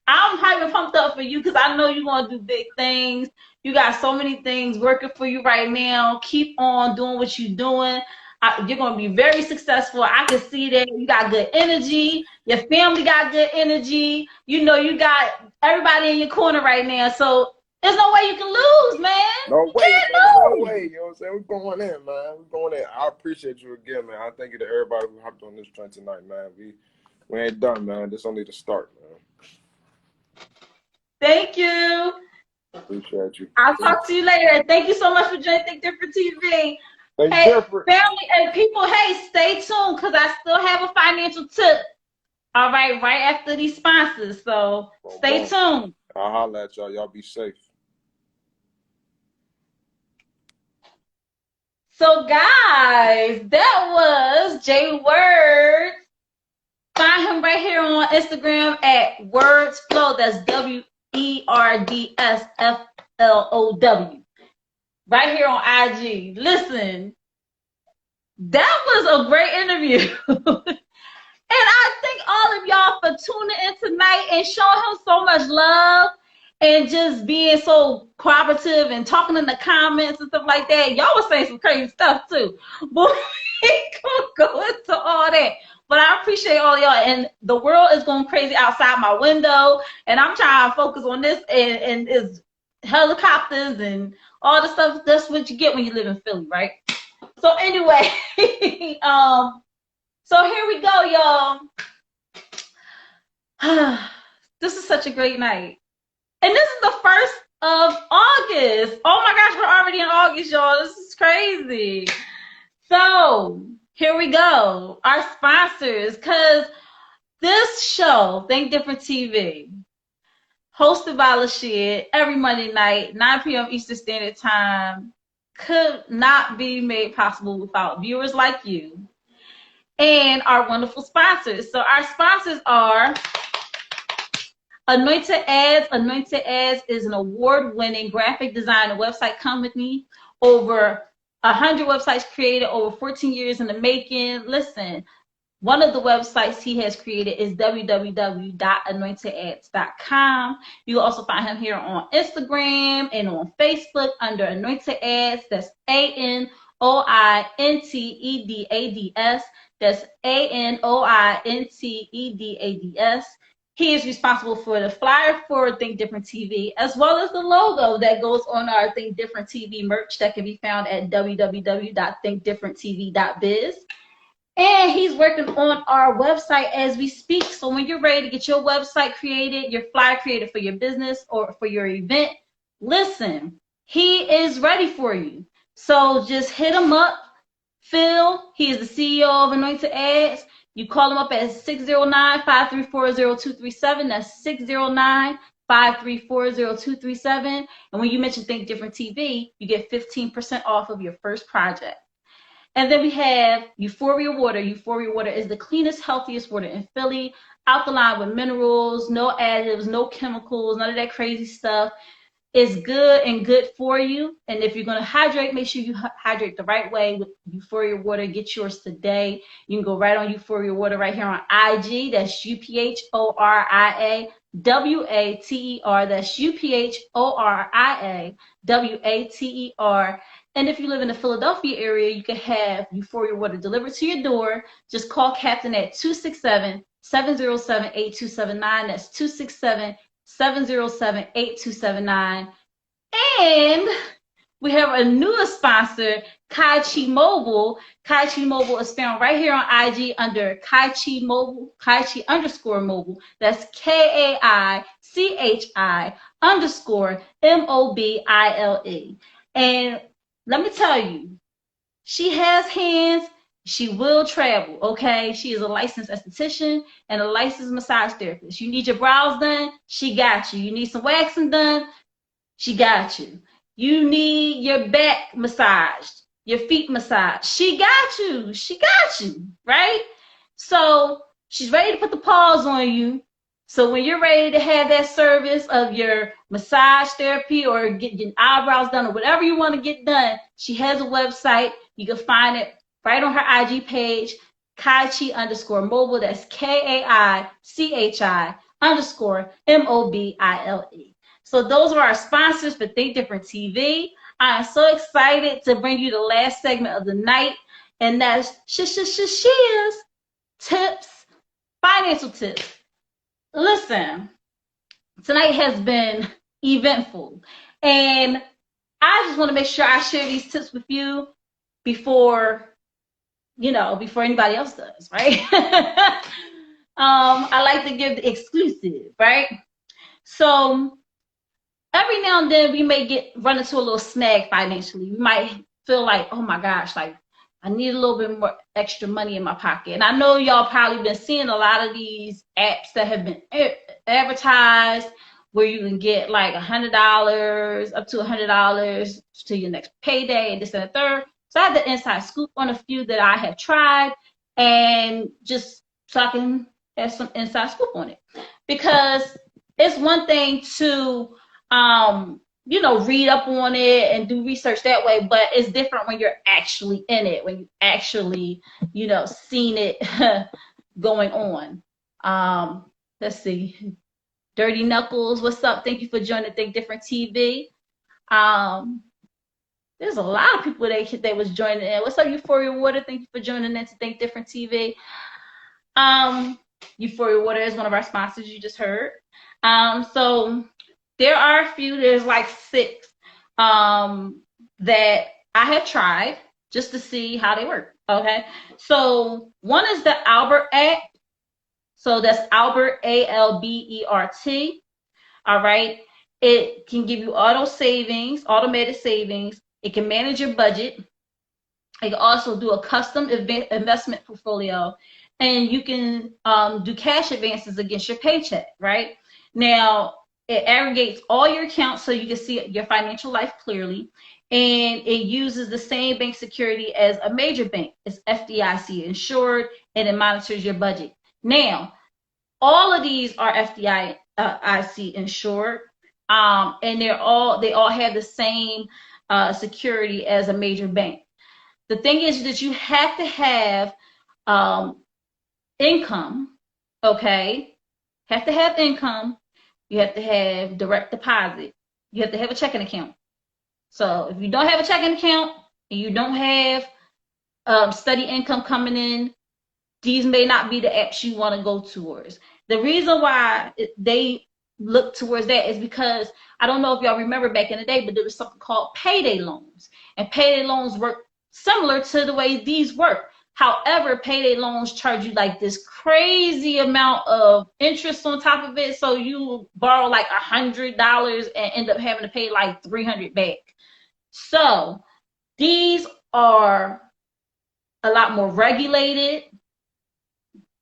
I'm hyped and pumped up for you because I know you're going to do big things. You got so many things working for you right now. Keep on doing what you're doing. You're going to be very successful. I can see that. You got good energy. Your family got good energy. You know, you got everybody in your corner right now. So there's no way you can lose, man. No You way, can't no lose. way. You know what I'm saying? We're going in, man. We're going in. I appreciate you again, man. I thank you to everybody who hopped on this train tonight, man. We ain't done, man. This only the start, man. Thank you. Appreciate you. I'll talk to you later. Thank you so much for joining Think Different TV. Think Hey, different. family and people, hey, stay tuned because I still have a financial tip. All right, right after these sponsors. So stay tuned. I'll holler at y'all. Y'all be safe. So, guys, that was J Words. Find him right here on Instagram at Words Flow. That's WERDSFLOW. Right here on IG. Listen, that was a great interview. And I thank all of y'all for tuning in tonight and showing him so much love and just being so cooperative and talking in the comments and stuff like that. Y'all was saying some crazy stuff too. But we ain't gonna go into all that. But I appreciate all y'all. And the world is going crazy outside my window. And I'm trying to focus on this and it's helicopters and all the stuff. That's what you get when you live in Philly, right? So anyway, so here we go, y'all. This is such a great night. And this is the 1st of August. Oh my gosh, we're already in August, y'all. This is crazy. So here we go. Our sponsors, because this show, Think Different TV, hosted by LaShia every Monday night, 9 p.m. Eastern Standard Time, could not be made possible without viewers like you and our wonderful sponsors. So our sponsors are Anointed Ads. Anointed Ads is an award-winning graphic design and website company. Over 100 websites created, over 14 years in the making. Listen, One of the websites he has created is www.anointedads.com. You will also find him here on Instagram and on Facebook under Anointed Ads. That's ANOINTEDADS. That's ANOINTEDADS. He is responsible for the flyer for Think Different TV, as well as the logo that goes on our Think Different TV merch that can be found at www.thinkdifferenttv.biz. And he's working on our website as we speak. So when you're ready to get your website created, your flyer created for your business or for your event, listen, he is ready for you. So just hit him up. Phil, he is the CEO of Anointed Ads. You call him up at 609-534-0237. That's 609-534-0237. And when you mention Think Different TV, you get 15% off of your first project. And then we have Euphoria Water. Euphoria Water is the cleanest, healthiest water in Philly. Alkaline with minerals, no additives, no chemicals, none of that crazy stuff. It's good and good for you. And if you're going to hydrate, make sure you hydrate the right way with Euphoria Water. Get yours today. You can go right on Euphoria Water right here on IG. That's UPHORIA WATER. That's UPHORIA WATER. And if you live in the Philadelphia area, you can have Euphoria Water delivered to your door. Just call Captain at 267-707-8279. That's 267-707-8279. And we have a newest sponsor, Kaichi Mobile. Kaichi Mobile is found right here on IG under Kaichi Mobile, Kaichi_Mobile. That's KAICHI_MOBILE. And let me tell you, she has hands. She will travel, okay? She is a licensed esthetician and a licensed massage therapist. You need your brows done, she got you. You need some waxing done, she got you. You need your back massaged, your feet massaged, she got you. She got you, right? So she's ready to put the paws on you. So when you're ready to have that service of your massage therapy or get your eyebrows done or whatever you want to get done, she has a website. You can find it right on her IG page, Kaichi_Mobile. That's KAICHI_MOBILE. So those are our sponsors for Think Different TV. I am so excited to bring you the last segment of the night, and that's LaShia's tips, financial tips. Listen, tonight has been eventful, and I just want to make sure I share these tips with you before anybody else does, right? I like to give the exclusive, right? So every now and then we may run into a little snag financially. We might feel like, oh my gosh, like I need a little bit more extra money in my pocket. And I know y'all probably been seeing a lot of these apps that have been advertised where you can get like $100, up to $100 to your next payday and this and the third. So I have the inside scoop on a few that I have tried, and just so I can have some inside scoop on it. Because it's one thing to read up on it and do research that way, but it's different when you're actually in it, when you actually, seen it going on. Let's see. Dirty Knuckles, what's up? Thank you for joining Think Different TV. There's a lot of people that was joining in. What's up, Euphoria Water? Thank you for joining in to Think Different TV. Euphoria Water is one of our sponsors you just heard. So there are a few, there's like 6 that I have tried just to see how they work, okay? So one is the Albert app. So that's Albert, ALBERT, all right? It can give you automated savings. It can manage your budget. It can also do a custom investment portfolio. And you can do cash advances against your paycheck, right? Now, it aggregates all your accounts so you can see your financial life clearly. And it uses the same bank security as a major bank. It's FDIC insured, and it monitors your budget. Now, all of these are FDIC insured, and they all have the same security as a major bank. The thing is that you have to have income, okay? Have to have income. You have to have direct deposit. You have to have a checking account. So if you don't have a checking account and you don't have steady income coming in, these may not be the apps you want to go towards. The reason why they look towards that is because I don't know if y'all remember back in the day, but there was something called payday loans. And payday loans work similar to the way these work. However, payday loans charge you like this crazy amount of interest on top of it. So you borrow like $100 and end up having to pay like $300 back. So these are a lot more regulated.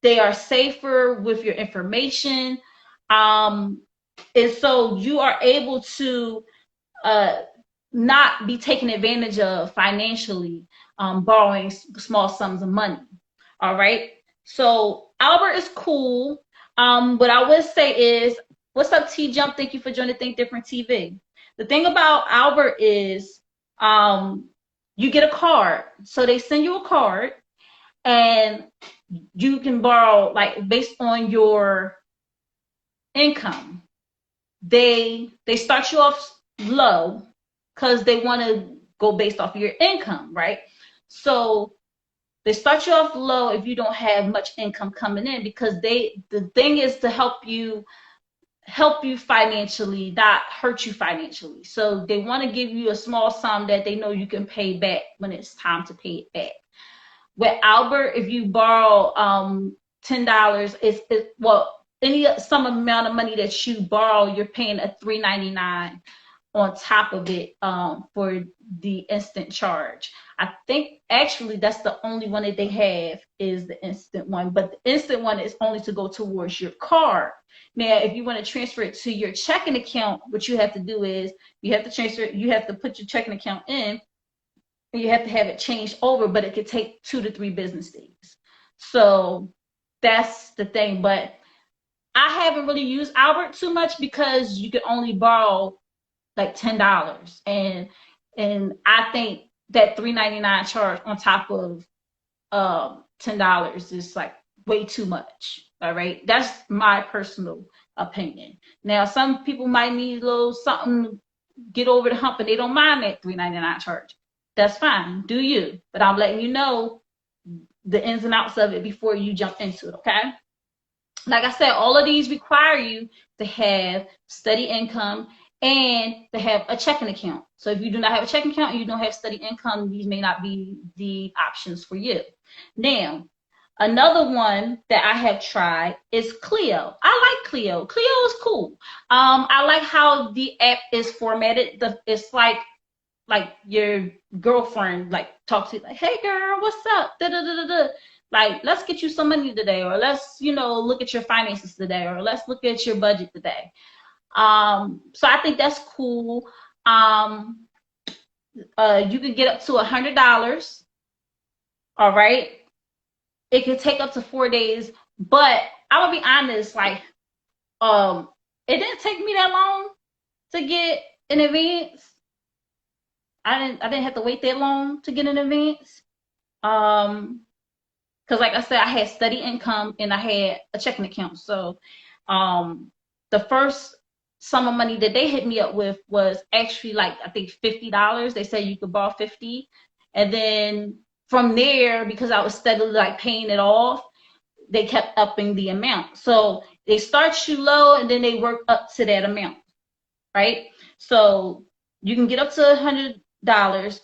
They are safer with your information. And so you are able to not be taken advantage of financially, borrowing small sums of money. All right. So Albert is cool. What I would say is, what's up, T Jump? Thank you for joining Think Different TV. The thing about Albert is, you get a card. So they send you a card, and you can borrow like based on your income. They start you off low because they want to go based off of your income, right? So they start you off low if you don't have much income coming in, because the thing is to help you financially, not hurt you financially. So they want to give you a small sum that they know you can pay back when it's time to pay it back. With Albert, if you borrow $10, some amount of money that you borrow, you're paying a $3.99 on top of it for the instant charge. I think actually that's the only one that they have is the instant one, but the instant one is only to go towards your card. Now, if you want to transfer it to your checking account, what you have to do is you have to put your checking account in, and you have to have it changed over, but it could take 2 to 3 business days. So that's the thing. But I haven't really used Albert too much because you can only borrow like $10, and I think that $3.99 charge on top of $10 is like way too much. All right, that's my personal opinion. Now, some people might need a little something to get over the hump, and they don't mind that $3.99 charge. That's fine, do you? But I'm letting you know the ins and outs of it before you jump into it. Okay. Like I said, all of these require you to have steady income and to have a checking account. So if you do not have a checking account and you don't have steady income, these may not be the options for you. Now, another one that I have tried is Clio. I like Clio. Clio is cool. I like how the app is formatted. It's like your girlfriend like talks to you like, hey girl, what's up? Da, da, da, da, da. Like, let's get you some money today, or let's, look at your finances today, or let's look at your budget today. So I think that's cool. You can get up to $100. All right. It can take up to 4 days, but I'm gonna be honest, like, it didn't take me that long to get an advance. I didn't have to wait that long to get an advance. Because like I said, I had steady income and I had a checking account. So the first sum of money that they hit me up with was actually like, I think $50. They said you could borrow $50. And then from there, because I was steadily like paying it off, they kept upping the amount. So they start you low and then they work up to that amount, right? So you can get up to $100.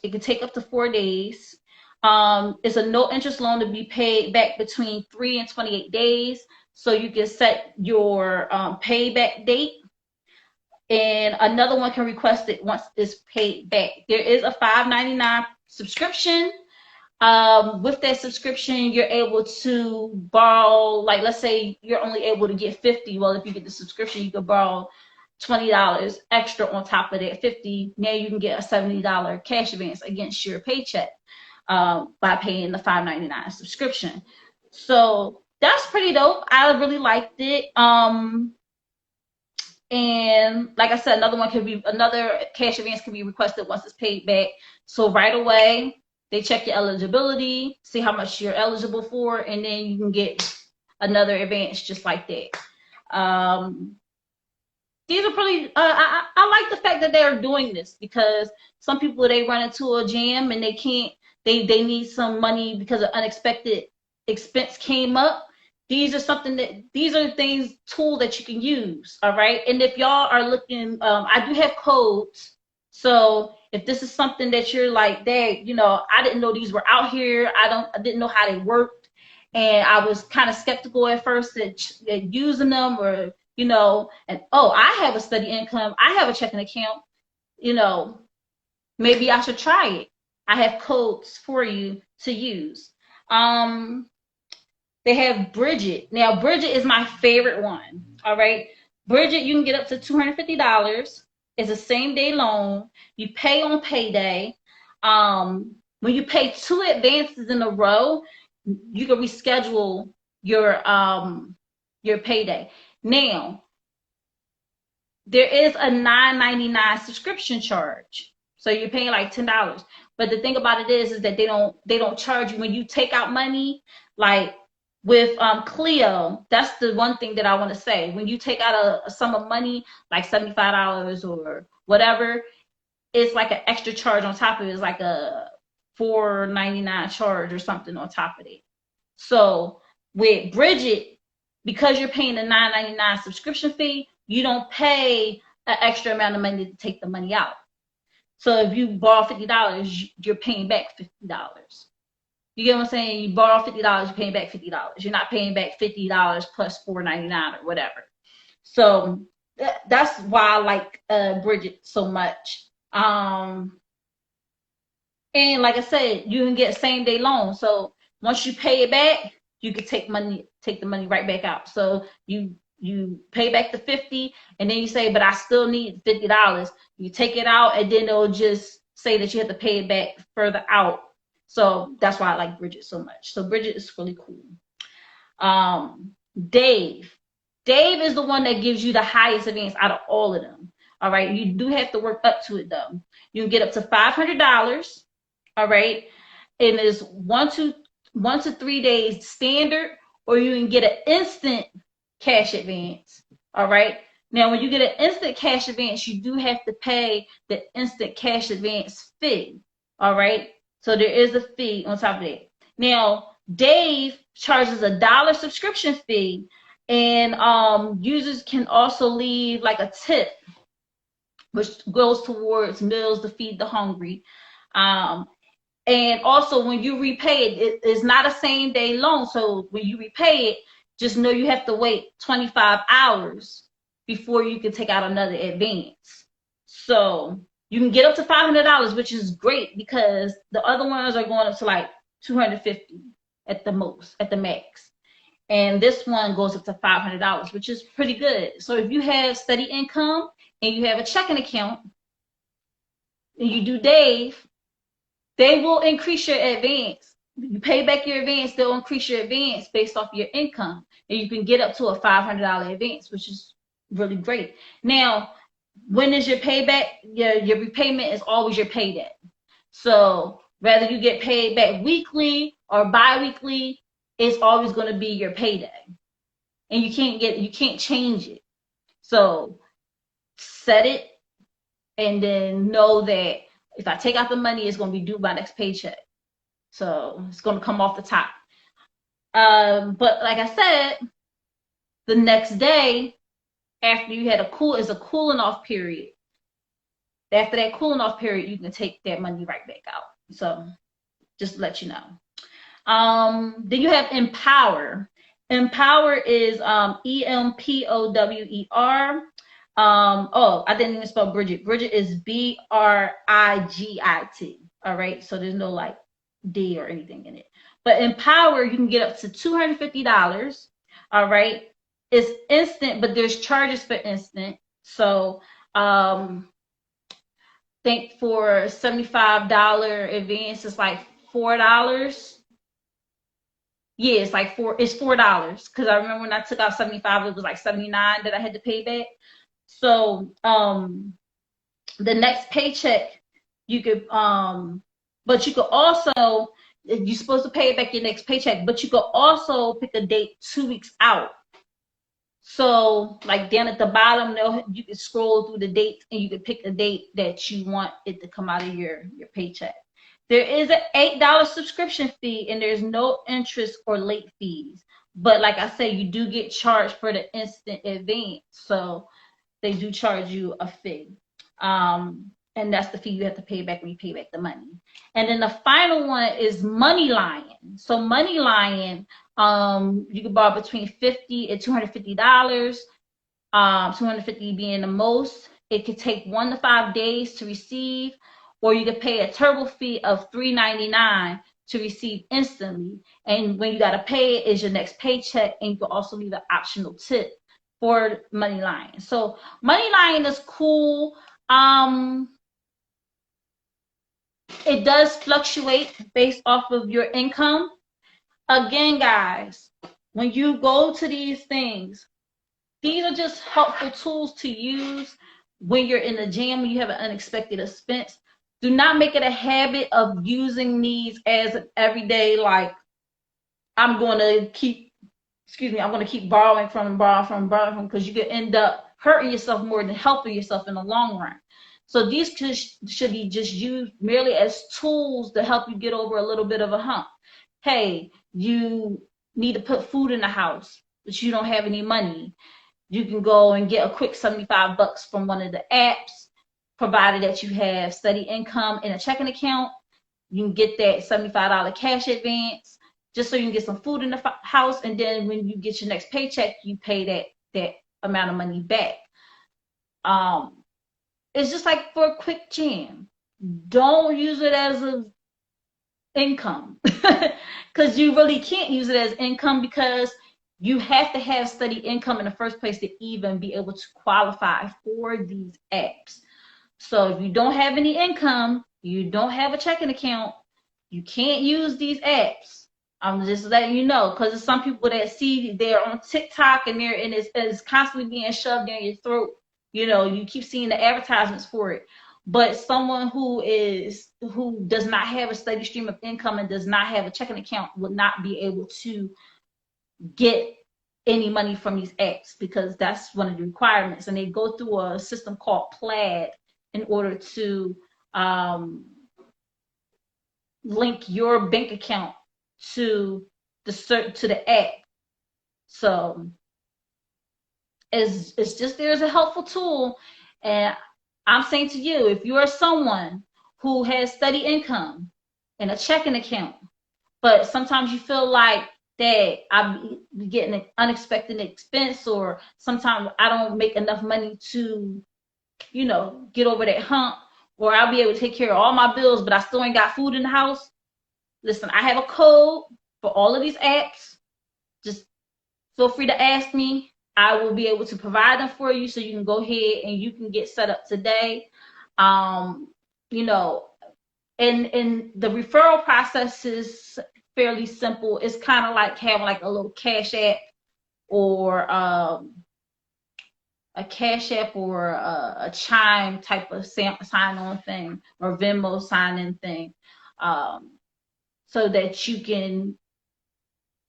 It can take up to 4 days. It's a no interest loan to be paid back between 3 and 28 days. So you can set your payback date. And another one can request it once it's paid back. There is a $5.99 subscription. With that subscription, you're able to borrow, like, let's say you're only able to get $50. Well, if you get the subscription, you could borrow $20 extra on top of that $50. Now you can get a $70 cash advance against your paycheck by paying the $5.99 subscription. So that's pretty dope. I really liked it. And like I said, another cash advance can be requested once it's paid back. So right away, they check your eligibility, see how much you're eligible for, and then you can get another advance just like that. These are pretty, I like the fact that they're doing this, because some people, they run into a jam and they can't, they need some money because an unexpected expense came up. These are things, tools that you can use, all right? And if y'all are looking, I do have codes. So if this is something that you're like, dang, you know, I didn't know these were out here. I didn't know how they worked. And I was kind of skeptical at first at using them, or, you know, and I have a study income, I have a checking account, you know, maybe I should try it. I have codes for you to use. They have Bridget. Now, Bridget is my favorite one. All right. Bridget, you can get up to $250. It's a same-day loan. You pay on payday. When you pay 2 advances in a row, you can reschedule your payday. Now, there is a $9.99 subscription charge. So you're paying like $10. But the thing about it is that they don't charge you when you take out money. Like with Clio, that's the one thing that I want to say. When you take out a sum of money, like $75 or whatever, it's like an extra charge on top of it. It's like a $4.99 charge or something on top of it. So with Bridget, because you're paying the $9.99 subscription fee, you don't pay an extra amount of money to take the money out. So if you borrow $50, you're paying back $50. You get what I'm saying? You borrow $50, you're paying back $50. You're not paying back $50 plus $4.99 or whatever. So that's why I like Bridget so much. And like I said, you can get same day loan. So once you pay it back, you can take the money right back out. So you pay back the $50, and then you say, but I still need $50. You take it out, and then it'll just say that you have to pay it back further out. So that's why I like Bridget so much. So Bridget is really cool. Dave is the one that gives you the highest advance out of all of them. All right. You do have to work up to it though. You can get up to $500. All right. And it's 1 to 3 days standard, or you can get an instant cash advance. All right. Now, when you get an instant cash advance, you do have to pay the instant cash advance fee. All right. So there is a fee on top of that. Now, Dave charges $1 subscription fee, and users can also leave like a tip, which goes towards meals to feed the hungry. And also, when you repay it, it's not a same day loan. So when you repay it, just know you have to wait 25 hours before you can take out another advance. So you can get up to $500, which is great, because the other ones are going up to like $250 at the most, at the max. And this one goes up to $500, which is pretty good. So if you have steady income and you have a checking account and you do Dave, they will increase your advance. You pay back your advance, they'll increase your advance based off your income. And you can get up to a $500 advance, which is really great. Now, when is your payback? Your repayment is always your payday. So whether you get paid back weekly or bi-weekly, it's always going to be your payday. And you can't change it. So set it, and then know that if I take out the money, it's going to be due by next paycheck. So it's going to come off the top. But like I said, the next day, after you had is a cooling off period. After that cooling off period, you can take that money right back out. So just to let you know. Then you have Empower. Empower is EMPOWER. I didn't even spell Bridget. Bridget is BRIGIT. All right. So there's no like D or anything in it. But Empower, you can get up to $250. All right. It's instant, but there's charges for instant. So think for $75 advance, it's like $4. Yeah, it's like $4. Because I remember when I took out 75, it was like 79 that I had to pay back. So the next paycheck, you could but you could also you're supposed to pay it back your next paycheck, but you could also pick a date 2 weeks out. So like down at the bottom, you can scroll through the dates and you can pick a date that you want it to come out of your paycheck. There is an $8 subscription fee and there's no interest or late fees. But like I said, you do get charged for the instant advance. So they do charge you a fee. And that's the fee you have to pay back when you pay back the money. And then the final one is Money Lion. So Money Lion, you can borrow between $50 and $250. $250 being the most. It could take 1 to 5 days to receive, or you could pay a turbo fee of $3.99 to receive instantly. And when you gotta pay it is your next paycheck, and you can also leave an optional tip for Money Lion. So Money Lion is cool. It does fluctuate based off of your income. Again, guys, when you go to these things, these are just helpful tools to use when you're in the gym, when you have an unexpected expense. Do not make it a habit of using these as an everyday, like, I'm going to keep borrowing from, because you could end up hurting yourself more than helping yourself in the long run. So these should be just used merely as tools to help you get over a little bit of a hump. Hey, you need to put food in the house, but you don't have any money. You can go and get a quick $75 from one of the apps, provided that you have steady income in a checking account. You can get that $75 cash advance just so you can get some food in the house. And then when you get your next paycheck, you pay that amount of money back. It's just like for a quick jam. Don't use it as an income because you really can't use it as income, because you have to have steady income in the first place to even be able to qualify for these apps. So if you don't have any income, you don't have a checking account, you can't use these apps. I'm just letting you know, because there's some people that see they're on TikTok and it's constantly being shoved down your throat. You know, you keep seeing the advertisements for it. But someone who does not have a steady stream of income and does not have a checking account would not be able to get any money from these apps, because that's one of the requirements. And they go through a system called Plaid in order to link your bank account to the app. So it's just there as a helpful tool. And I'm saying to you, if you are someone who has steady income and a checking account, but sometimes you feel like that I'm getting an unexpected expense, or sometimes I don't make enough money to, get over that hump, or I'll be able to take care of all my bills, but I still ain't got food in the house. Listen, I have a code for all of these apps. Just feel free to ask me. I will be able to provide them for you, so you can go ahead and you can get set up today. And the referral process is fairly simple. It's kind of like having like a little Cash App or a Chime type of sign-on thing, or Venmo sign-in thing, so that you can,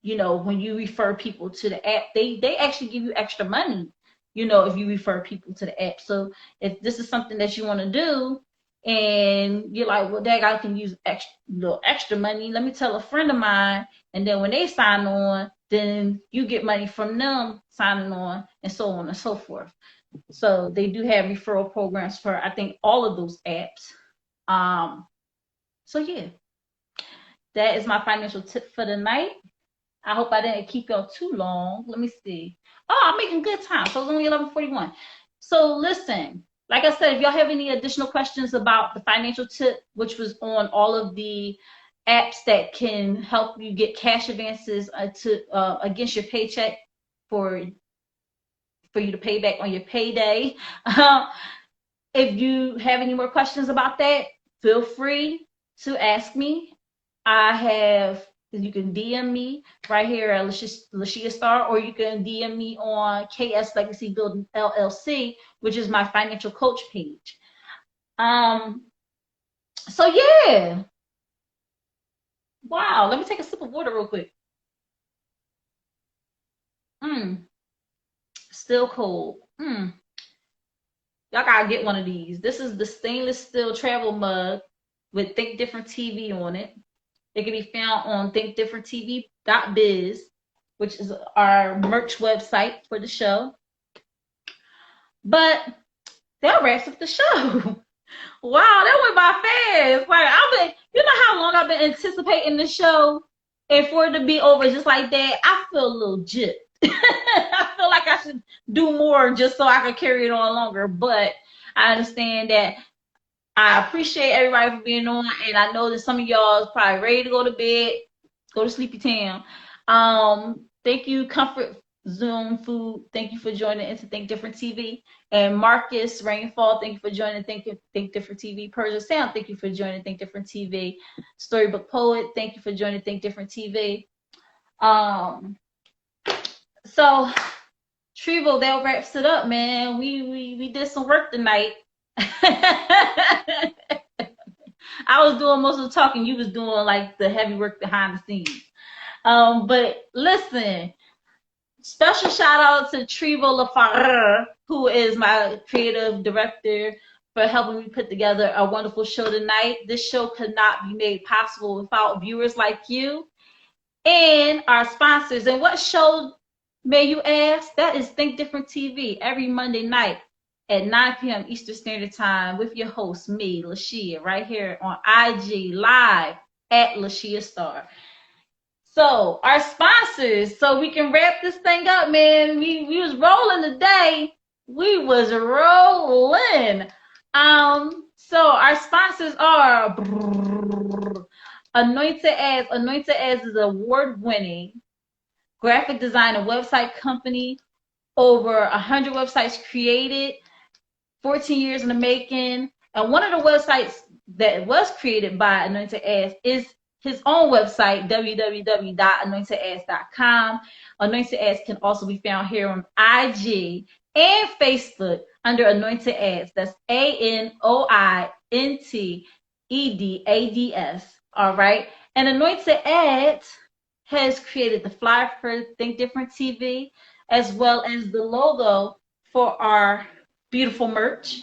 when you refer people to the app, they actually give you extra money, if you refer people to the app. So if this is something that you want to do and you're like, well, dang, I can use extra money, let me tell a friend of mine, and then when they sign on, then you get money from them signing on, and so on and so forth. So they do have referral programs for, I think, all of those apps. So yeah, that is my financial tip for the night. I hope I didn't keep y'all too long. Let me see. Oh, I'm making good time. So it's only 11:41. So listen, like I said, if y'all have any additional questions about the financial tip, which was on all of the apps that can help you get cash advances against your paycheck for you to pay back on your payday. If you have any more questions about that, feel free to ask me. You can DM me right here at LaShia Star, or you can DM me on KS Legacy Building LLC, which is my financial coach page. So yeah, Wow, let me take a sip of water real quick. Still cold. Y'all gotta get one of these. This is the stainless steel travel mug with Think Different TV on it. It can be found on thinkdifferenttv.biz, which is our merch website for the show. But that wraps up the show. Wow, that went by fast. Like you know how long I've been anticipating the show, and for it to be over just like that, I feel a little gypped. I feel like I should do more just so I can carry it on longer. But I understand that. I appreciate everybody for being on, and I know that some of y'all is probably ready to go to bed, go to sleepy town. Thank you, Comfort Zoom Food. Thank you for joining into Think Different TV. And Marcus Rainfall, thank you for joining Think Different TV. Persia Sound, thank you for joining Think Different TV. Storybook Poet, thank you for joining Think Different TV. So Trevo, that wraps it up, man. We did some work tonight. I was doing most of the talking. You was doing like the heavy work behind the scenes. But listen, special shout out to Trevo LaFarre, who is my creative director, for helping me put together a wonderful show tonight. This show could not be made possible without viewers like you and our sponsors. And what show, may you ask? That is Think Different TV, every Monday night at 9 p.m. Eastern Standard Time with your host, me, LaShia, right here on IG Live at LaShia Star. So our sponsors, so we can wrap this thing up, man. We was rolling today. We was rolling. So our sponsors are Anointed Ads. Anointed Ads is an award-winning graphic design and website company. Over 100 websites created, 14 years in the making. And one of the websites that was created by Anointed Ads is his own website, www.anointedads.com. Anointed Ads can also be found here on IG and Facebook under Anointed Ads. That's ANOINTEDADS. All right. And Anointed Ads has created the flyer for Think Different TV, as well as the logo for our beautiful merch.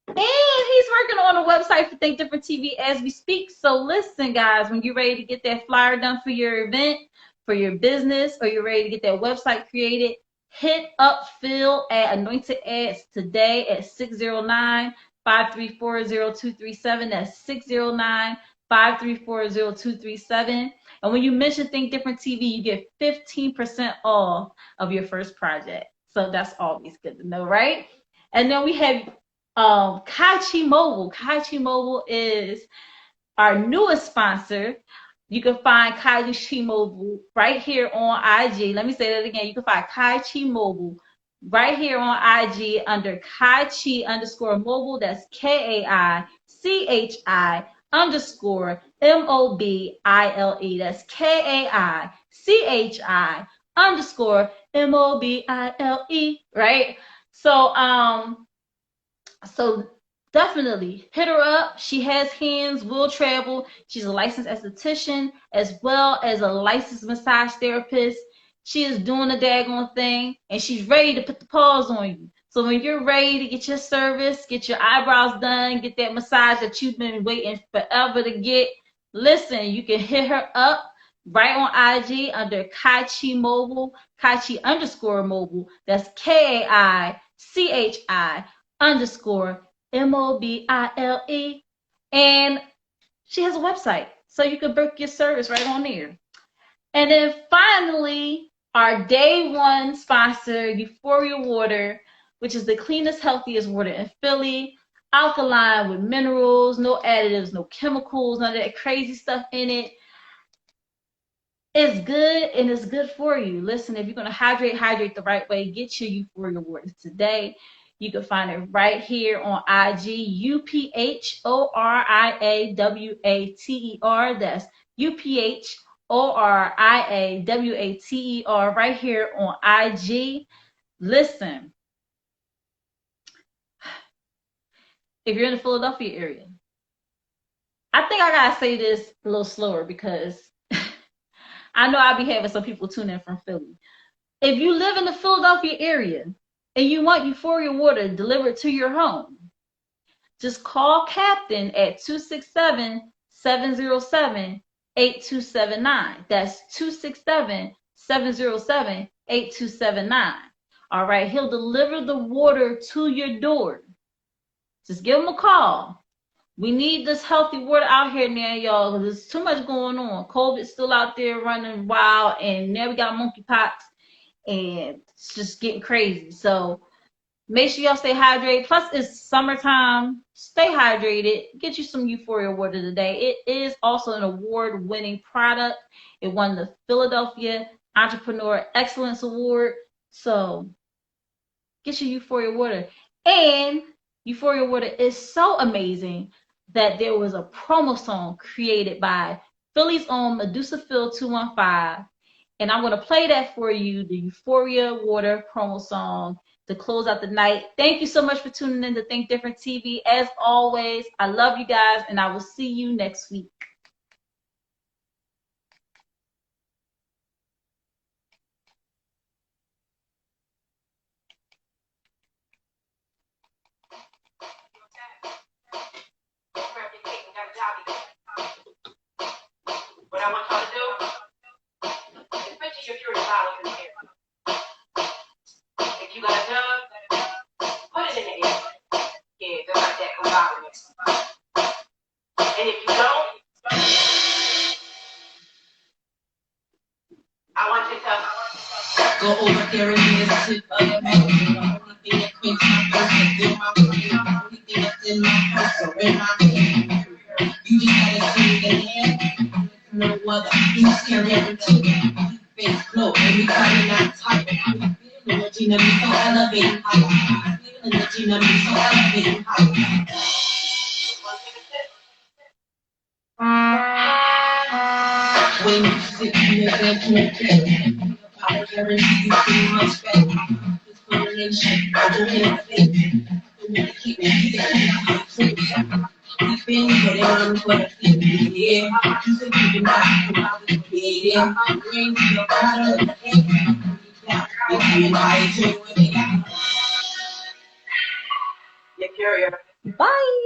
And he's working on a website for Think Different TV as we speak. So listen, guys, when you're ready to get that flyer done for your event, for your business, or you're ready to get that website created, hit up Phil at Anointed Ads today at 609-534-0237. That's 609-534-0237. And when you mention Think Different TV, you get 15% off of your first project. So that's always good to know, right? And then we have Kaichi Mobile. Kaichi Mobile is our newest sponsor. You can find Kaichi Mobile right here on IG. Let me say that again. You can find Kaichi Mobile right here on IG under Kaichi_mobile. That's KAICHI_MOBILE. That's KAICHI_MOBILE. Right? So definitely hit her up. She has hands, will travel. She's a licensed esthetician as well as a licensed massage therapist. She is doing the daggone thing, and she's ready to put the paws on you. So when you're ready to get your service, get your eyebrows done, get that massage that you've been waiting forever to get, listen, you can hit her up right on IG under Kaichi Mobile, Kaichi_mobile. That's KAICHI_MOBILE. And she has a website, so you can book your service right on there. And then finally, our day one sponsor, Euphoria Water, which is the cleanest, healthiest water in Philly. Alkaline with minerals, no additives, no chemicals, none of that crazy stuff in it. It's good, and it's good for you. Listen, if you're going to hydrate the right way, get your Euphoria Water today. You can find it right here on IG, UPHORIAWATER. That's UPHORIAWATER right here on IG. Listen, if you're in the Philadelphia area, I think I gotta say this a little slower because I know I'll be having some people tune in from Philly. If you live in the Philadelphia area and you want Euphoria water delivered to your home, just call Captain at 267-707-8279. That's 267-707-8279. All right, he'll deliver the water to your door. Just give him a call. We need this healthy water out here now, y'all, because there's too much going on. COVID's still out there running wild, and now we got monkeypox, and it's just getting crazy. So make sure y'all stay hydrated. Plus, it's summertime. Stay hydrated. Get you some Euphoria water today. It is also an award-winning product. It won the Philadelphia Entrepreneur Excellence Award. So get your Euphoria water. And Euphoria water is so amazing that there was a promo song created by Philly's own Medusa Phil 215. And I'm going to play that for you, the Euphoria water promo song, to close out the night. Thank you so much for tuning in to Think Different TV. As always, I love you guys, and I will see you next week. What I want y'all to do is picture your pure dollar in the air. If you got a dub, put it in the air. Yeah, just like that, come out with it. And if you don't, I want you to tell me. Go over there and get a sip of the mango. The only thing that quench my thirst is in my brain. The only thing that's in my purse or in my hand. You just gotta see the hand. No other. You just carry everything. Face flow, everybody not tight. Energy to be so elevated high. Energy to be so elevated high. When you sit in your bed, I guarantee you too much better. This correlation, I will get a thing. The one that keep me, we've been putting on for the thing, yeah. You said you did not come out with the yeah. Bring your bottle of the head. You're coming by to it. You're curious. Bye.